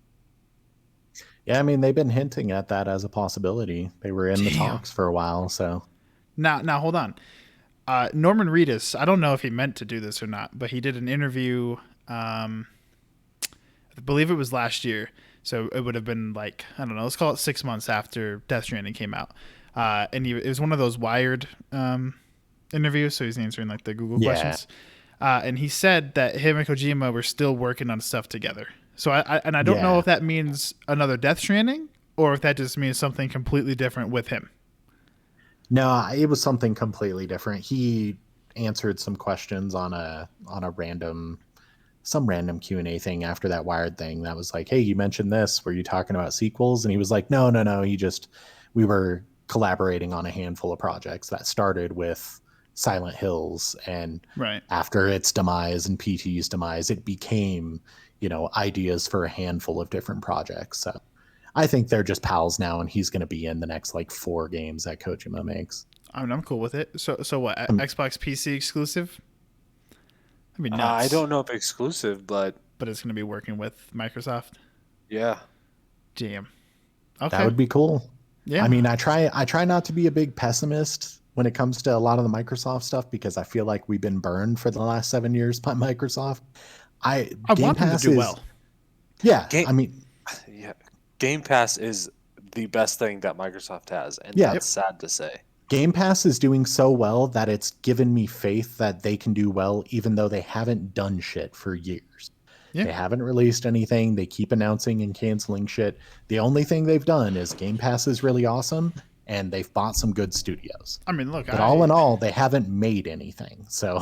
Yeah, I mean, they've been hinting at that as a possibility. They were in the Damn. talks for a while, so Now hold on. Norman Reedus, I don't know if he meant to do this or not, but he did an interview. I believe it was last year, so it would have been like, I don't know, let's call it 6 months after Death Stranding came out. And it was one of those Wired interviews, so he's answering like the Google Yeah. questions. And he said that him and Kojima were still working on stuff together. So I don't know Yeah. if that means another Death Stranding or if that just means something completely different with him. no, it was something completely different. He answered some questions on a random Q&A thing after that Wired thing that was like, hey, you mentioned this, were you talking about sequels? And he was like, no, we were collaborating on a handful of projects that started with Silent Hills, and Right. after its demise and PT's demise, it became, ideas for a handful of different projects. So I think they're just pals now, and he's going to be in the next like 4 games that Kojima makes. I mean, I'm cool with it. So what? Xbox PC exclusive? I mean, nuts. I don't know if exclusive, but It's going to be working with Microsoft. yeah. Damn. Okay. That would be cool. Yeah. I mean, I try not to be a big pessimist when it comes to a lot of the Microsoft stuff, because I feel like we've been burned for the last 7 years by Microsoft. I want them to do well. Yeah, Yeah. Game Pass is the best thing that Microsoft has, and Yeah. that's sad to say. Game Pass is doing so well that it's given me faith that they can do well, even though they haven't done shit for years. Yeah. They haven't released anything. They keep announcing and canceling shit. The only thing they've done is Game Pass is really awesome, and they've bought some good studios. I mean, look, But all in all, they haven't made anything. So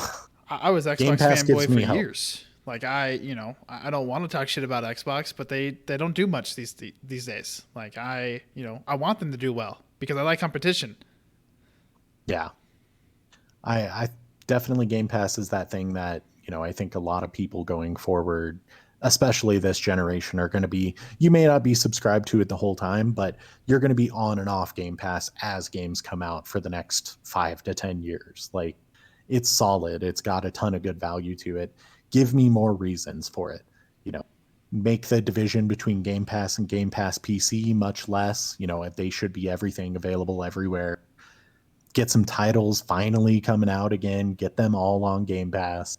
I was Game Xbox Pass gives fanboy for me hope. years. Like I don't want to talk shit about Xbox, but they don't do much these days. Like I want them to do well because I like competition. yeah, I definitely, Game Pass is that thing that, I think a lot of people going forward, especially this generation, are going to be, you may not be subscribed to it the whole time, but you're going to be on and off Game Pass as games come out for the next 5 to 10 years. Like, it's solid. It's got a ton of good value to it. Give me more reasons for it. Make the division between Game Pass and Game Pass PC much less. They should be everything available everywhere. Get some titles finally coming out again. Get them all on Game Pass.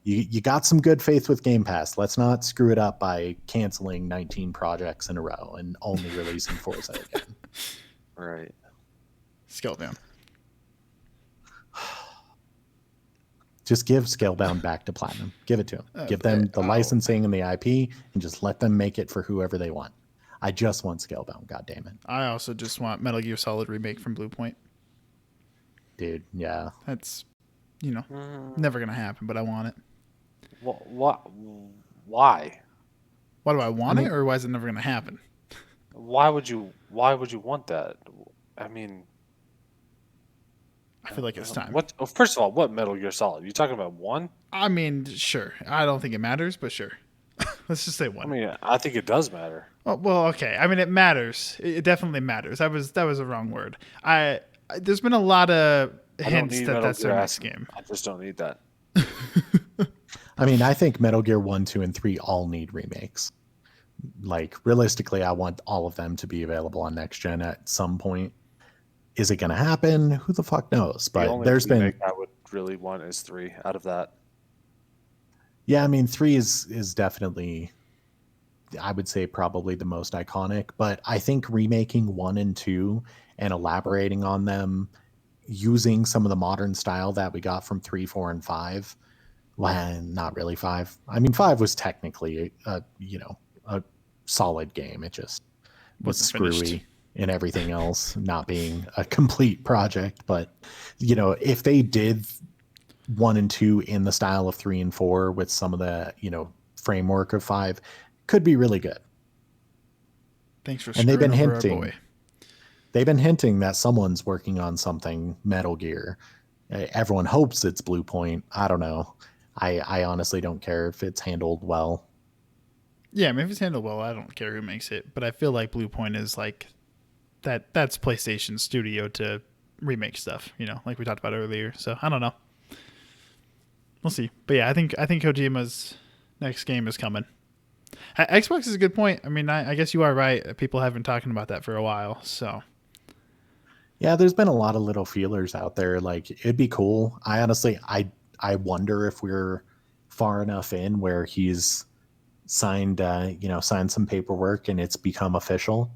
You got some good faith with Game Pass. Let's not screw it up by canceling 19 projects in a row and only releasing Forza again. Right. Scalebound. Just give Scalebound back to Platinum. Give it to them. Give them the licensing and the IP, and just let them make it for whoever they want. I just want Scalebound. God damn it. I also just want Metal Gear Solid Remake from Bluepoint. Dude, yeah. That's never gonna happen, but I want it. What? Why? Why do I want it, or why is it never gonna happen? Why would you want that? I mean, I feel like it's time. What? Oh, first of all, what Metal Gear Solid? You talking about 1? I mean, sure. I don't think it matters, but sure. Let's just say 1. I mean, I think it does matter. Well, okay. I mean, it matters. It definitely matters. That was a wrong word. There's been a lot of hints that that's their next game. I just don't need that. I mean, I think Metal Gear 1, 2, and 3 all need remakes. Like, realistically, I want all of them to be available on next gen at some point. Is it going to happen? Who the fuck knows? But there's been, I would really want is 3 out of that. Yeah, I mean, 3 is definitely, I would say, probably the most iconic. But I think remaking 1 and 2 and elaborating on them using some of the modern style that we got from 3, 4, and 5. Well, not really 5. I mean, 5 was technically a solid game. It just was Wasn't screwy finished. and everything else not being a complete project. But if they did 1 and 2 in the style of 3 and 4 with some of the framework of 5, could be really good. Thanks for And they've screwing been over hinting. our boy. They've been hinting that someone's working on something Metal Gear. Everyone hopes it's Blue Point. I don't know. I honestly don't care if it's handled well. Yeah, I mean, if it's handled well, I don't care who makes it. But I feel like Blue Point is like that's PlayStation Studio to remake stuff, like we talked about earlier. So I don't know. We'll see. But yeah, I think Kojima's next game is coming. Xbox is a good point. I mean, I guess you are right. People have been talking about that for a while. So Yeah, there's been a lot of little feelers out there. Like, it'd be cool. I honestly, I wonder if we're far enough in where he's signed, signed some paperwork and it's become official.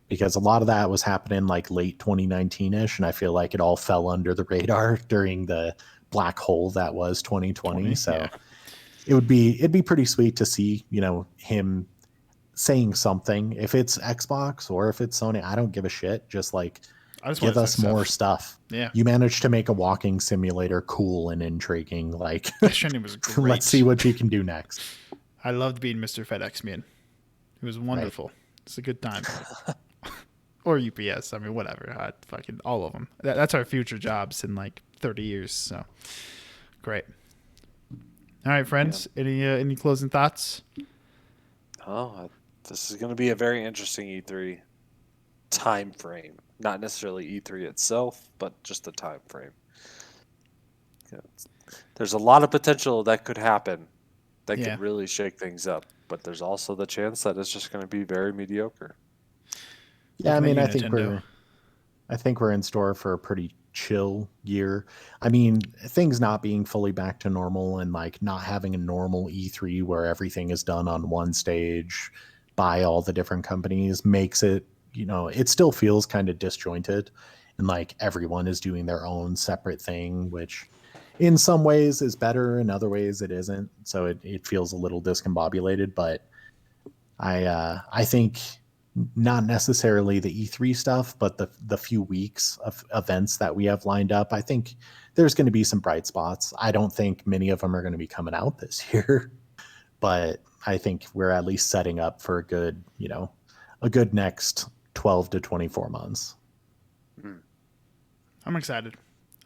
Because a lot of that was happening like late 2019-ish, and I feel like it all fell under the radar during the black hole that was 2020. So yeah. it'd be pretty sweet to see, him saying something. If it's Xbox or if it's Sony, I don't give a shit. Just like I just give want us more stuff. Yeah. You managed to make a walking simulator cool and intriguing. Like, That shiny was great. let's see what you can do next. I loved being Mr. FedEx Man. It was wonderful. Right. It's a good time. Or UPS. I mean, whatever. Fucking all of them. That's our future jobs in like 30 years. So great. All right, friends. Yeah. Any closing thoughts? Oh, this is going to be a very interesting E3 time frame. Not necessarily E3 itself, but just the time frame. There's a lot of potential that could happen that could really shake things up, but there's also the chance that it's just going to be very mediocre. Yeah, I mean, I think we're in store for a pretty chill year. I mean, things not being fully back to normal and like not having a normal E3 where everything is done on one stage by all the different companies makes it, it still feels kind of disjointed and like everyone is doing their own separate thing, which in some ways is better, in other ways it isn't. So it feels a little discombobulated, but I think not necessarily the E3 stuff, but the few weeks of events that we have lined up, I think there's going to be some bright spots. I don't think many of them are going to be coming out this year, but I think we're at least setting up for a good next 12 to 24 months. I'm excited.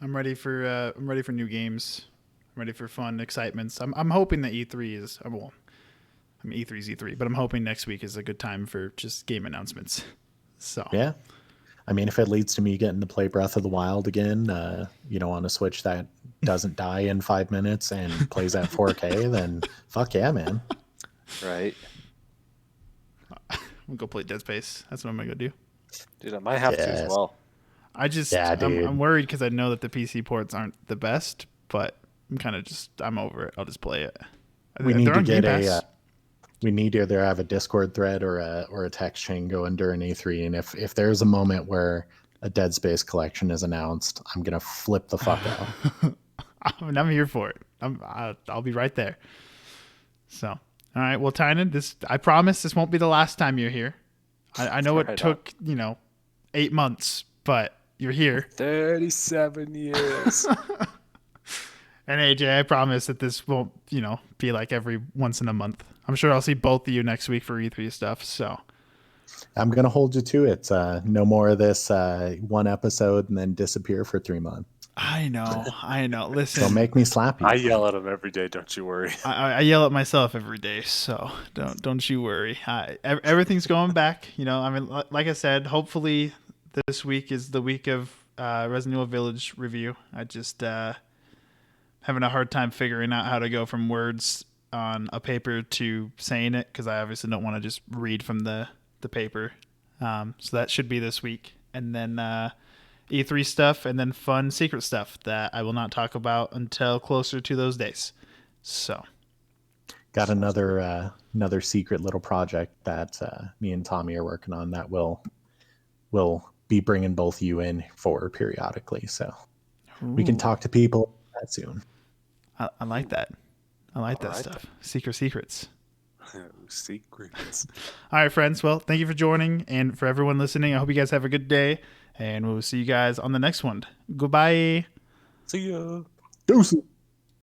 I'm ready for new games. I'm ready for fun excitements. I'm hoping that E3 is E3's E3, but I'm hoping next week is a good time for just game announcements. So yeah, I mean, if it leads to me getting to play Breath of the Wild again, on a Switch that doesn't die in 5 minutes and plays at 4K, then fuck yeah, man. Right. I'm gonna go play Dead Space. That's what I'm gonna go do. Dude, I might have to as well. I'm worried because I know that the PC ports aren't the best, but I'm over it. I'll just play it. We need to get we need to either have a Discord thread or a text chain going during E3, and if there's a moment where a Dead Space collection is announced, I'm gonna flip the fuck out. I'm here for it. I'll be right there. So, all right. Well, Tynan, I promise this won't be the last time you're here. I know it took 8 months, but you're here. 37 years. And AJ, I promise that this won't, be like every once in a month. I'm sure I'll see both of you next week for E3 stuff. So I'm going to hold you to it. No more of this one episode and then disappear for 3 months. I know. Listen. Don't make me slap you. I yell at him every day. Don't you worry. I yell at myself every day. So don't you worry. Everything's going back. I mean, like I said, hopefully this week is the week of Resident Evil Village review. I just having a hard time figuring out how to go from words on a paper to saying it because I obviously don't want to just read from the paper. So that should be this week. And then E3 stuff and then fun secret stuff that I will not talk about until closer to those days. So got another secret little project that me and Tommy are working on that will be bringing both you in for periodically. So We can Ooh, talk to people that soon. I like that. I like that Alright stuff. Secrets. Secrets. All right, friends. Well, thank you for joining, and for everyone listening, I hope you guys have a good day, and we'll see you guys on the next one. Goodbye. See ya. Deuces.